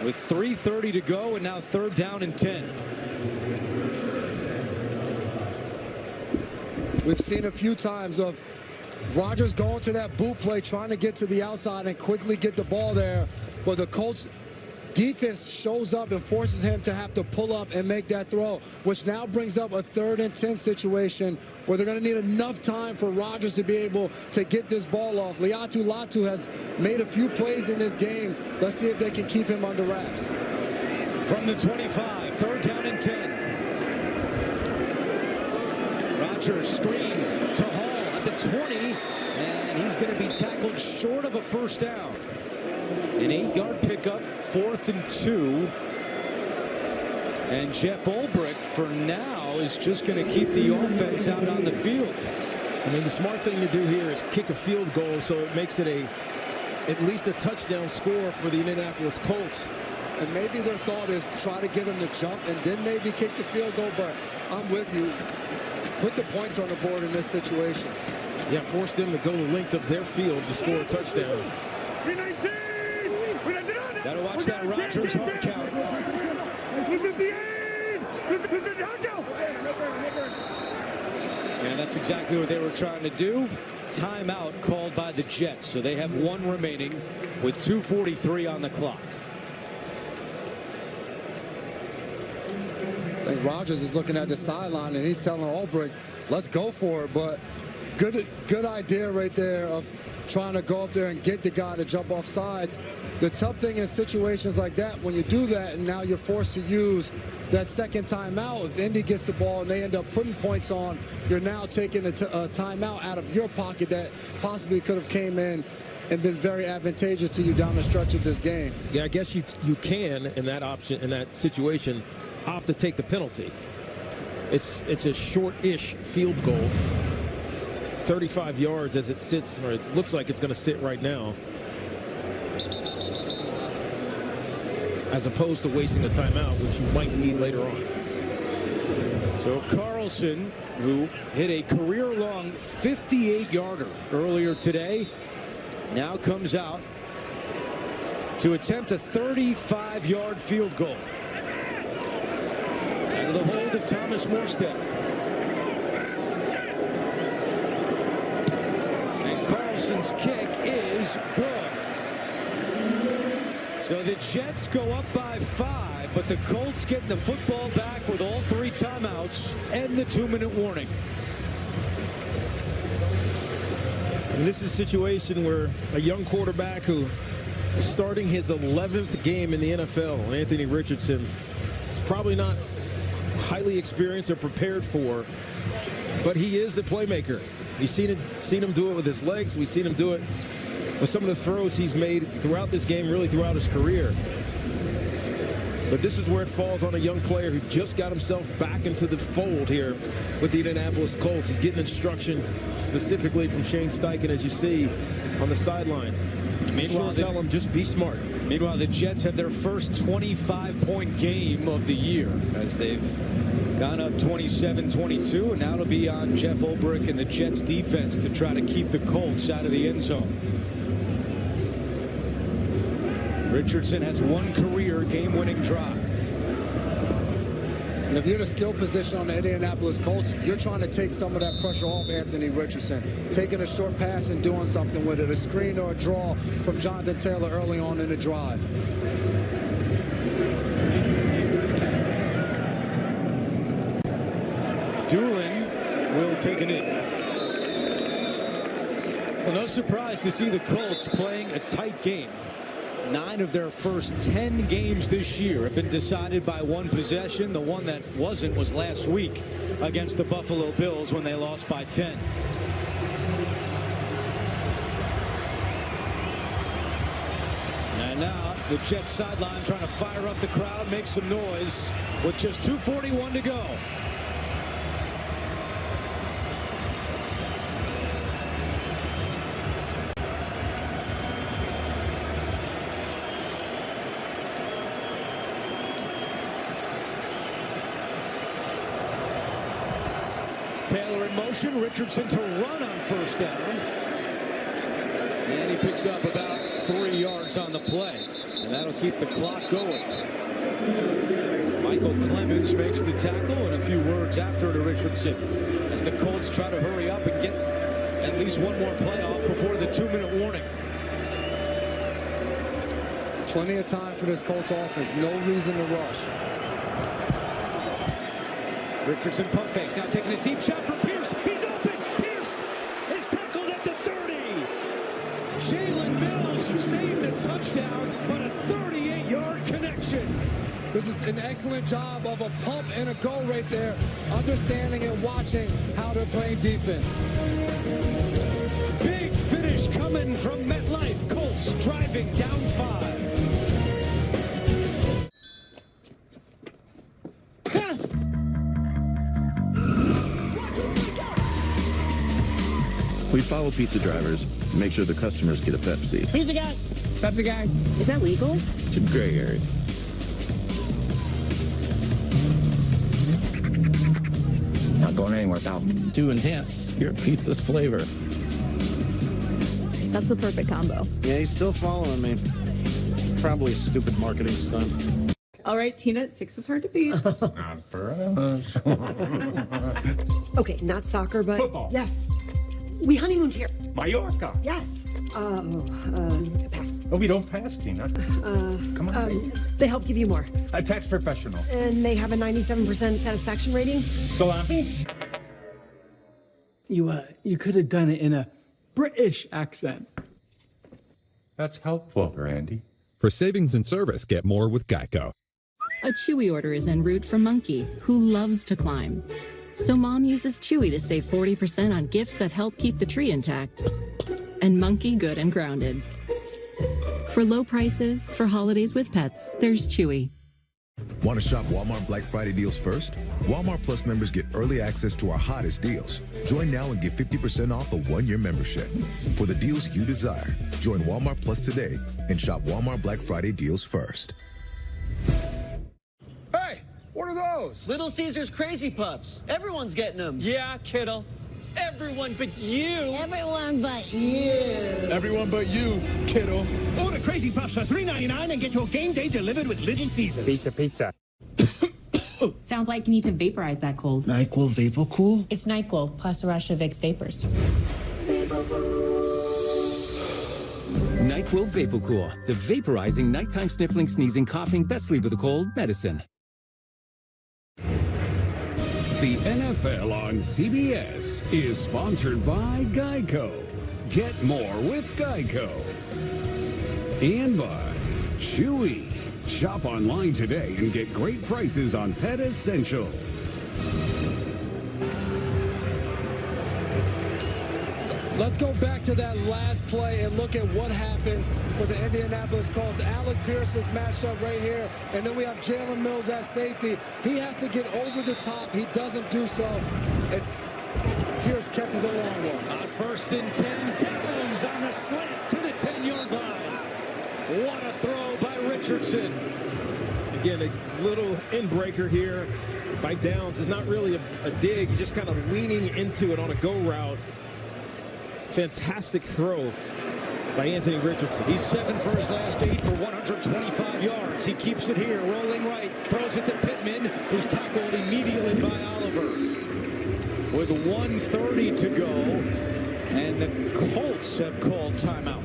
with 3:30 to go, and now 3rd down and 10. We've seen a few times of Rodgers going to that boot play, trying to get to the outside and quickly get the ball there, but the Colts defense shows up and forces him to have to pull up and make that throw, which now brings up a 3rd and 10 situation where they're going to need enough time for Rodgers to be able to get this ball off. Liatu Latu has made a few plays in this game. Let's see if they can keep him under wraps. From the 25, 3rd down and 10. Rodgers screen to Hall at the 20, and he's going to be tackled short of a 1st down. An 8-yard pickup, 4th and 2. And Jeff Ulbrich, for now, is just going to keep the offense out on the field. I mean, the smart thing to do here is kick a field goal, so it makes it at least a touchdown score for the Indianapolis Colts. And maybe their thought is try to get him to jump and then maybe kick the field goal, but I'm with you. Put the points on the board in this situation. Yeah, force them to go the length of their field to score a touchdown. Gotta watch that Rodgers hard count. And that's exactly what they were trying to do. Timeout called by the Jets. So they have 1 remaining with 2:43 on the clock. I think Rodgers is looking at the sideline and he's telling Ulbrich, let's go for it. But good idea right there of trying to go up there and get the guy to jump off sides. The tough thing in situations like that, when you do that and now you're forced to use that second timeout, if Indy gets the ball and they end up putting points on, you're now taking a timeout out of your pocket that possibly could have came in and been very advantageous to you down the stretch of this game. Yeah, I guess you can in that situation opt to take the penalty. It's a short-ish field goal, 35 yards as it sits, or it looks like it's going to sit right now, as opposed to wasting a timeout, which you might need later on. So Carlson, who hit a career-long 58-yarder earlier today, now comes out to attempt a 35-yard field goal. Out of the hold of Thomas Morstead. And Carlson's kick is good. So the Jets go up by 5, but the Colts get the football back with all 3 timeouts and the 2-minute warning. And this is a situation where a young quarterback who is starting his 11th game in the NFL, Anthony Richardson, is probably not highly experienced or prepared for, but he is the playmaker. We've seen him do it with his legs. We've seen him do it with some of the throws he's made throughout this game, really throughout his career. But this is where it falls on a young player who just got himself back into the fold here with the Indianapolis Colts. He's getting instruction specifically from Shane Steichen, as you see on the sideline. Meanwhile, tell him just be smart. Meanwhile, the Jets have their first 25-point game of the year as they've gone up 27-22, and now it'll be on Jeff Ulbrich and the Jets defense to try to keep the Colts out of the end zone. Richardson has 1 career game-winning drive. And if you're in a skill position on the Indianapolis Colts, you're trying to take some of that pressure off Anthony Richardson. Taking a short pass and doing something with it. A screen or a draw from Jonathan Taylor early on in the drive. Doolin will take it in. Well, no surprise to see the Colts playing a tight game. 9 of their first 10 games this year have been decided by 1 possession. The one that wasn't was last week against the Buffalo Bills when they lost by 10. And now the Jets sideline trying to fire up the crowd, make some noise with just 2:41 to go. Taylor in motion, Richardson to run on first down. And he picks up about 3 yards on the play. And that'll keep the clock going. Michael Clemens makes the tackle, and a few words after to Richardson as the Colts try to hurry up and get at least one more play off before the 2-minute warning. Plenty of time for this Colts offense. No reason to rush. Richardson pump fakes, now taking a deep shot for Pierce. He's open. Pierce is tackled at the 30. Jalen Mills, who saved a touchdown, but a 38-yard connection. This is an excellent job of a pump and a go right there, understanding and watching how they're playing defense. Big finish coming from MetLife. Colts driving down 5. We follow pizza drivers, make sure the customers get a Pepsi. Pizza guy. Pepsi guy. Is that legal? It's a gray area. Not going anywhere, pal. To enhance your pizza's flavor. That's the perfect combo. Yeah, he's still following me. Probably a stupid marketing stunt. All right, Tina, 6 is hard to beat. Not for us. Okay, not soccer, but Football. Yes. We honeymooned here. Mallorca. Yes. Pass. Oh, we don't pass, Tina. Come on. They help give you more. A tax professional. And they have a 97% satisfaction rating. Salami? You could have done it in a British accent. That's helpful, Randy. For savings and service, get more with Geico. A Chewy order is en route for Monkey, who loves to climb. So Mom uses Chewy to save 40% on gifts that help keep the tree intact. And Monkey good and grounded. For low prices, for holidays with pets, there's Chewy. Want to shop Walmart Black Friday deals first? Walmart Plus members get early access to our hottest deals. Join now and get 50% off a 1-year membership. For the deals you desire, join Walmart Plus today and shop Walmart Black Friday deals first. Hey, what are those? Little Caesar's Crazy Puffs. Everyone's getting them. Yeah, kiddo. Everyone but you. Everyone but you. Everyone but you, kiddo. Order Crazy Puffs for $3.99 and get your game day delivered with Little Caesars. Pizza. Sounds like you need to vaporize that cold. NyQuil Vapor Cool? It's NyQuil plus a rush of Vicks Vapors. NyQuil Vapor Cool, the vaporizing nighttime sniffling, sneezing, coughing, best sleep with a cold medicine. The NFL on CBS is sponsored by Geico. Get more with Geico. And by Chewy. Shop online today and get great prices on pet essentials. Let's go back to that last play and look at what happens for the Indianapolis Colts. Alec Pierce is matched up right here, and then we have Jalen Mills at safety. He has to get over the top. He doesn't do so, and Pierce catches a long one. On 1st and 10, Downs on the slant to the 10-yard line. What a throw by Richardson. Again, a little in-breaker here by Downs. It's not really a dig. He's just kind of leaning into it on a go route. Fantastic throw by Anthony Richardson. He's 7 for his last 8 for 125 yards. He keeps it here, rolling right, throws it to Pittman, who's tackled immediately by Oliver. With 1:30 to go, and the Colts have called timeout.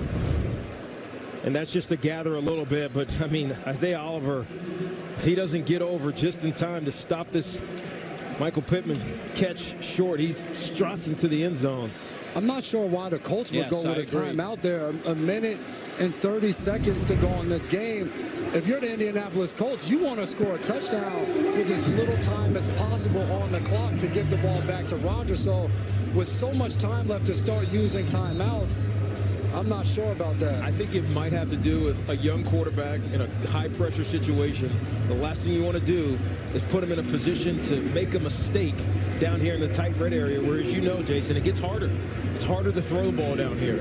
And that's just to gather a little bit, but I mean, Isaiah Oliver, if he doesn't get over just in time to stop this Michael Pittman catch short, he struts into the end zone. I'm not sure why the Colts would go with a timeout there. A minute and 30 seconds to go in this game. If you're the Indianapolis Colts, you want to score a touchdown with as little time as possible on the clock to give the ball back to Rodgers. So with so much time left to start using timeouts, I'm not sure about that. I think it might have to do with a young quarterback in a high-pressure situation. The last thing you want to do is put him in a position to make a mistake down here in the tight red area, where, as you know, Jason, it gets harder. It's harder to throw the ball down here.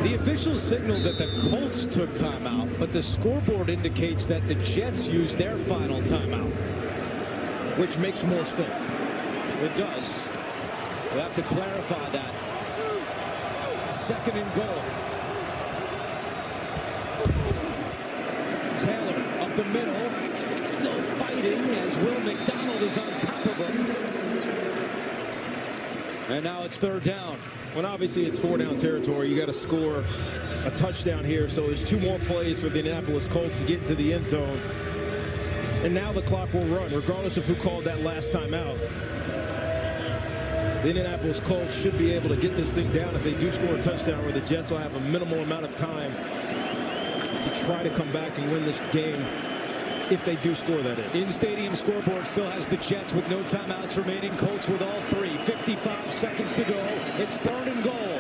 The officials signaled that the Colts took timeout, but the scoreboard indicates that the Jets used their final timeout. Which makes more sense. It does. We'll have to clarify that. 2nd and goal. Taylor up the middle, still fighting as Will McDonald is on top of him. And now it's 3rd down. Well, obviously it's 4-down territory. You got to score a touchdown here. So there's 2 more plays for the Indianapolis Colts to get into the end zone. And now the clock will run, regardless of who called that last time out. The Indianapolis Colts should be able to get this thing down if they do score a touchdown, where the Jets will have a minimal amount of time to try to come back and win this game, if they do score, that is. In-stadium scoreboard still has the Jets with no timeouts remaining. Colts with all 3. 55 seconds to go. It's 3rd and goal.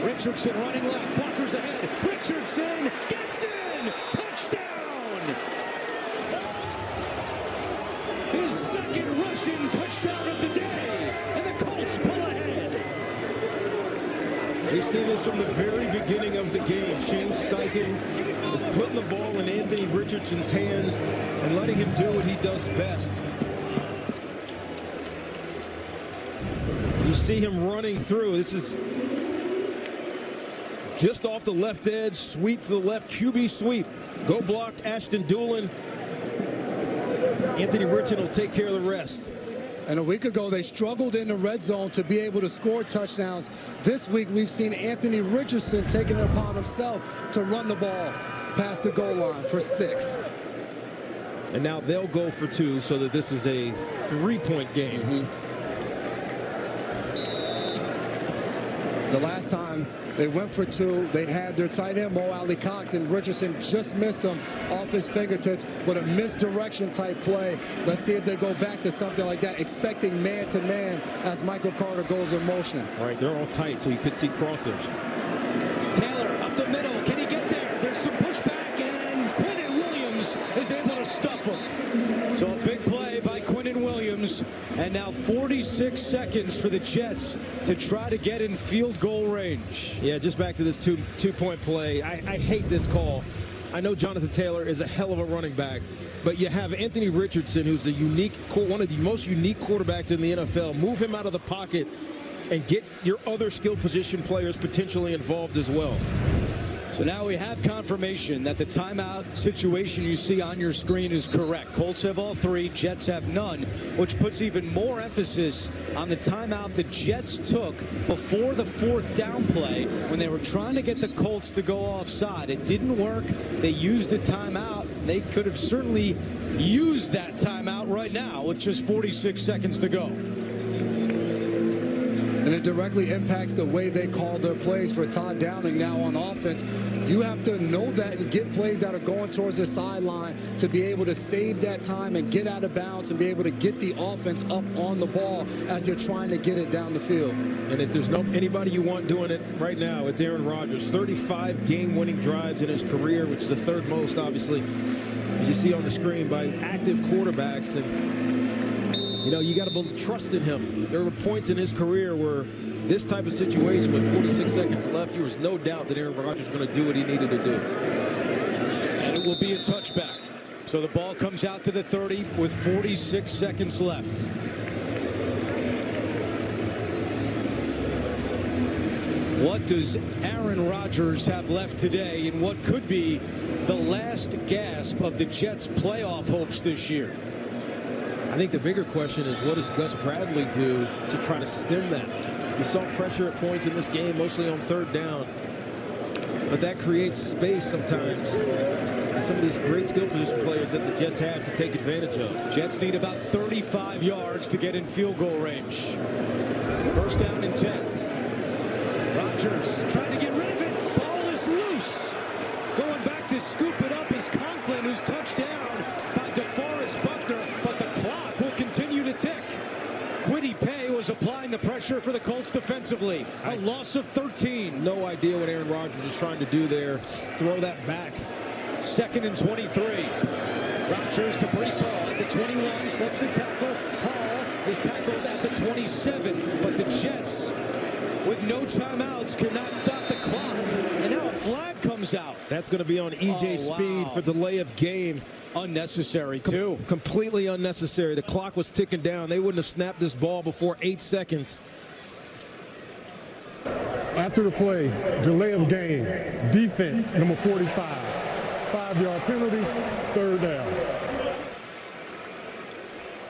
Richardson running left. Blockers ahead. Richardson gets in. Touchdown. His 2nd rushing touchdown of the day. And the Colts pull ahead. We've seen this from the very beginning of the game. Shane Steichen is putting the ball in Anthony Richardson's hands and letting him do what he does best. You see him running through. This is just off the left edge, sweep to the left, QB sweep. Go block, Ashton Doolin. Anthony Richardson will take care of the rest. And a week ago, they struggled in the red zone to be able to score touchdowns. This week, we've seen Anthony Richardson taking it upon himself to run the ball past the goal line for 6. And now they'll go for 2, so that this is a 3-point game. The last time they went for 2, they had their tight end, Mo Alley Cox, and Richardson just missed him off his fingertips with a misdirection type play. Let's see if they go back to something like that, expecting man-to-man as Michael Carter goes in motion. All right, they're all tight, so you could see crossers. Taylor up the middle. Can he get there? There's some pushback, and Quinnen Williams is able to stuff him. So a big play by Quinnen Williams. And now 46 seconds for the Jets to try to get in field goal range. Yeah, just back to this two-point play. I hate this call. I know Jonathan Taylor is a hell of a running back, but you have Anthony Richardson, who's a one of the most unique quarterbacks in the NFL. Move him out of the pocket and get your other skill position players potentially involved as well. So now we have confirmation that the timeout situation you see on your screen is correct. Colts have all 3, Jets have none, which puts even more emphasis on the timeout the Jets took before the 4th down play when they were trying to get the Colts to go offside. It didn't work. They used a timeout. They could have certainly used that timeout right now with just 46 seconds to go. And it directly impacts the way they call their plays for Todd Downing now on offense. You have to know that and get plays that are going towards the sideline to be able to save that time and get out of bounds and be able to get the offense up on the ball as you're trying to get it down the field. And if there's anybody you want doing it right now, it's Aaron Rodgers. 35 game-winning drives in his career, which is the 3rd most, obviously, as you see on the screen, by active quarterbacks. And you know, you got to trust in him. There were points in his career where this type of situation with 46 seconds left, there was no doubt that Aaron Rodgers was going to do what he needed to do. And it will be a touchback. So the ball comes out to the 30 with 46 seconds left. What does Aaron Rodgers have left today in what could be the last gasp of the Jets' playoff hopes this year? I think the bigger question is, what does Gus Bradley do to try to stem that? We saw pressure at points in this game, mostly on 3rd down. But that creates space sometimes. that some of these great skill position players that the Jets have to take advantage of. Jets need about 35 yards to get in field goal range. First down and 10. Rodgers trying to get rid of it. Ball is loose. Going back to scoop it up is Conklin, who's touched down by DeForest Buckner, but the clock will continue to tick. Kwity Paye was applying the pressure for the Colts defensively. A loss of 13. No idea what Aaron Rodgers is trying to do there. Throw that back. 2nd and 23. Rodgers to Brees Hall at the 21, slips a tackle. Hall is tackled at the 27, but the Jets, with no timeouts, cannot stop the clock. And now a flag comes out. That's going to be on E.J. Speed for delay of game. Unnecessary, too. Completely unnecessary. The clock was ticking down. They wouldn't have snapped this ball before 8 seconds. After the play, delay of game, defense, number 45. 5-yard penalty, 3rd down.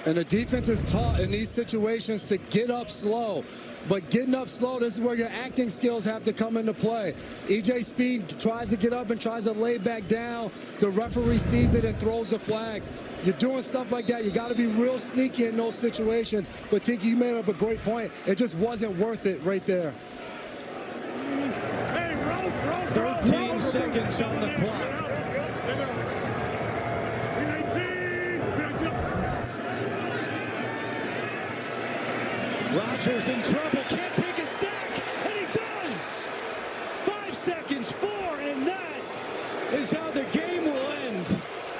And the defense is taught in these situations to get up slow. But getting up slow, this is where your acting skills have to come into play. E.J. Speed tries to get up and tries to lay back down. The referee sees it and throws the flag. You're doing stuff like that. You got to be real sneaky in those situations. But Tiki, you made up a great point. It just wasn't worth it right there. 13 seconds on the clock. Rodgers in trouble, can't take a sack, and he does! 5 seconds, 4, and that is how the game will end.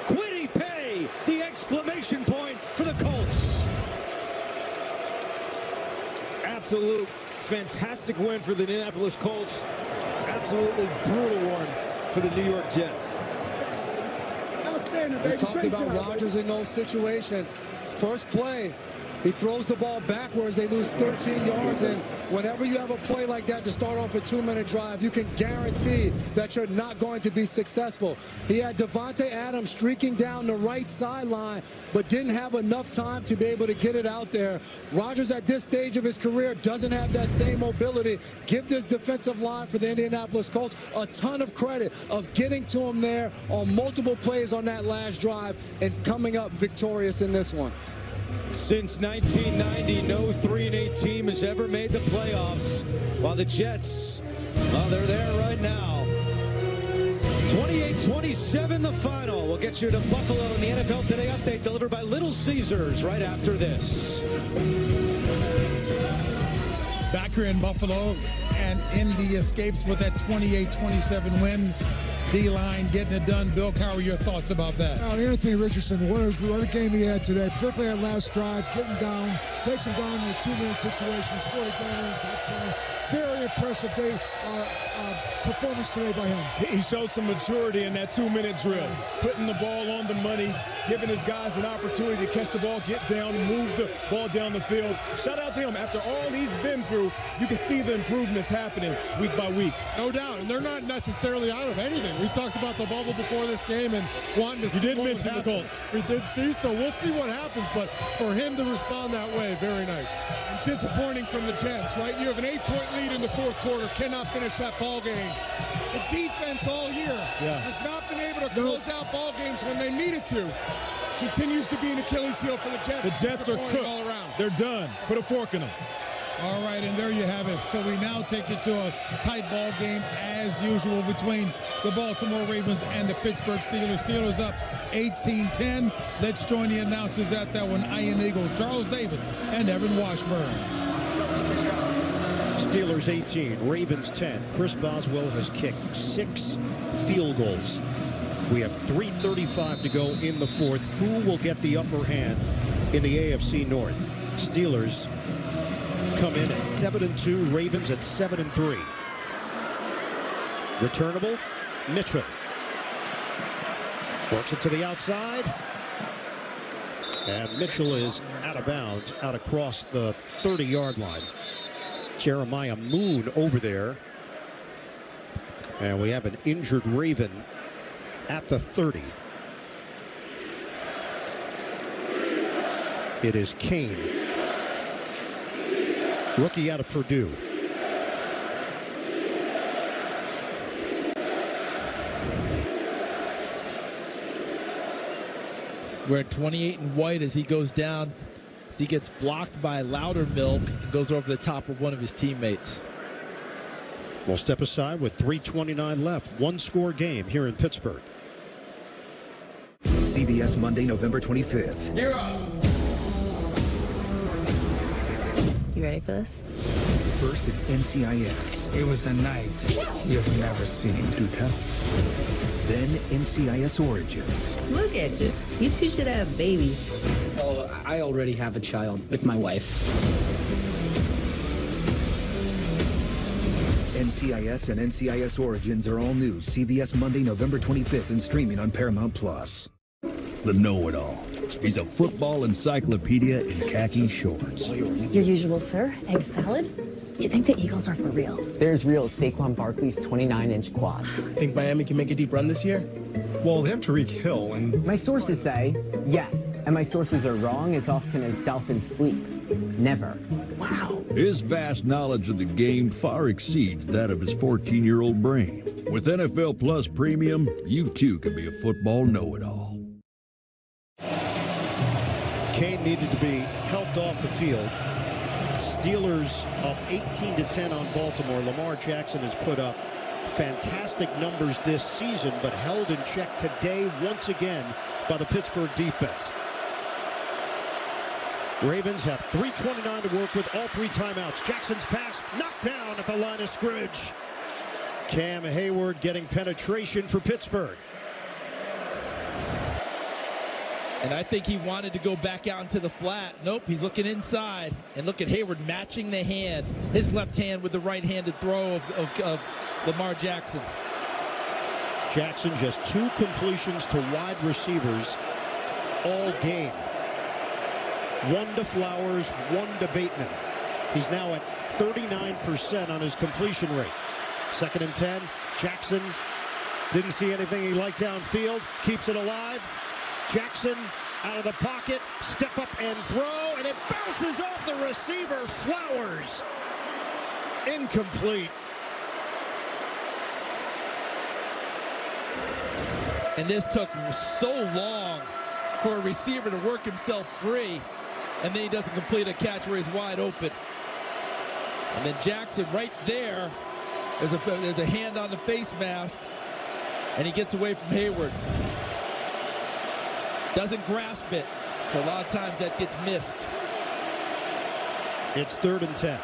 Kwity Paye, the exclamation point for the Colts. Absolute fantastic win for the Indianapolis Colts. Absolutely brutal one for the New York Jets. We talked about Rodgers in those situations. First play, he throws the ball backwards. They lose 13 yards. And whenever you have a play like that to start off a 2-minute drive, you can guarantee that you're not going to be successful. He had Davante Adams streaking down the right sideline, but didn't have enough time to be able to get it out there. Rodgers at this stage of his career doesn't have that same mobility. Give this defensive line for the Indianapolis Colts a ton of credit of getting to him there on multiple plays on that last drive and coming up victorious in this one. Since 1990, no 3-8 team has ever made the playoffs, while the Jets, well, they're there right now. 28-27 the final. We'll get you to Buffalo in the NFL Today update delivered by Little Caesars right after this. Back here in Buffalo, and Indy escapes with that 28-27 win. D-line getting it done. Bill Cowher, your thoughts about that? Anthony Richardson, what a game he had today, particularly that last drive, getting down, takes him down in a 2-minute situation, scored a game-winning touchdown. Very impressive day, performance today by him. He showed some maturity in that 2-minute drill, putting the ball on the money, giving his guys an opportunity to catch the ball, get down, move the ball down the field. Shout out to him. After all he's been through, you can see the improvements happening week by week. No doubt, and they're not necessarily out of anything. We talked about the bubble before this game and wanting to see what was happening. You did mention the Colts. We did see, so we'll see what happens, but for him to respond that way, very nice. And disappointing from the Jets, right? You have an 8-point lead in the fourth quarter, cannot finish that ball game. The defense all year has not been able to close out ball games when they needed to. Continues to be an Achilles heel for the Jets. The Jets are cooked. All around. They're done. Put a fork in them. All right, and there you have it. So we now take it to a tight ball game as usual between the Baltimore Ravens and the Pittsburgh Steelers. Steelers up 18-10. Let's join the announcers at that one. Ian Eagle, Charles Davis, and Evan Washburn. Steelers 18, Ravens 10. Chris Boswell has kicked 6 field goals. We have 3:35 to go in the fourth. Who will get the upper hand in the AFC North? Steelers come in at 7-2, Ravens at 7-3. Returnable, Mitchell. Works it to the outside. And Mitchell is out of bounds, out across the 30-yard line. Jeremiah Moon over there. And we have an injured Raven at the 30. It is Kane, rookie out of Purdue. We're at 28 and white as he goes down, as he gets blocked by Loudermilk and goes over the top of one of his teammates. We'll step aside with 3:29 left. One-score game here in Pittsburgh. CBS Monday, November 25th. You're up. You ready for this? First, it's NCIS. It was a night you've never seen. Do tell. Then NCIS Origins. Look at you. You two should have babies. Oh, I already have a child with my wife. NCIS and NCIS Origins are all new. CBS Monday, November 25th and streaming on Paramount+. The know-it-all. He's a football encyclopedia in khaki shorts. Your usual, sir. Egg salad? You think the Eagles are for real? There's real Saquon Barkley's 29-inch quads. Think Miami can make a deep run this year? Well, they have Tariq Hill and... My sources say yes, and my sources are wrong as often as dolphins sleep. Never. Wow. His vast knowledge of the game far exceeds that of his 14-year-old brain. With NFL Plus Premium, you too can be a football know-it-all. Kane needed to be helped off the field. Steelers up 18-10 on Baltimore. Lamar Jackson has put up fantastic numbers this season, but held in check today once again by the Pittsburgh defense. Ravens have 3:29 to work with, all 3 timeouts. Jackson's pass knocked down at the line of scrimmage. Cam Hayward getting penetration for Pittsburgh. And I think he wanted to go back out into the flat. Nope, he's looking inside. And look at Hayward matching the hand, his left hand with the right-handed throw of Lamar Jackson. Jackson just 2 completions to wide receivers all game. 1 to Flowers, 1 to Bateman. He's now at 39% on his completion rate. 2nd and 10. Jackson didn't see anything he liked downfield. Keeps it alive. Jackson out of the pocket, step up and throw, and it bounces off the receiver, Flowers. Incomplete. And this took so long for a receiver to work himself free, and then he doesn't complete a catch where he's wide open. And then Jackson right there, there's a hand on the face mask, and he gets away from Hayward. Doesn't grasp it, so a lot of times that gets missed. It's 3rd and 10.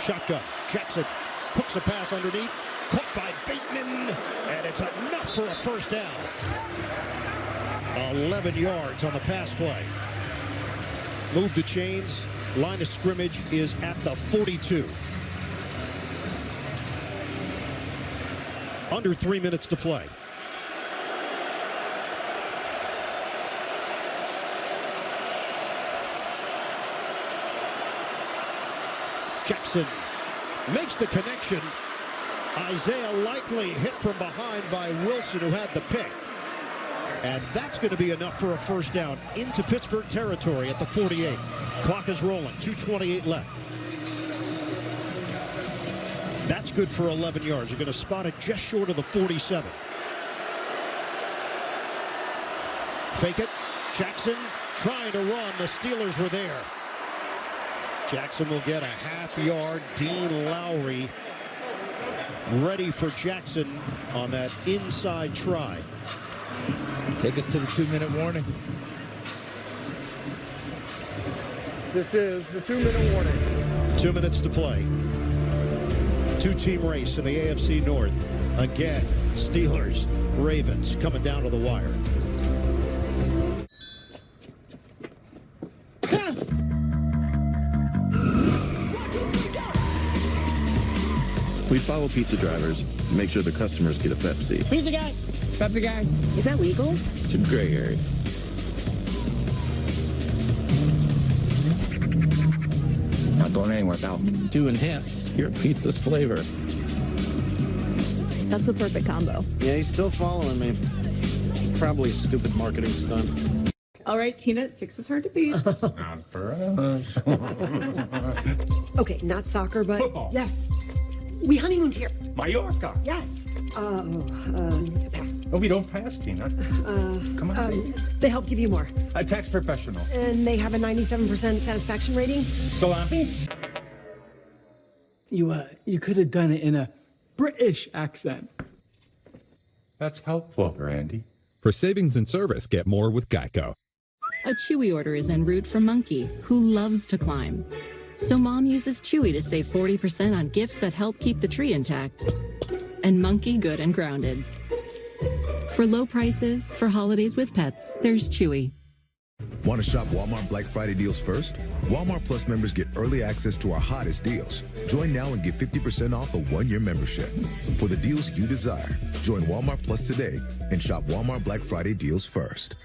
Shotgun. Jackson hooks a pass underneath. Caught by Bateman, and it's enough for a first down. 11 yards on the pass play. Move the chains. Line of scrimmage is at the 42. Under 3 minutes to play. Jackson makes the connection. Isaiah Likely hit from behind by Wilson, who had the pick. And that's going to be enough for a first down into Pittsburgh territory at the 48. Clock is rolling, 2:28 left. That's good for 11 yards. You're going to spot it just short of the 47. Fake it. Jackson trying to run. The Steelers were there. Jackson will get a half-yard. Dean Lowry ready for Jackson on that inside try. Take us to the 2-minute warning. This is the 2-minute warning. 2 minutes to play. 2-team race in the AFC North. Again, Steelers, Ravens coming down to the wire. We follow pizza drivers, make sure the customers get a Pepsi. Pizza guy. Pepsi guy. Is that legal? It's a gray area. Not going anywhere, pal. To enhance your pizza's flavor. That's the perfect combo. Yeah, he's still following me. Probably a stupid marketing stunt. All right, Tina, 6 is hard to beat. Not for us. Okay, not soccer, but Football. Yes. We honeymooned here. Mallorca. Yes. Pass. Oh, we don't pass, Tina. Come on. They help give you more. A tax professional. And they have a 97% satisfaction rating. Salami? You could have done it in a British accent. That's helpful, Randy. For savings and service, get more with Geico. A Chewy order is en route for Monkey, who loves to climb. So Mom uses Chewy to save 40% on gifts that help keep the tree intact. And Monkey good and grounded. For low prices, for holidays with pets, there's Chewy. Want to shop Walmart Black Friday deals first? Walmart Plus members get early access to our hottest deals. Join now and get 50% off a 1-year membership. For the deals you desire, join Walmart Plus today and shop Walmart Black Friday deals first.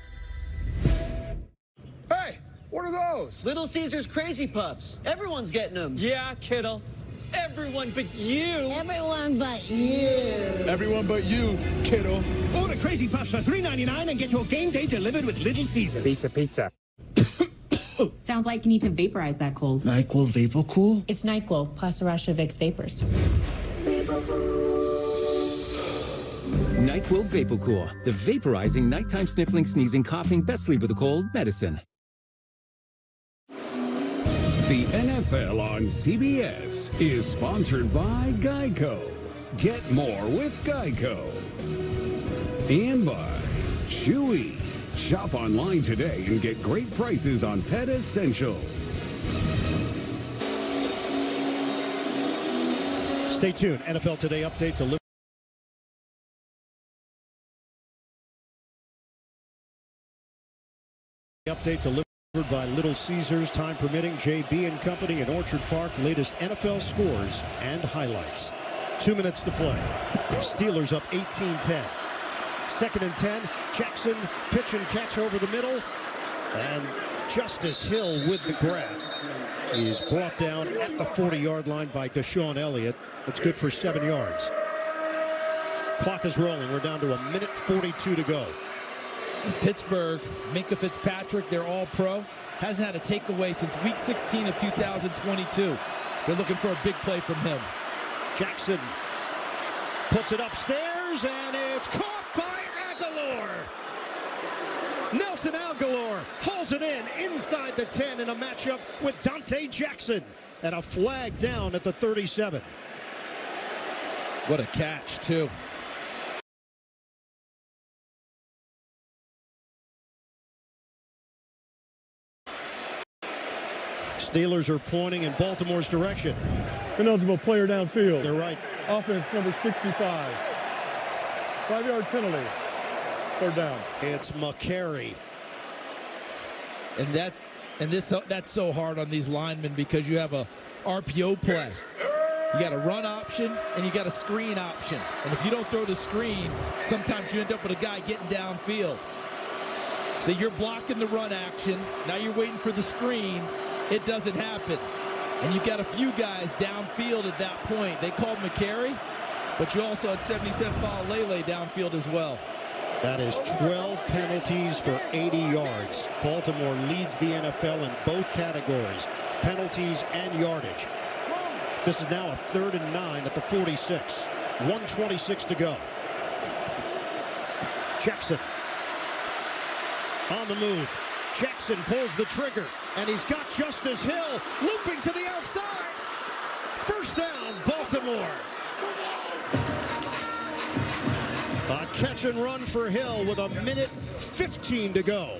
Hey, what are those? Little Caesar's Crazy Puffs. Everyone's getting them. Yeah, kiddo. Everyone but you. Everyone but you. Everyone but you, kiddo. Order Crazy Puffs for $3.99 and get your game day delivered with Little Caesars. Pizza. Sounds like you need to vaporize that cold. NyQuil Vapor Cool? It's NyQuil, plus a rush of Vicks Vapors. NyQuil Vapor Cool, the vaporizing nighttime sniffling, sneezing, coughing, best sleep with a cold medicine. The NFL on CBS is sponsored by Geico. Get more with Geico. And by Chewy. Shop online today and get great prices on pet essentials. Stay tuned. NFL Today update delivered. Update delivered by Little Caesars, time permitting. JB and Company in Orchard Park. Latest NFL scores and highlights. 2 minutes to play. Steelers up 18-10. 2nd and 10. Jackson, pitch and catch over the middle. And Justice Hill with the grab. He's brought down at the 40-yard line by Deshaun Elliott. That's good for 7 yards. Clock is rolling. We're down to 1:42 to go. Pittsburgh, Minkah Fitzpatrick, they're all pro. Hasn't had a takeaway since week 16 of 2022. They're looking for a big play from him. Jackson puts it upstairs, and it's caught by Aguilar. Nelson Aguilar hauls it in inside the 10 in a matchup with Dante Jackson. And a flag down at the 37. What a catch, too. Steelers are pointing in Baltimore's direction. Ineligible player downfield. They're right. Offense number 65. 5-yard penalty. 3rd down. It's McCary. And that's so hard on these linemen because you have a RPO play. You got a run option and you got a screen option. And if you don't throw the screen, sometimes you end up with a guy getting downfield. So you're blocking the run action. Now you're waiting for the screen. It doesn't happen. And you got a few guys downfield at that point. They called McCary, but you also had 77 Lele downfield as well. That is 12 penalties for 80 yards. Baltimore leads the NFL in both categories, penalties and yardage. This is now a 3rd and 9 at the 46. 1:26 to go. Jackson on the move. Jackson pulls the trigger, and he's got Justice Hill looping to the outside. 1st down, Baltimore. A catch and run for Hill with 1:15 to go.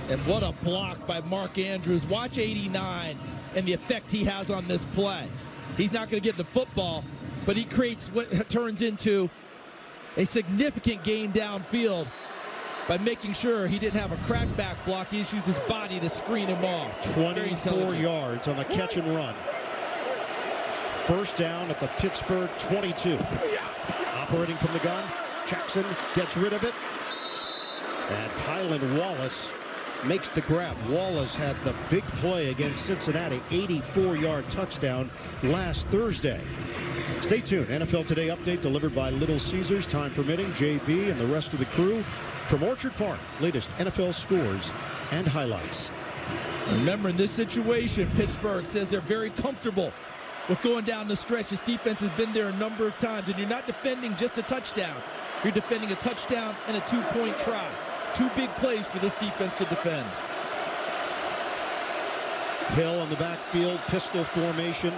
And what a block by Mark Andrews. Watch 89 and the effect he has on this play. He's not going to get the football, but he creates what turns into a significant gain downfield by making sure he didn't have a crackback block. He just used his body to screen him off. 24 yards on the catch and run. 1st down at the Pittsburgh 22. Operating from the gun. Jackson gets rid of it. And Tylan Wallace makes the grab. Wallace had the big play against Cincinnati, 84-yard touchdown last Thursday. Stay tuned. NFL Today update delivered by Little Caesars, time permitting. JB and the rest of the crew from Orchard Park. Latest NFL scores and highlights. Remember, in this situation, Pittsburgh says they're very comfortable with going down the stretch. This defense has been there a number of times, and you're not defending just a touchdown. You're defending a touchdown and a two-point try. Two big plays for this defense to defend. Hill in the backfield, pistol formation.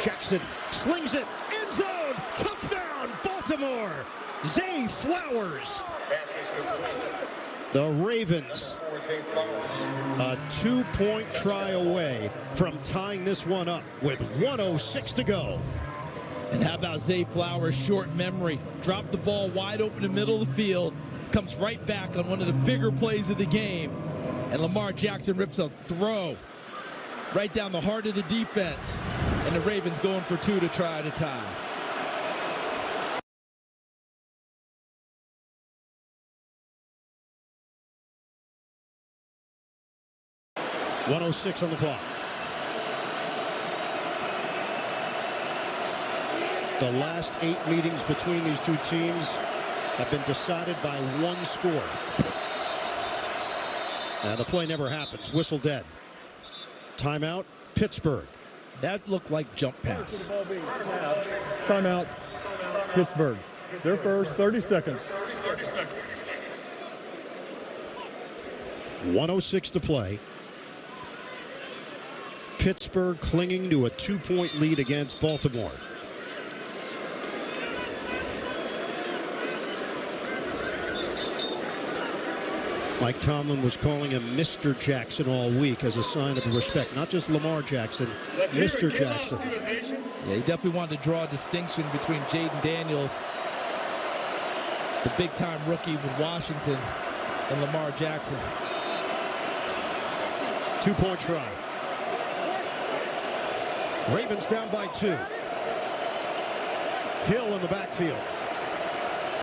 Jackson slings it, end zone, touchdown, Baltimore. Zay Flowers. The Ravens, a two-point try away from tying this one up with 1:06 to go. And how about Zay Flowers' short memory? Dropped the ball wide open in the middle of the field, comes right back on one of the bigger plays of the game, and Lamar Jackson rips a throw right down the heart of the defense, and the Ravens going for two to try to tie. .106 on the clock. The last 8 meetings between these two teams have been decided by one score. And the play never happens. Whistle dead. Timeout, Pittsburgh. That looked like jump pass. Timeout, Pittsburgh. Their first 30 seconds. 1:06 to play. Pittsburgh clinging to a 2-point lead against Baltimore. Mike Tomlin was calling him Mr. Jackson all week as a sign of respect. Not just Lamar Jackson, Mr. Jackson. Yeah, he definitely wanted to draw a distinction between Jaden Daniels, the big-time rookie with Washington, and Lamar Jackson. 2-point try. Ravens down by 2. Hill in the backfield.